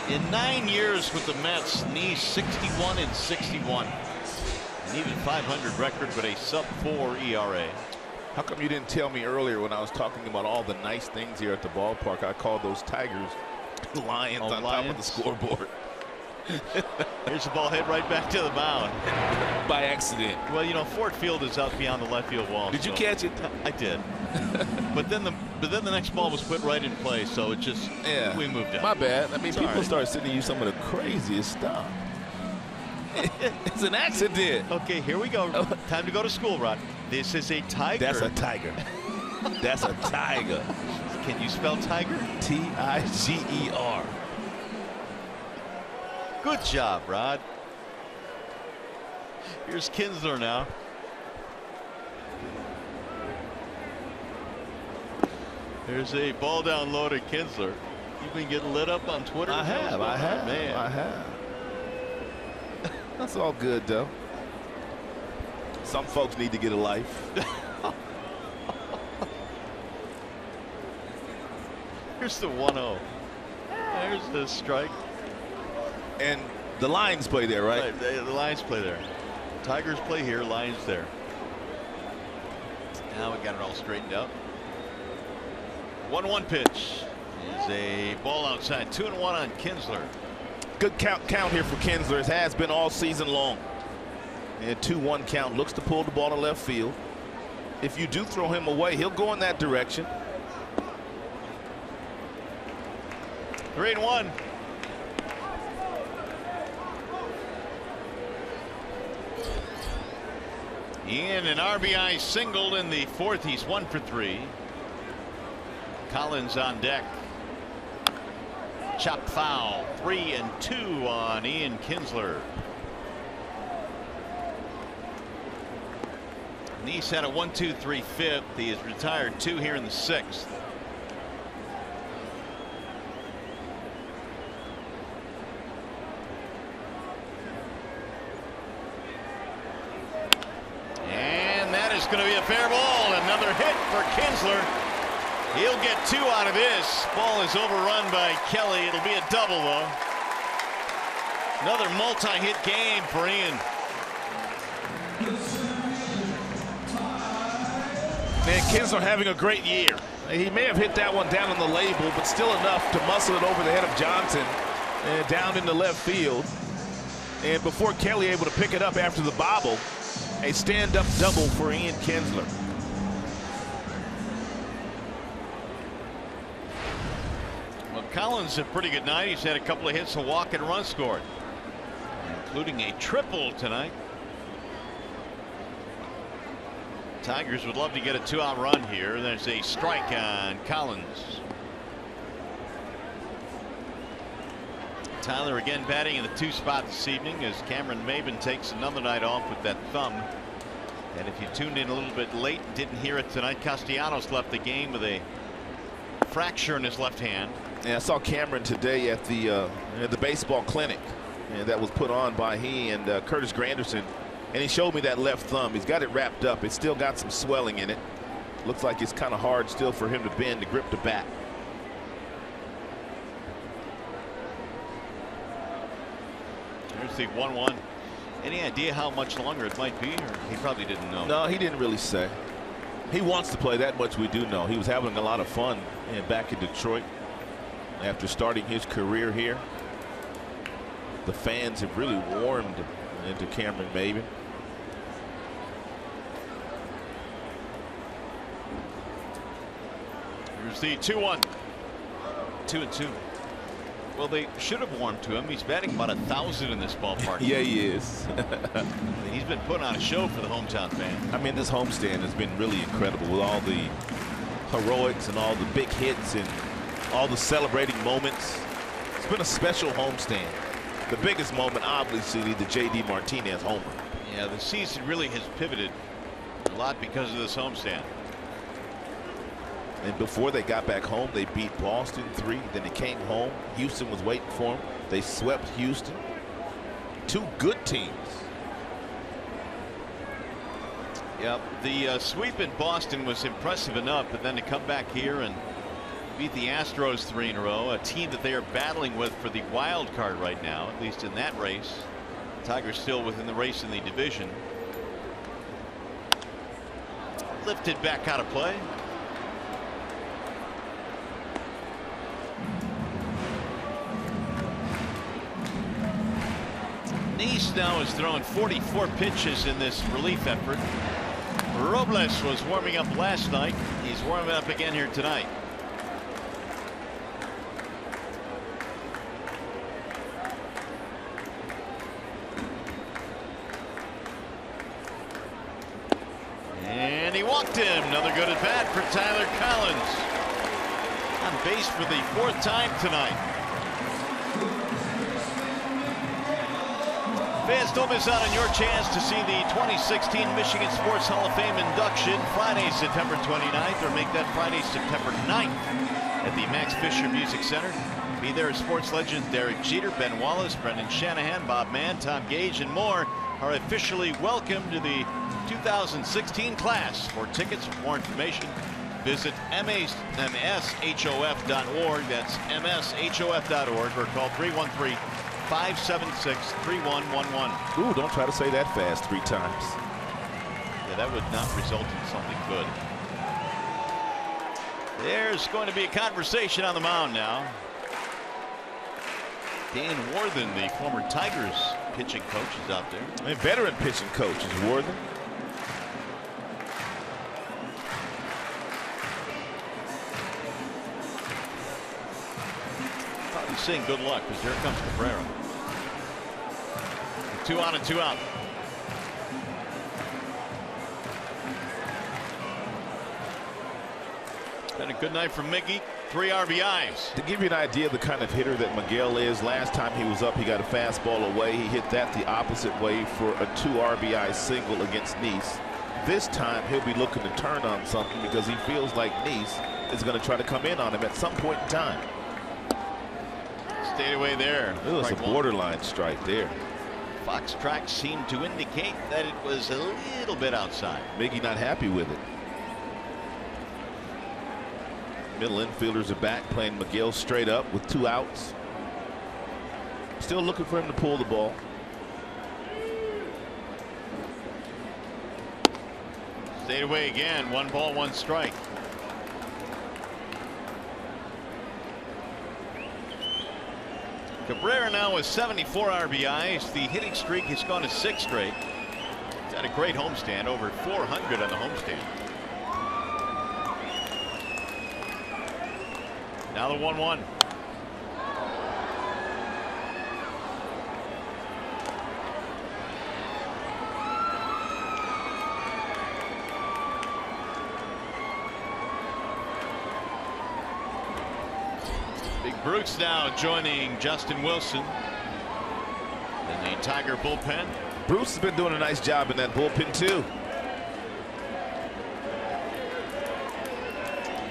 In 9 years with the Mets, Neese 61-61. An even 500 record, but a sub-4 ERA. How come you didn't tell me earlier when I was talking about all the nice things here at the ballpark? I called those Tigers Lions on top of the scoreboard. Here's the ball hit right back to the mound. By accident. Well, you know, Ford Field is out beyond the left field wall. Did you catch it? I did. But then the next ball was put right in play, so it just we moved on. My bad. I mean, it's people start sending you some of the craziest stuff. It's an accident. Okay, here we go. Time to go to school, Rod. This is a tiger. That's a tiger. That's a tiger. Can you spell tiger? T-I-G-E-R. Good job, Rod. Here's Kinsler now. There's a ball down low to Kinsler. You've been getting lit up on Twitter. I have. Man. I have. That's all good, though. Some folks need to get a life. Here's the 1-0. There's the strike. And the Lions play there, right? The Lions play there. Tigers play here, Lions there. Now we got it all straightened out. 1-1 pitch is a ball outside. 2-1 on Kinsler. Good count here for Kinsler. It has been all season long. And 2-1 count. Looks to pull the ball to left field. If you do throw him away, he'll go in that direction. 3-1. Ian, an RBI single in the 4th. He's 1 for 3. Collins on deck. Chop foul. 3-2 on Ian Kinsler. Neese had a 1-2-3 5th. He has retired 2 here in the 6th. And that is going to be a fair ball. Another hit for Kinsler. He'll get 2 out of this. Ball is overrun by Kelly. It'll be a double, though. Another multi-hit game for Ian. Man, Kinsler having a great year. He may have hit that one down on the label, but still enough to muscle it over the head of Johnson and down in the left field. And before Kelly able to pick it up after the bobble, a stand-up double for Ian Kinsler. Well, Collins had a pretty good night. He's had a couple of hits, a walk, and a run scored, including a triple tonight. Tigers would love to get a 2-out run here. There's a strike on Collins. Tyler again batting in the 2 spot this evening as Cameron Maybin takes another night off with that thumb. And if you tuned in a little bit late, didn't hear it tonight, Castellanos left the game with a fracture in his left hand. And I saw Cameron today at the baseball clinic, and that was put on by he and Curtis Granderson, and he showed me that left thumb. He's got it wrapped up. It's still got some swelling in it. Looks like it's kind of hard still for him to bend to grip the bat. Here's the 1-1. Any idea how much longer it might be, or he probably didn't know? No, he didn't really say. He wants to play, that much we do know. He was having a lot of fun back in Detroit after starting his career here. The fans have really warmed into Cameron Maybin. Here's the 2-1. 2-2. Well, they should have warmed to him. He's batting about 1,000 in this ballpark. Yeah, he is. He's been putting on a show for the hometown fans. I mean, this homestand has been really incredible with all the heroics and all the big hits and all the celebrating moments. It's been a special homestand. The biggest moment, obviously, the J.D. Martinez homer. Yeah, the season really has pivoted a lot because of this homestand. And before they got back home, they beat Boston 3. Then they came home. Houston was waiting for them. They swept Houston. 2 good teams. Yep, the sweep in Boston was impressive enough, but then to come back here and beat the Astros 3 in a row, a team that they are battling with for the wild card right now, at least in that race. Tigers still within the race in the division. Lifted back out of play. Nice now is throwing 44 pitches in this relief effort. Robles was warming up last night. He's warming up again here tonight. And he walked him. Another good at bat for Tyler Collins. On base for the 4th time tonight. Fans, don't miss out on your chance to see the 2016 Michigan Sports Hall of Fame induction Friday, September 29th, or make that Friday, September 9th at the Max Fisher Music Center. Be there as sports legends Derek Jeter, Ben Wallace, Brendan Shanahan, Bob Mann, Tom Gage, and more are officially welcome to the 2016 class. For tickets or more information, visit mshof.org. That's mshof.org, or call 313-576-3111. Ooh, don't try to say that fast 3 times. Yeah, that would not result in something good. There's going to be a conversation on the mound now. Dan Worthen, the former Tigers pitching coach, is out there. A veteran pitching coach is Worthen. Probably saying good luck, because here comes Cabrera. 2 on and 2 out. Been a good night from Mickey. 3 RBIs. To give you an idea of the kind of hitter that Miguel is, last time he was up, he got a fastball away. He hit that the opposite way for a 2 RBI single against Nice. This time he'll be looking to turn on something because he feels like Nice is going to try to come in on him at some point in time. Stayed away there. It was a borderline strike there. Fox tracks seemed to indicate that it was a little bit outside. Miggy not happy with it. Middle infielders are back, playing Miguel straight up with 2 outs. Still looking for him to pull the ball. Stayed away again. 1 ball, 1 strike. Cabrera now with 74 RBIs. The hitting streak has gone to 6 straight. He's had a great homestand, over 400 on the homestand. Now the 1-1. Big Bruce now joining Justin Wilson in the Tiger bullpen. Bruce has been doing a nice job in that bullpen too.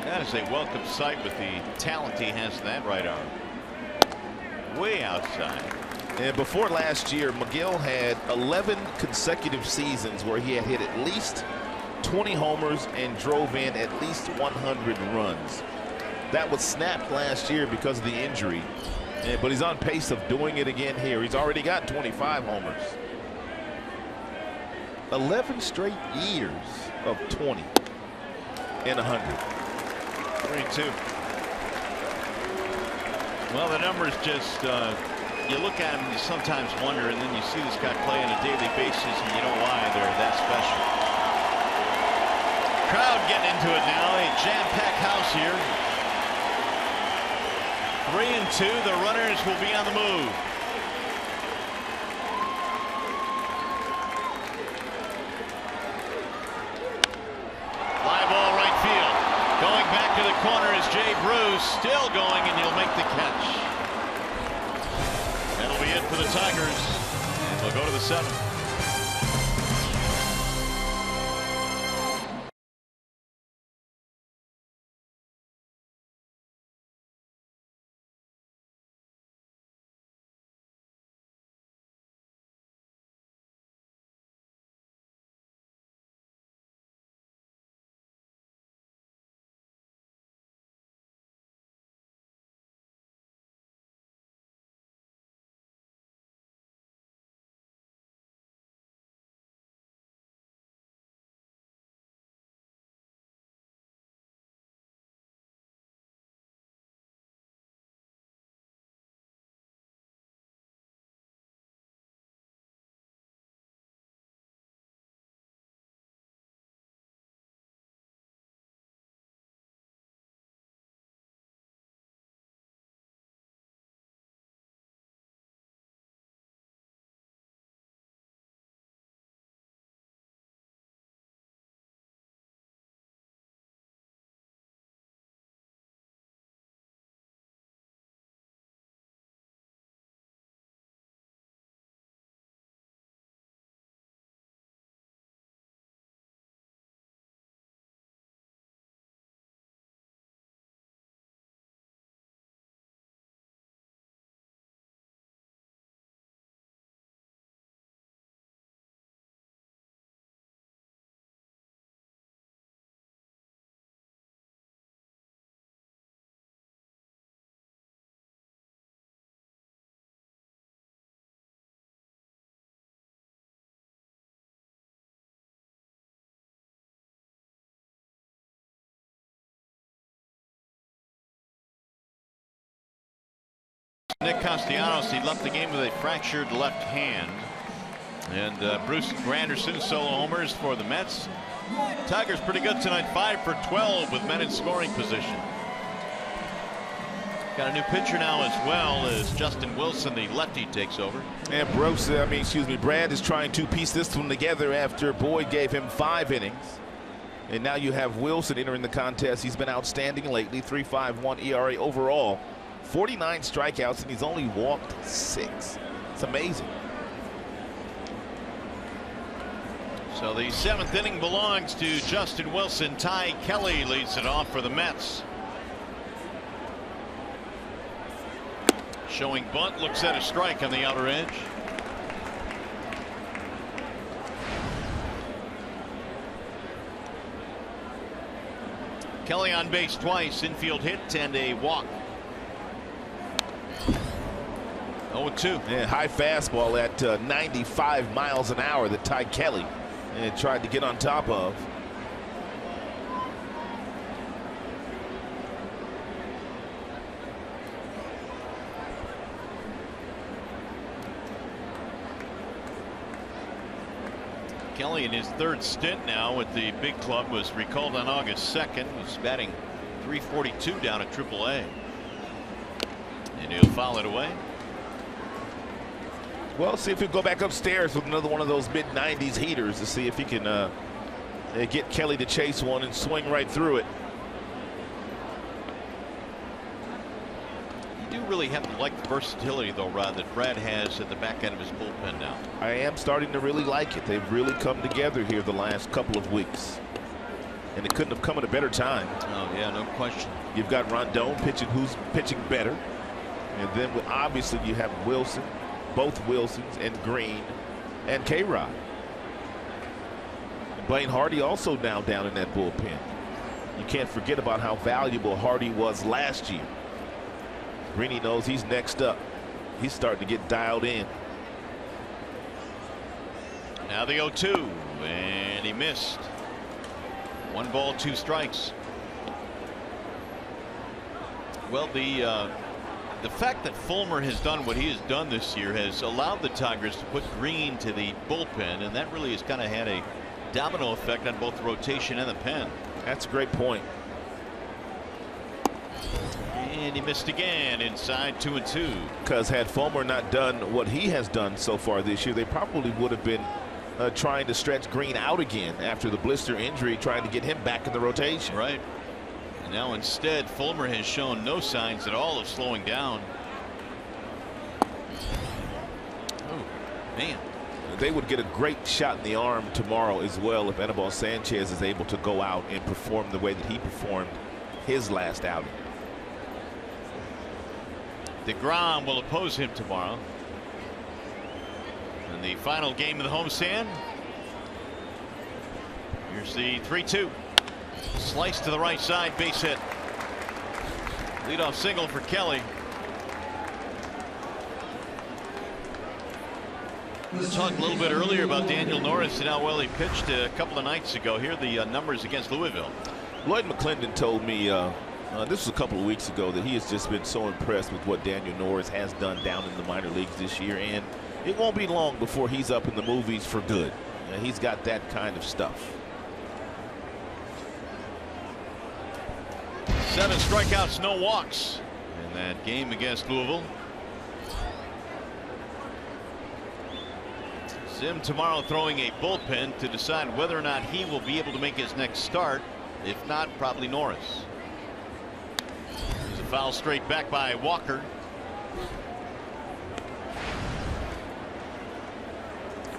That is a welcome sight with the talent he has in that right arm. Way outside. And before last year, McGill had 11 consecutive seasons where he had hit at least 20 homers and drove in at least 100 runs. That was snapped last year because of the injury, but he's on pace of doing it again here. He's already got 25 homers. 11 straight years of 20 and 100. 3-2. Well, the numbers just, you look at them, you sometimes wonder, and then you see this guy play on a daily basis, and you know why they're that special. Crowd getting into it now. A jam-packed house here. 3-2. The runners will be on the move. Fly ball right field. Going back to the corner is Jay Bruce. Still going, and he'll make the catch. That'll be it for the Tigers. And we'll go to the 7th. Nick Castellanos, he left the game with a fractured left hand. And Bruce Granderson solo homers for the Mets. Tigers pretty good tonight, 5 for 12 with men in scoring position. Got a new pitcher now as well as Justin Wilson, the lefty, takes over. And Brad is trying to piece this one together after Boyd gave him 5 innings. And now you have Wilson entering the contest. He's been outstanding lately, 3.51 ERA overall. 49 strikeouts, and he's only walked 6. It's amazing. So the 7th inning belongs to Justin Wilson. Ty Kelly leads it off for the Mets. Showing bunt, looks at a strike on the outer edge. Kelly on base twice, infield hit and a walk. 0-2. Yeah, high fastball at 95 miles an hour that Ty Kelly tried to get on top of. Kelly in his 3rd stint now with the big club was recalled on August 2nd. He's batting .342 down at AAA. And he'll foul it away. Well, see if he'll go back upstairs with another one of those mid-90s heaters to see if he can get Kelly to chase one and swing right through it. do really have to like the versatility, though, Rod, that Brad has at the back end of his bullpen now. I am starting to really like it. They've really come together here the last couple of weeks. And it couldn't have come at a better time. Oh, yeah, no question. You've got Rondon pitching, who's pitching better. And then obviously you have Wilson, both Wilsons, and Green, and K-Rod. Blaine Hardy also now down in that bullpen. You can't forget about how valuable Hardy was last year. Greeny knows he's next up. He's starting to get dialed in. Now the 0-2, and he missed. 1 ball, 2 strikes. Well, the fact that Fulmer has done what he has done this year has allowed the Tigers to put Green to the bullpen, and that really has kind of had a domino effect on both the rotation and the pen. That's a great point. And he missed again inside 2-2. Because had Fulmer not done what he has done so far this year, they probably would have been trying to stretch Green out again after the blister injury, trying to get him back in the rotation. Right. And now instead, Fulmer has shown no signs at all of slowing down. Oh, man. They would get a great shot in the arm tomorrow as well if Anibal Sanchez is able to go out and perform the way that he performed his last outing. DeGrom will oppose him tomorrow. In the final game of the homestand. Here's the 3-2. Slice to the right side, base hit. Leadoff single for Kelly. We talked a little bit earlier about Daniel Norris and how well he pitched a couple of nights ago. Here are the numbers against Louisville. Lloyd McClendon told me this was a couple of weeks ago that he has just been so impressed with what Daniel Norris has done down in the minor leagues this year, and it won't be long before he's up in the movies for good. He's got that kind of stuff. 7 strikeouts, no walks in that game against Louisville. Sim tomorrow throwing a bullpen to decide whether or not he will be able to make his next start. If not, probably Norris. There's a foul straight back by Walker.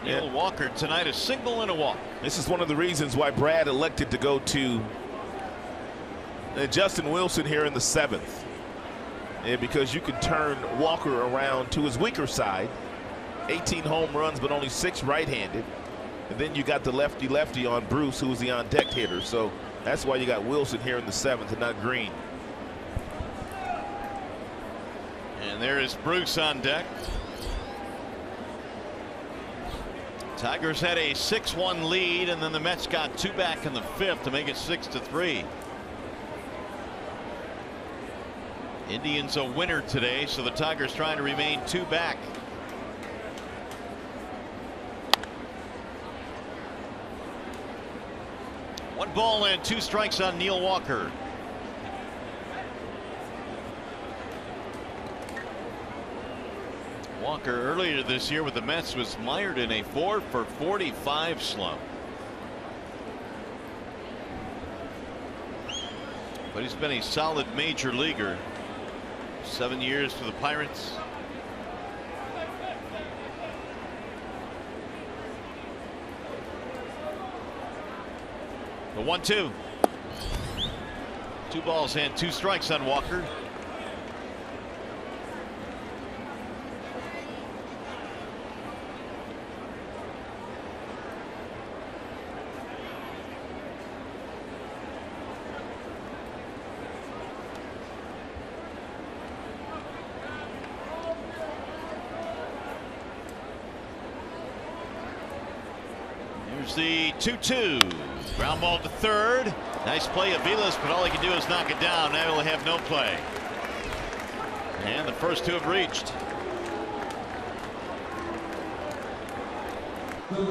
Neil Walker tonight, a single and a walk. This is one of the reasons why Brad elected to go to Justin Wilson here in the 7th. Because you can turn Walker around to his weaker side. 18 home runs, but only 6 right-handed. And then you got the lefty-lefty on Bruce, who's the on-deck hitter. So that's why you got Wilson here in the 7th and not Green. And there is Bruce on deck. Tigers had a 6-1 lead, and then the Mets got 2 back in the 5th to make it 6-3. Indians a winner today, so the Tigers trying to remain 2 back. One ball and 2 strikes on Neil Walker. Walker earlier this year with the Mets was mired in a 4-for-45 slump. But he's been a solid major leaguer. 7 years for the Pirates. The 1-2. 2 balls and 2 strikes on Walker. Here's the 2-2. Ground ball to third. Nice play of Vilas, but all he can do is knock it down. Now he'll have no play. And the first 2 have reached. Well,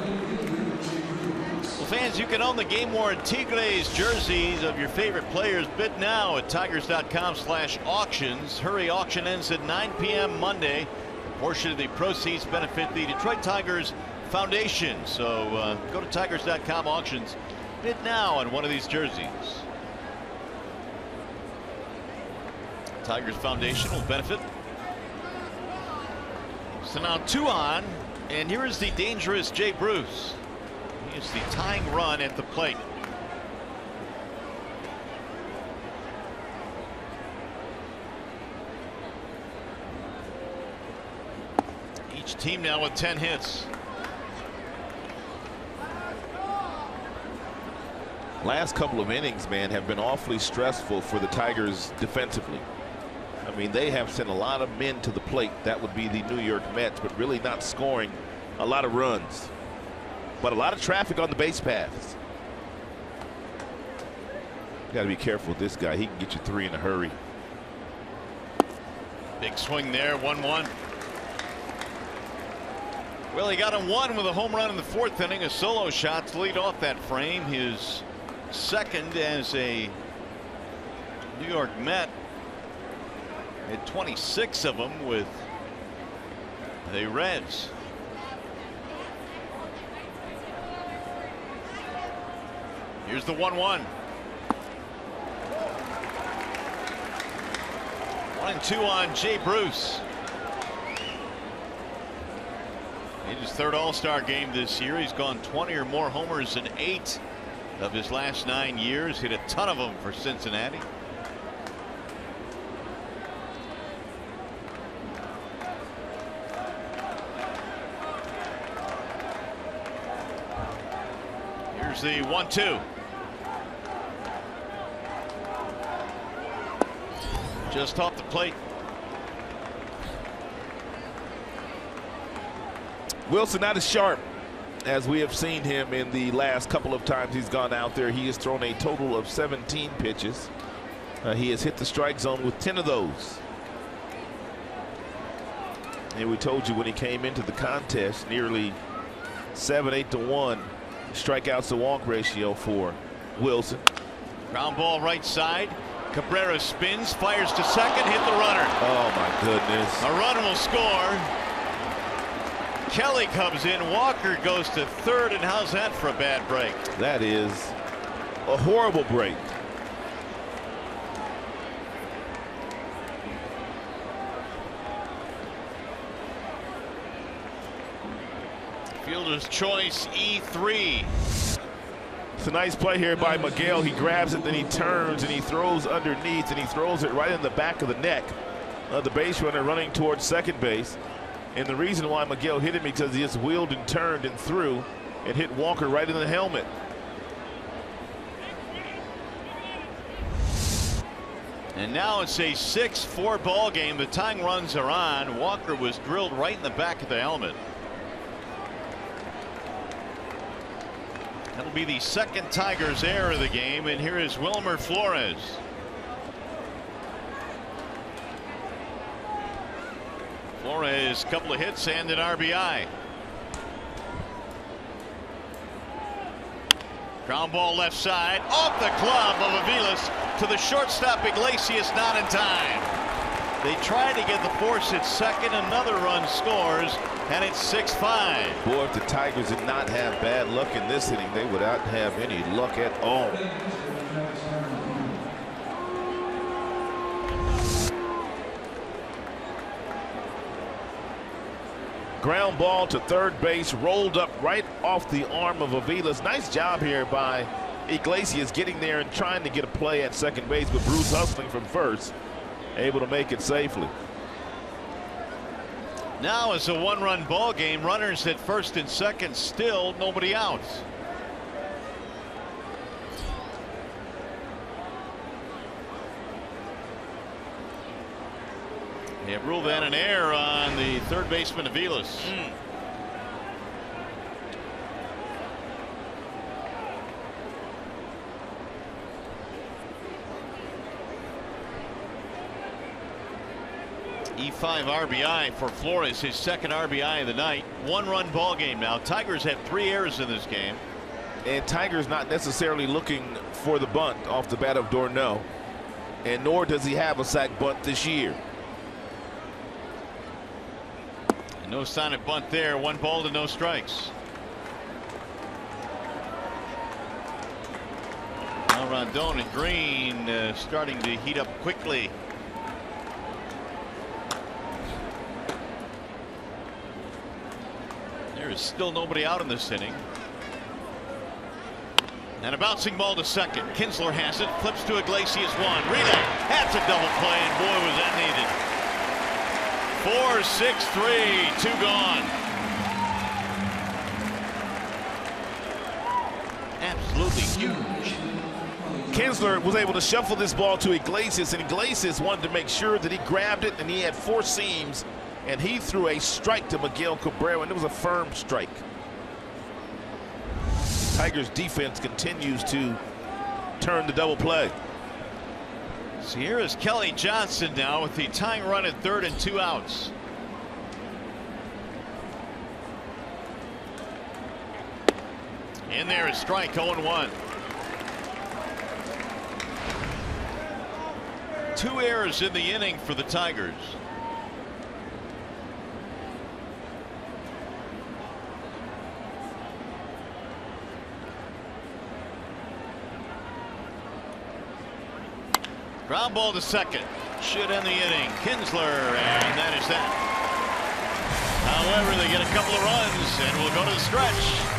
fans, you can own the game-worn Tigres jerseys of your favorite players. Bid now at tigers.com/auctions. Hurry, auction ends at 9 p.m. Monday. A portion of the proceeds benefit the Detroit Tigers Foundation. So go to tigers.com/auctions. Bid now on one of these jerseys. Tigers Foundation will benefit So now 2 on, and here is the dangerous Jay Bruce. He is the tying run at the plate. Each team now with 10 hits. Last couple of innings, man, have been awfully stressful for the Tigers defensively. I mean, they have sent a lot of men to the plate. That would be the New York Mets, but really not scoring a lot of runs. But a lot of traffic on the base paths. Got to be careful with this guy. He can get you 3 in a hurry. Big swing there, 1-1. Well, he got him 1 with a home run in the 4th inning, a solo shot to lead off that frame. His second as a New York Met. Had 26 of them with the Reds. Here's the 1-1. 1-2 on Jay Bruce. In his 3rd All-Star game this year, he's gone 20 or more homers in 8 of his last 9 years. Hit a ton of them for Cincinnati. Here's the 1-2. Just off the plate. Wilson not as sharp as we have seen him in the last couple of times he's gone out there. He has thrown a total of 17 pitches. He has hit the strike zone with 10 of those. And we told you when he came into the contest, nearly 7-8 to 1 strikeouts to walk ratio for Wilson. Ground ball right side. Cabrera spins, fires to second, hit the runner. Oh my goodness. A run will score. Kelly comes in, Walker goes to 3rd, and how's that for a bad break? That is a horrible break. Fielder's choice, E3. It's a nice play here by Miguel. He grabs it, then he turns and he throws underneath, and he throws it right in the back of the neck of the base runner running towards second base. And the reason why Miguel hit him because he just wheeled and turned and threw and hit Walker right in the helmet. And now it's a 6-4 ball game. The tying runs are on. Walker was drilled right in the back of the helmet. That'll be the 2nd Tigers error of the game, and here is Wilmer Flores. Flores, couple of hits and an RBI. Ground ball left side, off the glove of Aviles to the shortstop. Iglesias not in time. They tried to get the force at second. Another run scores, and it's 6-5. Boy, if the Tigers did not have bad luck in this inning, they would not have any luck at all. Ground ball to 3rd base, rolled up right off the arm of Aviles. Nice job here by Iglesias getting there and trying to get a play at second base, but Bruce hustling from first, able to make it safely. Now it's a 1-run ball game. Runners at 1st and 2nd, still nobody out. They have ruled that an error on the 3rd baseman Aviles. E5 RBI for Flores, his 2nd RBI of the night. 1-run ball game now. Tigers had 3 errors in this game. And Tigers not necessarily looking for the bunt off the bat of Dorneau, and nor does he have a sac bunt this year. No sign of bunt there. 1 ball to no strikes. Now Rondon and Green starting to heat up quickly. with still nobody out in this inning. And a bouncing ball to second. Kinsler has it, flips to Iglesias, one. Rita, that's a double play, and boy, was that needed. 4-6-3, 2 gone. Absolutely huge. Kinsler was able to shuffle this ball to Iglesias, and Iglesias wanted to make sure that he grabbed it, and he had 4 seams, and he threw a strike to Miguel Cabrera, and it was a firm strike. Tigers defense continues to turn the double play. So here is Kelly Johnson now with the tying run at third and 2 outs. In there is strike, 0-1. 2 errors in the inning for the Tigers. Ground ball to second. Should end the inning. Kinsler, and that is that. However, they get a couple of runs, and we'll go to the stretch.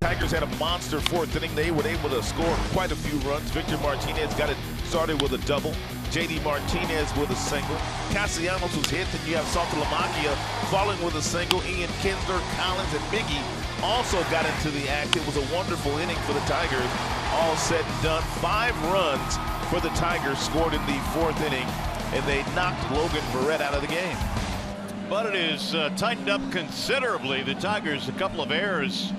Tigers had a monster 4th inning. They were able to score quite a few runs. Victor Martinez got it started with a double. J.D. Martinez with a single. Castellanos was hit. Then you have Saltalamacchia falling with a single. Ian Kinsler, Collins, and Miggy also got into the act. It was a wonderful inning for the Tigers. All said and done, 5 runs for the Tigers scored in the 4th inning, and they knocked Logan Barrett out of the game. But it is tightened up considerably. The Tigers, a couple of errors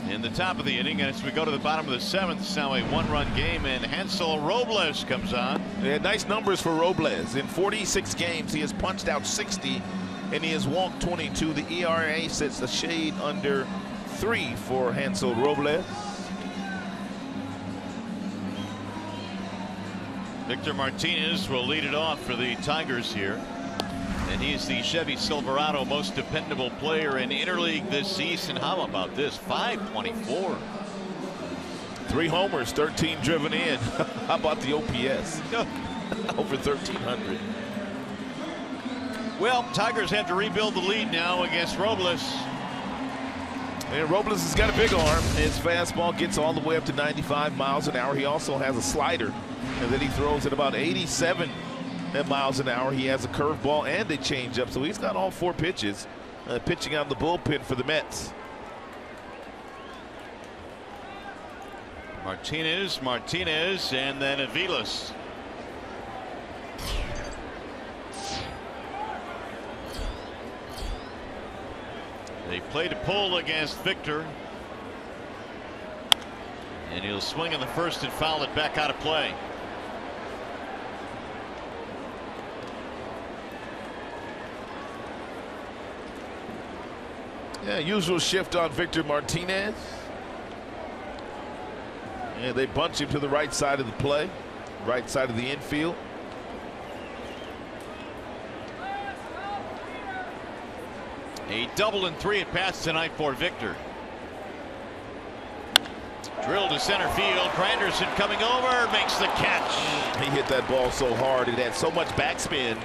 in the top of the inning, and as we go to the bottom of the 7th, it's now a 1-run game, and Hansel Robles comes on. Yeah, nice numbers for Robles. In 46 games, he has punched out 60, and he has walked 22. The ERA sits a shade under 3 for Hansel Robles. Victor Martinez will lead it off for the Tigers here. And he's the Chevy Silverado most dependable player in interleague this season. How about this? 524. 3 homers, 13 driven in. How about the OPS? Over 1,300. Well, Tigers have to rebuild the lead now against Robles. And Robles has got a big arm. His fastball gets all the way up to 95 miles an hour. He also has a slider, and then he throws at about 87 miles an hour. He has a curveball and a changeup, so he's got all 4 pitches. Pitching out of the bullpen for the Mets. Martinez, and then Aviles. They play to pull against Victor, and he'll swing in the first and foul it back out of play. Yeah, usual shift on Victor Martinez. And they bunch him to the right side of the play, right side of the infield. A double and 3 at bats tonight for Victor. Drilled to center field. Granderson coming over, makes the catch. He hit that ball so hard, it had so much backspin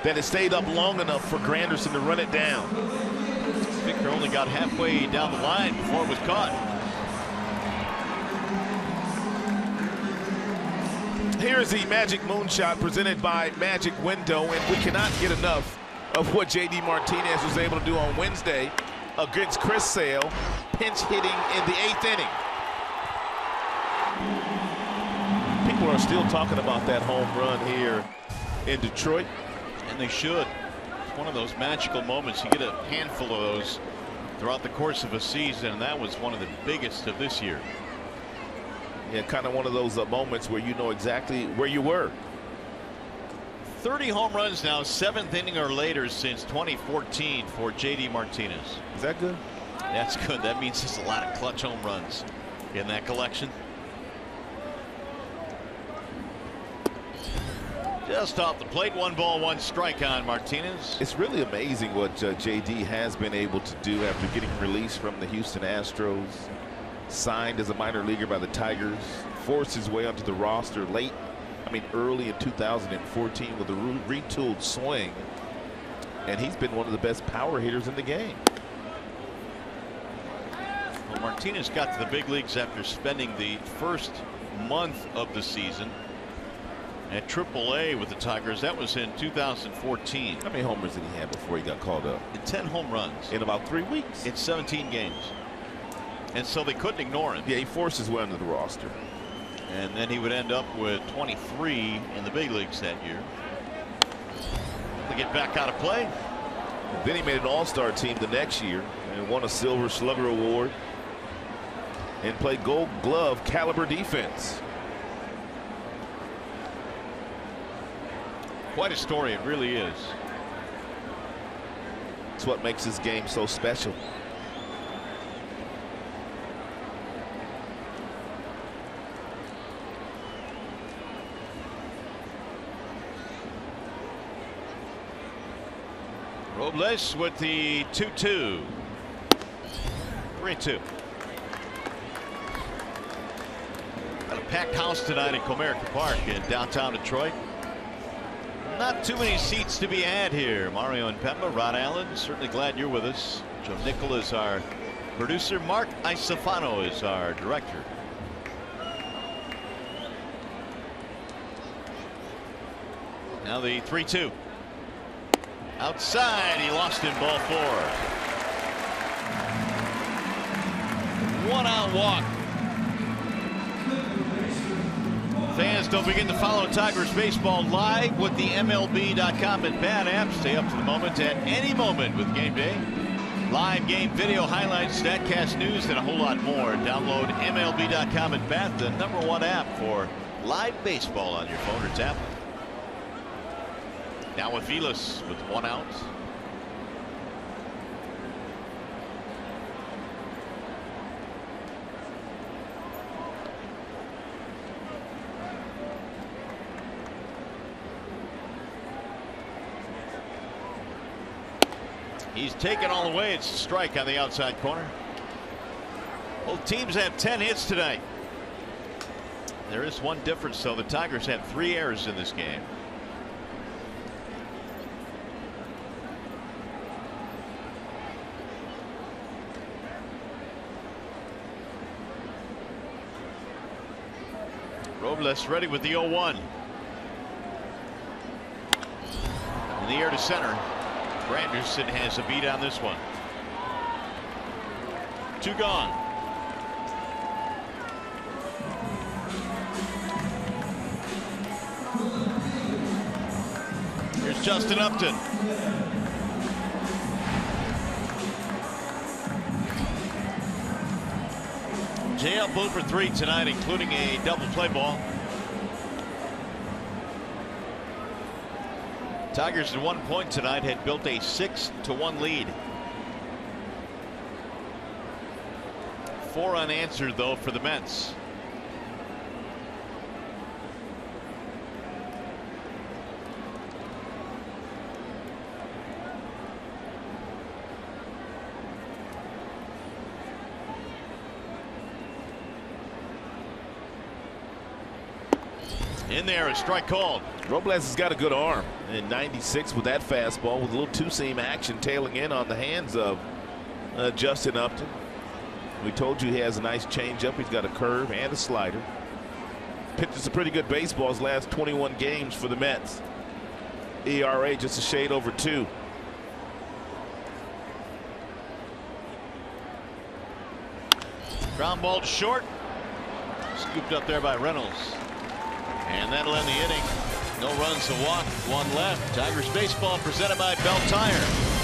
that it stayed up long enough for Granderson to run it down. Victor only got halfway down the line before it was caught. Here's the Magic Moonshot presented by Magic Window, and we cannot get enough of what J.D. Martinez was able to do on Wednesday against Chris Sale, pinch hitting in the 8th inning. People are still talking about that home run here in Detroit. And they should. It's one of those magical moments. You get a handful of those throughout the course of a season, and that was one of the biggest of this year. Yeah, kind of one of those moments where you know exactly where you were. 30 home runs now, 7th inning or later since 2014 for J.D. Martinez. Is that good? That's good. That means there's a lot of clutch home runs in that collection. Just off the plate, 1 ball, 1 strike on Martinez. It's really amazing what J.D. has been able to do after getting released from the Houston Astros, signed as a minor leaguer by the Tigers, forced his way onto the roster early in 2014 with a retooled swing, and he's been one of the best power hitters in the game. Well, Martinez got to the big leagues after spending the first month of the season at AAA with the Tigers. That was in 2014. How many homers did he have before he got called up? 10 home runs. In about 3 weeks. In 17 games. And so they couldn't ignore him. Yeah, he forced his way onto the roster. And then he would end up with 23 in the big leagues that year. To get back out of play. Then he made an all-star team the next year and won a Silver Slugger Award and played Gold Glove caliber defense. Quite a story, it really is. It's what makes this game so special. Robles with the 2-2. 3-2. Got a packed house tonight at Comerica Park in downtown Detroit. Not too many seats to be had here. Mario and Pemba, Rod Allen, certainly glad you're with us. Joe Nickel is our producer. Mark Isofano is our director. Now the 3-2. Outside, he lost in ball 4. 1-out walk. Fans, don't forget to follow Tigers baseball live with the MLB.com and BAT app. Stay up to the moment at any moment with Game Day. Live game video highlights, StatCast news, and a whole lot more. Download MLB.com and BAT, the #1 app for live baseball on your phone or tablet. Now with Vilas with 1 out. He's taken all the way. It's a strike on the outside corner. Both teams have 10 hits tonight. There is one difference, though. The Tigers had 3 errors in this game. Robles ready with the 0-1. In the air to center. Granderson has a beat on this one. 2 gone. Here's Justin Upton. JL 0 for 3 tonight, including a double play ball. Tigers at 1 point tonight had built a 6-1 lead. 4 unanswered, though, for the Mets. In there, a strike called. Robles has got a good arm, and 96 with that fastball with a little two-seam action tailing in on the hands of Justin Upton. We told you he has a nice changeup. He's got a curve and a slider. Pitches a pretty good baseball his last 21 games for the Mets. ERA just a shade over 2. Ground ball short. Scooped up there by Reynolds. And that'll end the inning. No runs to walk, 1 left. Tigers baseball presented by Bell Tire.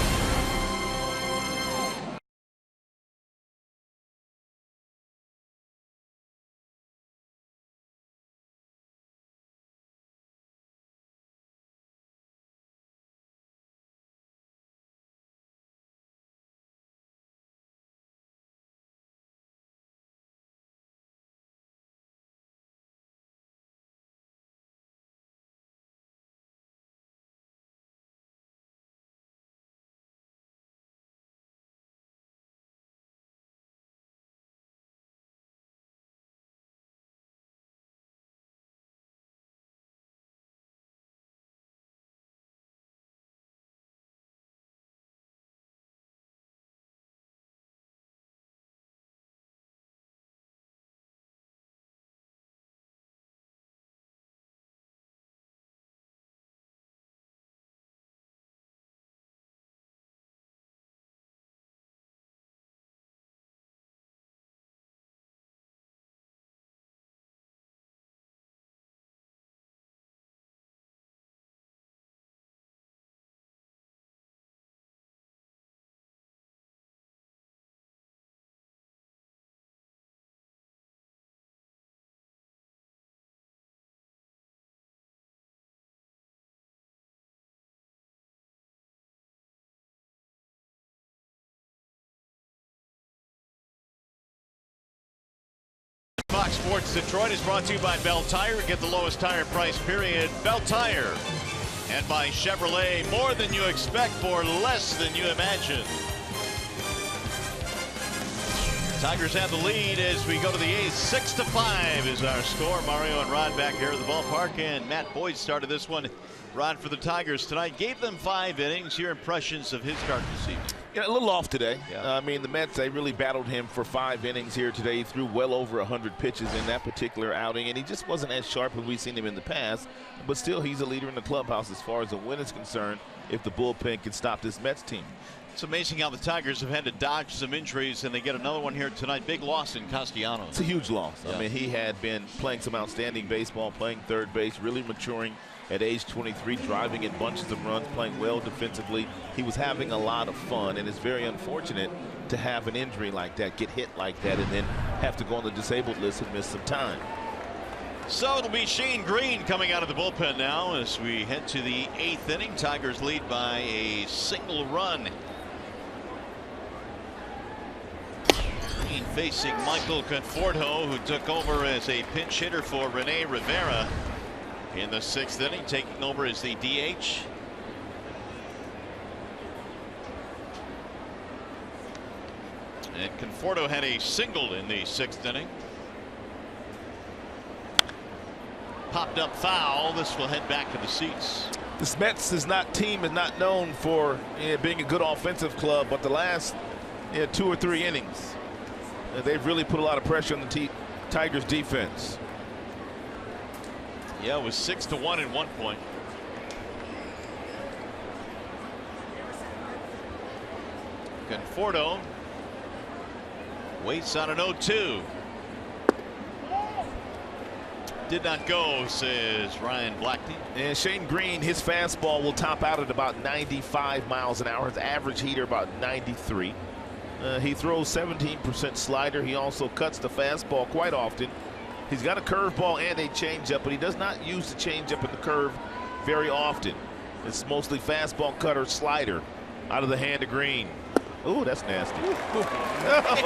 Fox Sports Detroit is brought to you by Bell Tire. Get the lowest tire price, period. Bell Tire. And by Chevrolet, more than you expect for less than you imagine. Tigers have the lead as we go to the 8th. 6-5 is our score. Mario and Rod back here at the ballpark, and Matt Boyd started this one. Rod for the Tigers tonight. Gave them 5 innings. Your impressions of his start this evening? Yeah, a little off today. Yeah. I mean, the Mets, they really battled him for 5 innings here today. He threw well over 100 pitches in that particular outing, and he just wasn't as sharp as we've seen him in the past. But still, he's a leader in the clubhouse as far as a win is concerned if the bullpen can stop this Mets team. It's amazing how the Tigers have had to dodge some injuries, and they get another one here tonight. Big loss in Castellanos. It's a huge loss. Yeah. I mean, he had been playing some outstanding baseball, playing third base, really maturing at age 23, driving in bunches of runs, playing well defensively. He was having a lot of fun, and it's very unfortunate to have an injury like that, get hit like that, and then have to go on the disabled list and miss some time. So it'll be Shane Green coming out of the bullpen now as we head to the 8th inning. Tigers lead by a single run. Green facing Michael Conforto, who took over as a pinch hitter for Rene Rivera in the 6th inning, taking over as the DH. And Conforto had a single in the 6th inning. Popped up foul. This will head back to the seats. This Mets team is not known for being a good offensive club, but the last 2 or 3 innings, they've really put a lot of pressure on the Tigers defense. Yeah, it was 6-1 at one point. Conforto waits on an 0-2. Did not go, says Ryan Blackney. And Shane Green, his fastball will top out at about 95 miles an hour. His average heater about 93. He throws 17% slider. He also cuts the fastball quite often. He's got a curveball and a changeup, but he does not use the changeup and the curve very often. It's mostly fastball, cutter, slider out of the hand of Green. Oh, that's nasty. Oh,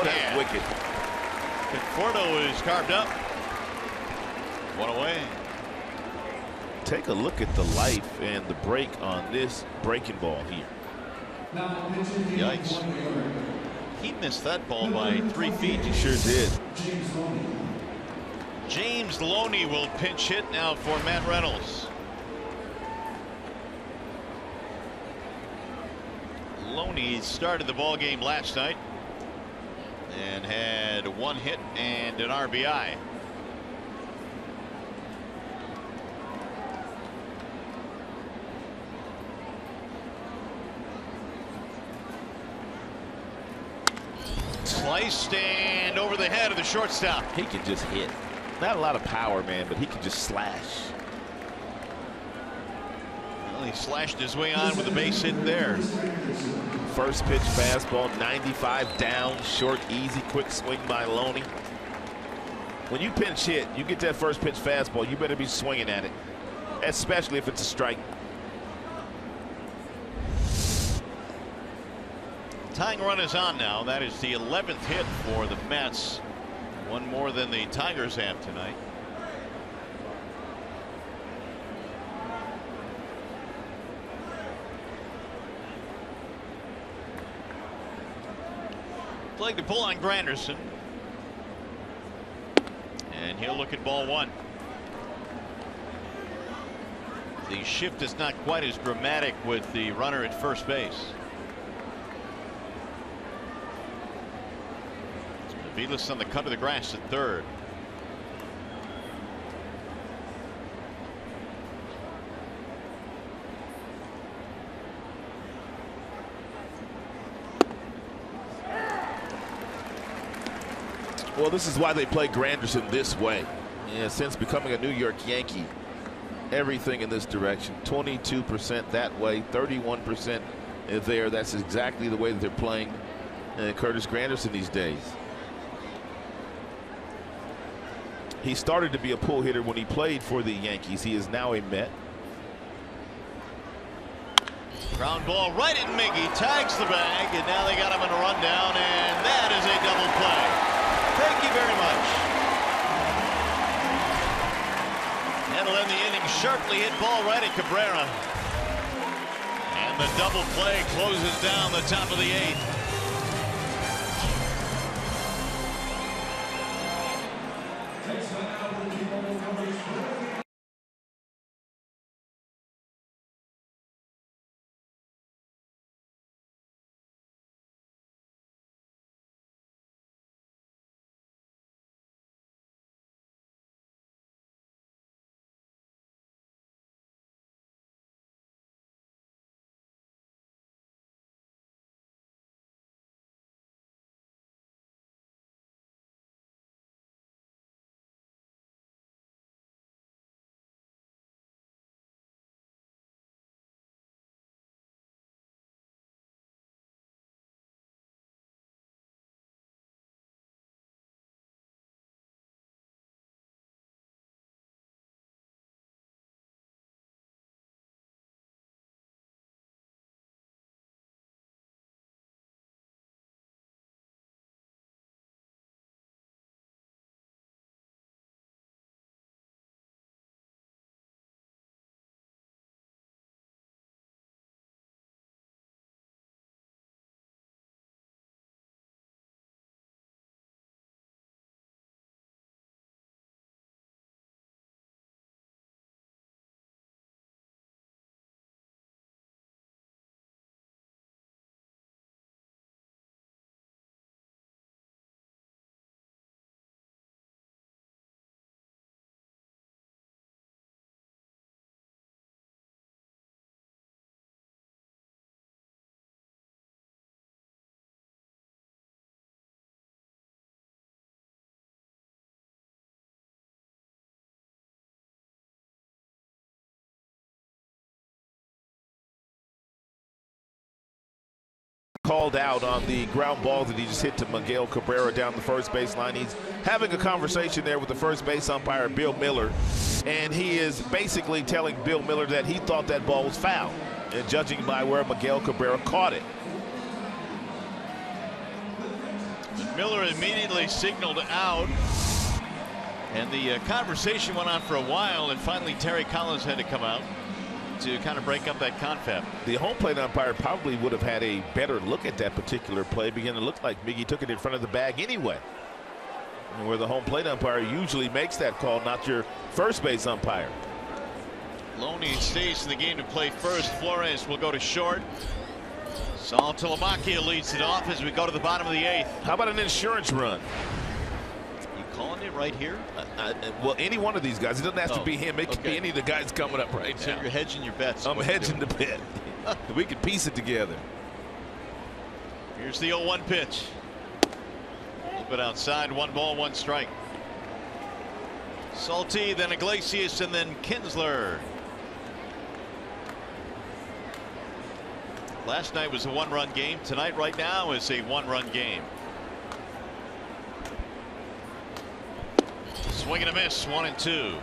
that's wicked. Conforto is carved up. One away. Take a look at the life and the break on this breaking ball here. Yikes. He missed that ball by 3 feet. He sure did. James Loney will pinch hit now for Matt Reynolds. Loney started the ball game last night and had 1 hit and an RBI. Sliced and over the head of the shortstop. He can just hit. Not a lot of power, man, but he can just slash. Well, he slashed his way on with a base hit there. First pitch fastball, 95 down, short, easy, quick swing by Loney. When you pinch hit, you get that first pitch fastball, you better be swinging at it, especially if it's a strike. Tying run is on now. That is the 11th hit for the Mets. 1 more than the Tigers have tonight. Flag to pull on Granderson. And he'll look at ball 1. The shift is not quite as dramatic with the runner at first base. Velas on the cut of the grass at third. Well, this is why they play Granderson this way. Yeah, since becoming a New York Yankee, everything in this direction. 22% that way, 31% there. That's exactly the way that they're playing Curtis Granderson these days. He started to be a pull hitter when he played for the Yankees. He is now a Met. Ground ball right at Miggy, tags the bag, and now they got him in a rundown, and that is a double play. Thank you very much. That'll end the inning. Sharply hit ball right at Cabrera. And the double play closes down the top of the 8th. Called out on the ground ball that he just hit to Miguel Cabrera down the first baseline. He's having a conversation there with the first base umpire, Bill Miller, and he is basically telling Bill Miller that he thought that ball was foul, and judging by where Miguel Cabrera caught it. Miller immediately signaled out. And the conversation went on for a while, and finally Terry Collins had to come out to kind of break up that confab. The home plate umpire probably would have had a better look at that particular play, because it looked like Miggy took it in front of the bag anyway. And where the home plate umpire usually makes that call, not your first base umpire. Loney stays in the game to play first. Flores will go to short. Saul Telemakia leads it off as we go to the bottom of the 8th. How about an insurance run? You calling it right here? Well, any one of these guys. It doesn't have to be him. It could be any of the guys coming up right now. So you're hedging your bets. I'm hedging the bet. We can piece it together. Here's the 0-1 pitch. A little bit outside. 1 ball, 1 strike. Salty, then Iglesias, and then Kinsler. Last night was a 1-run game. Tonight, right now, is a 1-run game. Swing and a miss, 1-2.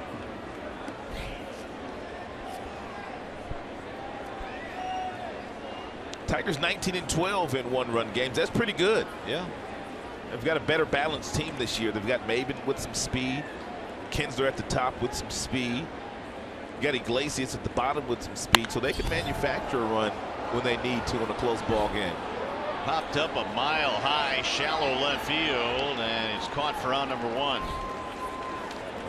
Tigers 19-12 in 1-run games. That's pretty good. Yeah. They've got a better balanced team this year. They've got Maben with some speed. Kinsler at the top with some speed. You got Iglesias at the bottom with some speed, so they can manufacture a run when they need to in a close ball game. Popped up a mile high, shallow left field, and it's caught for round number 1.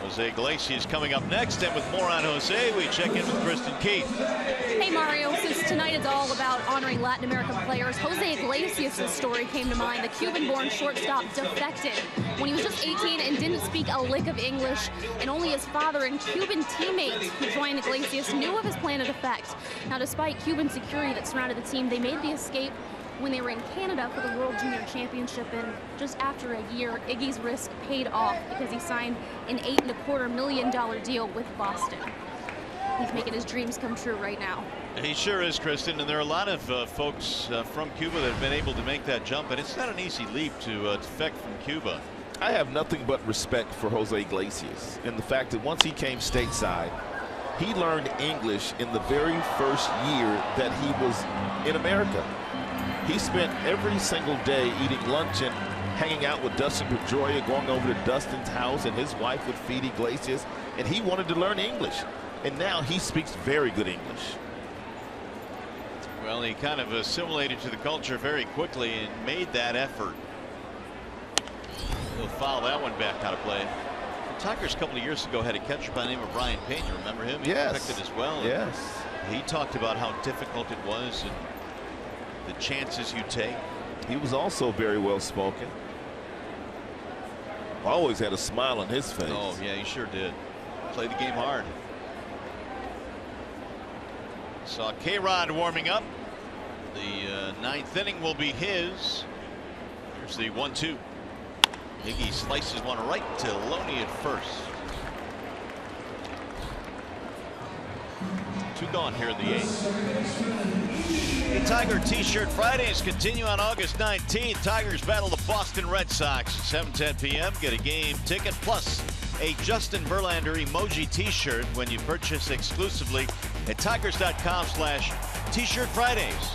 Jose Iglesias coming up next, and with more on Jose, we check in with Kristen Keith. Hey Mario, since tonight is all about honoring Latin American players, Jose Iglesias' story came to mind. The Cuban-born shortstop defected when he was just 18 and didn't speak a lick of English, and only his father and Cuban teammates who joined Iglesias knew of his plan to defect. Now, despite Cuban security that surrounded the team, they made the escape when they were in Canada for the World Junior Championship, and just after a year, Iggy's risk paid off because he signed an $8.25 million deal with Boston. He's making his dreams come true right now. He sure is, Kristen, and there are a lot of folks from Cuba that have been able to make that jump, and it's not an easy leap to defect from Cuba. I have nothing but respect for Jose Iglesias and the fact that once he came stateside, he learned English in the very first year that he was in America. He spent every single day eating lunch and hanging out with Dustin Pedroia, going over to Dustin's house, and his wife would feed Iglesias, and he wanted to learn English. And now he speaks very good English. Well, he kind of assimilated to the culture very quickly and made that effort. He'll foul that one back out of play. The Tigers a couple of years ago had a catcher by the name of Brian Pena. Remember him? He defected as well. Yes. He talked about how difficult it was and the chances you take. He was also very well spoken. Always had a smile on his face. Oh yeah, he sure did. Played the game hard. Saw K-Rod warming up. The 9th inning will be his. Here's the 1-2. Iggy slices one right to Loney at first. 2 gone here in the 8th. The Tiger T-shirt Fridays continue on August 19th. Tigers battle the Boston Red Sox at 7:10 p.m. Get a game ticket plus a Justin Verlander emoji T-shirt when you purchase exclusively at tigers.com/T-shirt Fridays.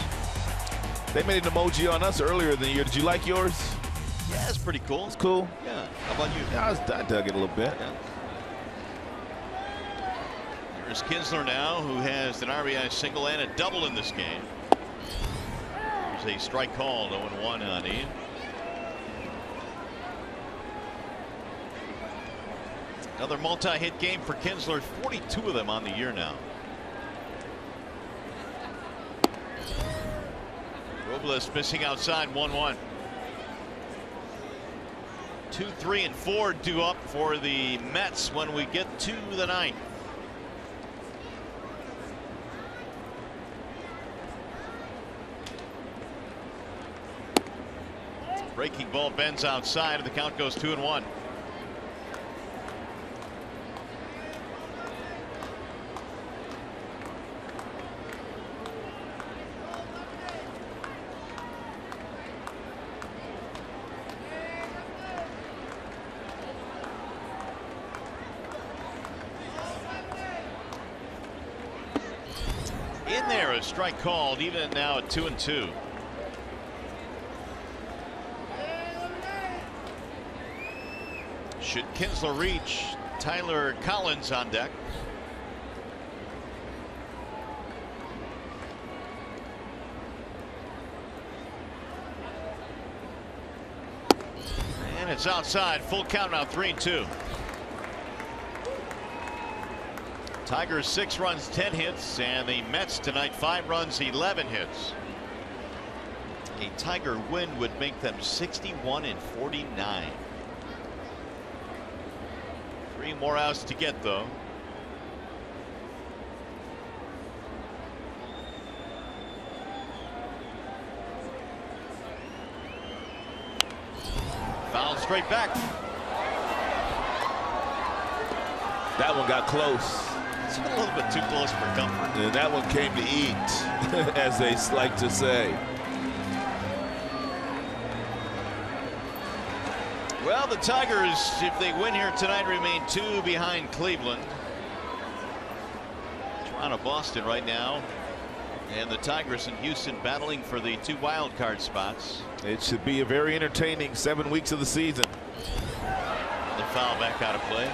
They made an emoji on us earlier in the year. Did you like yours? Yeah, it's pretty cool. It's cool. Yeah. How about you? Yeah, I dug it a little bit. Yeah. Here's Kinsler now, who has an RBI single and a double in this game. There's a strike called, 0-1 on Ian. Another multi-hit game for Kinsler, 42 of them on the year now. Robles missing outside, 1-1. 2, 3, and 4 due up for the Mets when we get to the 9th. Breaking ball bends outside, and the count goes 2-1. In there, a strike called, even now at 2-2. Should Kinsler reach, Tyler Collins on deck. And it's outside. Full count now, 3-2. Tigers 6 runs, 10 hits, and the Mets tonight 5 runs, 11 hits. A Tiger win would make them 61-49. 3 more outs to get, though. Foul straight back. That one got close. It's a little bit too close for comfort. And that one came to eat, as they like to say. Well, the Tigers, if they win here tonight, remain 2 behind Cleveland. Toronto, Boston right now. And the Tigers in Houston battling for the 2 wild card spots. It should be a very entertaining 7 weeks of the season. The foul back out of play.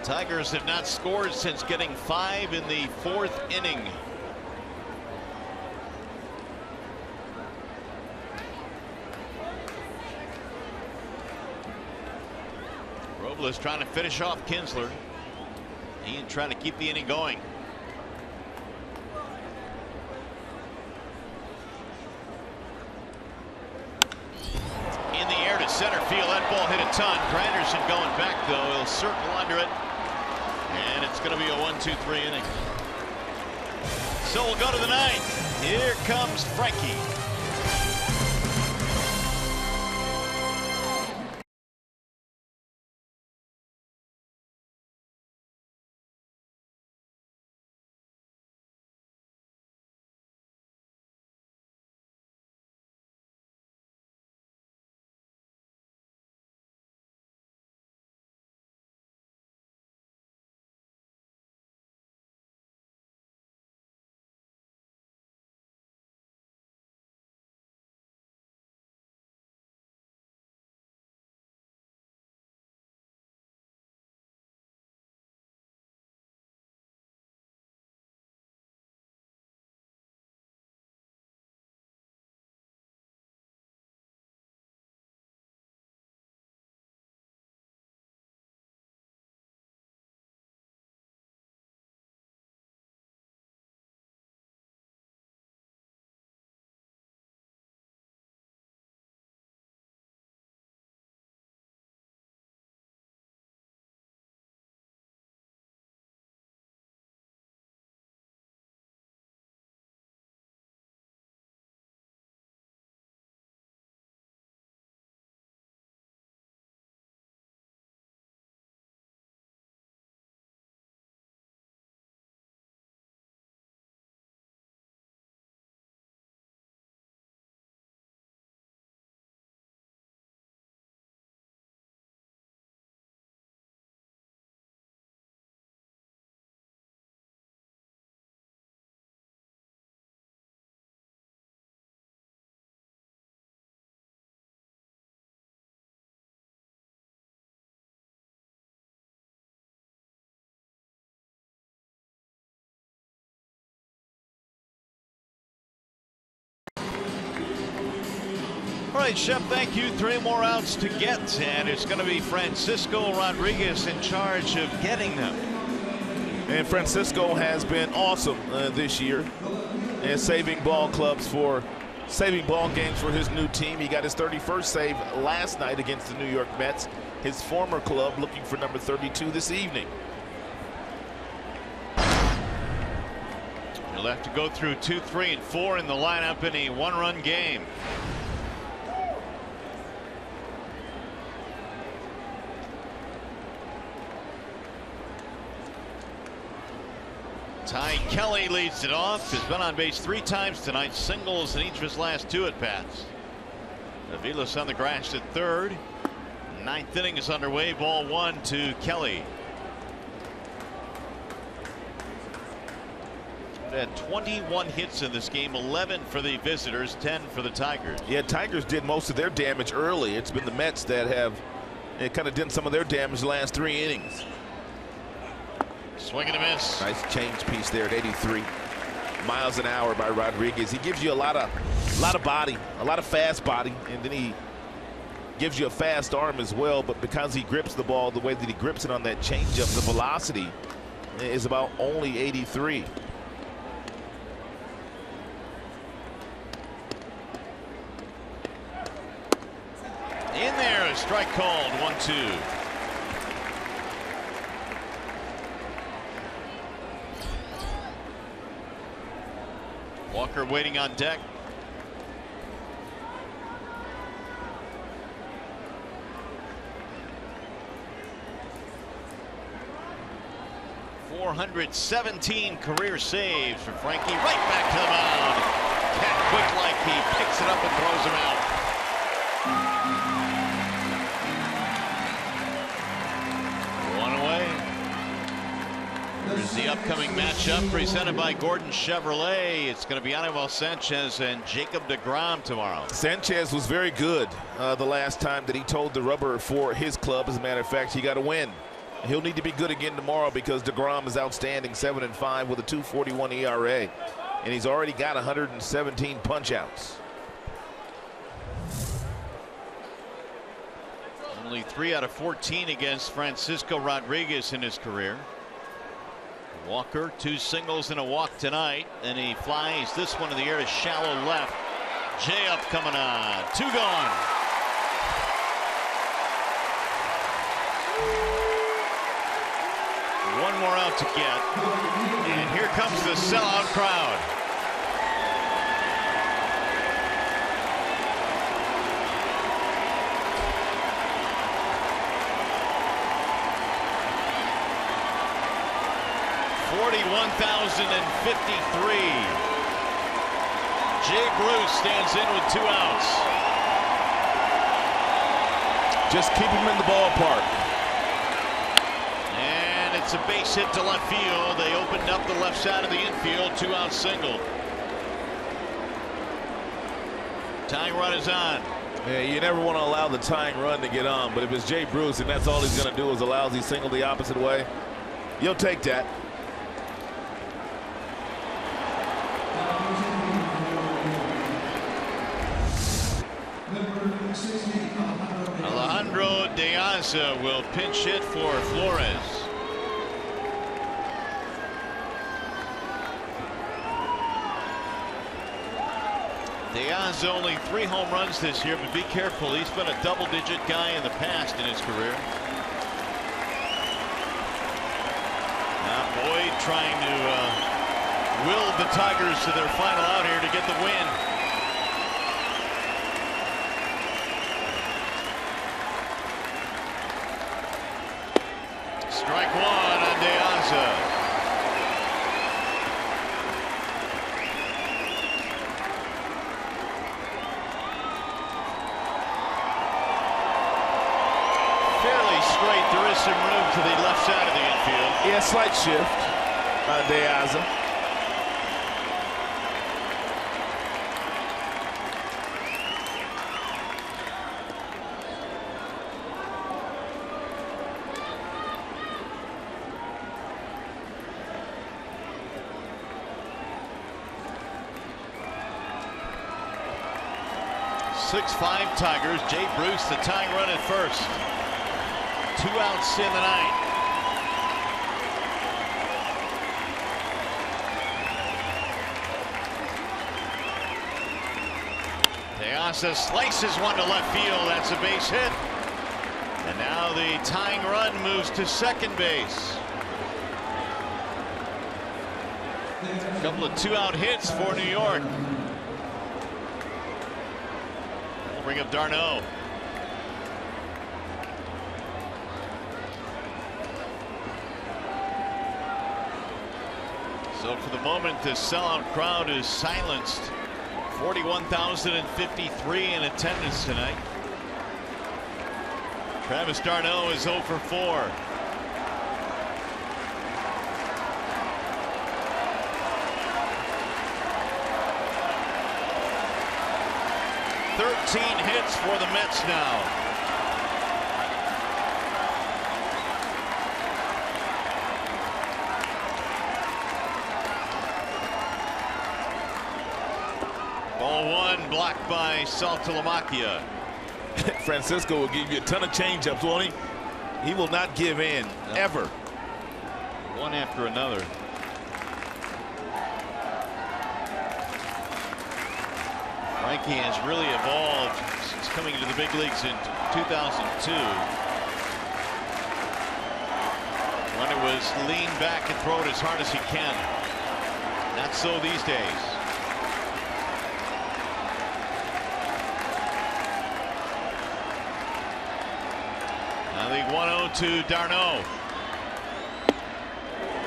Tigers have not scored since getting 5 in the 4th inning. Robles trying to finish off Kinsler. Ian trying to keep the inning going. In the air to center field. That ball hit a ton. Granderson going back, though. He'll circle under it. And it's going to be a 1-2-3 inning. So we'll go to the 9th. Here comes Frankie. All right, Shep, thank you. 3 more outs to get, and it's going to be Francisco Rodriguez in charge of getting them. And Francisco has been awesome this year and saving ball games for his new team. He got his 31st save last night against the New York Mets, his former club, looking for number 32 this evening. He'll have to go through 2, 3, and 4 in the lineup in a 1-run game. Ty Kelly leads it off. Has been on base 3 times tonight, singles in each of his last 2 at bats. Aviles on the grass at 3rd. 9th inning is underway. Ball 1 to Kelly. had 21 hits in this game, 11 for the visitors, 10 for the Tigers. Yeah, Tigers did most of their damage early. It's been the Mets that have kind of done some of their damage the last 3 innings. Swing and a miss. Nice change piece there at 83 miles an hour by Rodriguez. He gives you a lot of body, a lot of fast body, and then he gives you a fast arm as well. But because he grips the ball the way that he grips it on that changeup, the velocity is about only 83. In there, a strike called, 1-2. Walker waiting on deck. .417 career saves for Frankie. Right back to the mound. Cat quick like he picks it up and throws him out. One away. Here's the upcoming matchup presented by Gordon Chevrolet. It's going to be Anibal Sanchez and Jacob deGrom tomorrow. Sanchez was very good the last time that he toed the rubber for his club. As a matter of fact, he got a win. He'll need to be good again tomorrow because deGrom is outstanding, 7-5 with a 2.41 ERA, and he's already got 117 punch-outs. Only 3 out of 14 against Francisco Rodriguez in his career. Walker, 2 singles and a walk tonight, and he flies this one in the air to shallow left. Jay up coming on, 2 gone. One more out to get, and here comes the sellout crowd. $41,053. Jay Bruce stands in with 2 outs. Just keep him in the ballpark. It's a base hit to left field. They opened up the left side of the infield. 2-out single. Tying run is on. Yeah, you never want to allow the tying run to get on, but if it's Jay Bruce and that's all he's going to do is allows he single the opposite way, you'll take that. Alejandro De Aza will pinch hit for Flores. Diaz only 3 home runs this year, but be careful. He's been a double-digit guy in the past in his career. Now Boyd trying to will the Tigers to their final out here to get the win. Strike 1 on Diaz. There is some room to the left side of the infield. Yeah, slight shift on De Aza. .65 Tigers. Jay Bruce the tying run at first. 2 outs in the ninth. Diaz slices one to left field. That's a base hit. And now the tying run moves to second base. A couple of 2-out hits for New York. We'll bring up d'Arnaud. So for the moment, the sellout crowd is silenced. 41,053 in attendance tonight. Travis d'Arnaud is 0 for 4. 13 hits for the Mets now. Ball one blocked by Saltalamacchia. Francisco will give you a ton of changeups, won't he? He will not give in, ever. One after another. Frankie has really evolved since coming into the big leagues in 2002. When it was lean back and throw it as hard as he can. Not so these days. Now the 1-0 to Darno.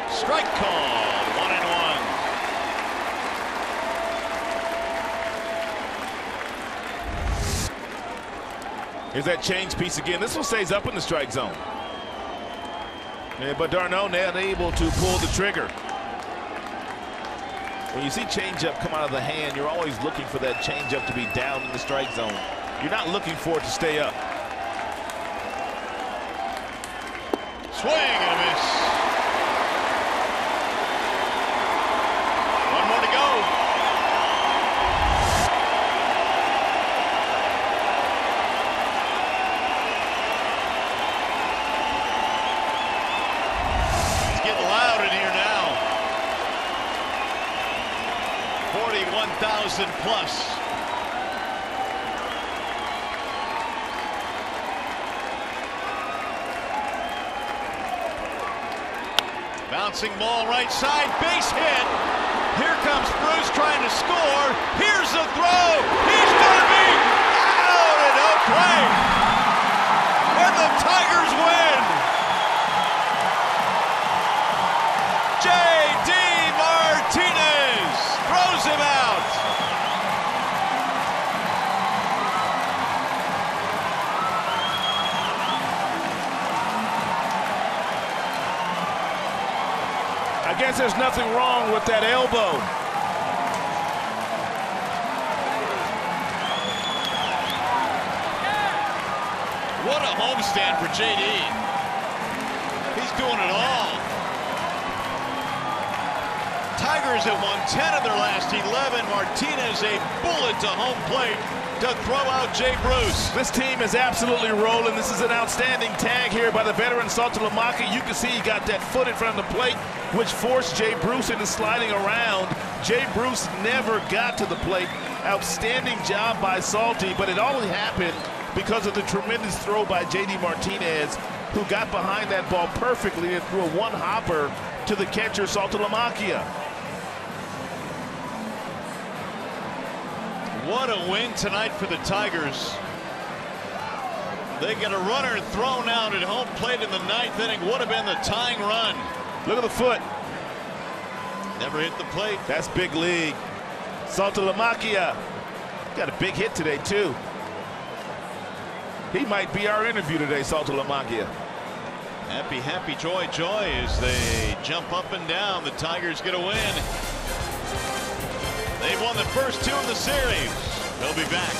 Strike call, 1-1. Here's that change piece again. This one stays up in the strike zone. Yeah, but Darno not able to pull the trigger. When you see changeup come out of the hand, you're always looking for that changeup to be down in the strike zone. You're not looking for it to stay up. Swing and a miss. One more to go. It's getting loud in here now. 41,000 plus. Bouncing ball right side, base hit. Here comes Bruce trying to score. Here's the throw. He's gonna be out at Oakland. And the Tigers win. J.D. Martinez throws him out. I guess there's nothing wrong with that elbow. What a homestand for J.D. He's doing it all. Tigers have won 10 of their last 11. Martinez a bullet to home plate to throw out Jay Bruce. This team is absolutely rolling. This is an outstanding tag here by the veteran Saltalamacchia. You can see he got that foot in front of the plate, which forced Jay Bruce into sliding around. Jay Bruce never got to the plate. Outstanding job by Salty, but it only happened because of the tremendous throw by J.D. Martinez, who got behind that ball perfectly and threw a one-hopper to the catcher, Saltalamacchia. What a win tonight for the Tigers. They get a runner thrown out at home plate in the ninth inning. Would have been the tying run. Look at the foot. Never hit the plate. That's big league. Saltalamacchia got a big hit today, too. He might be our interview today, Saltalamacchia. Happy, happy, joy, joy as they jump up and down. The Tigers get a win. They've won the first two of the series. They'll be back.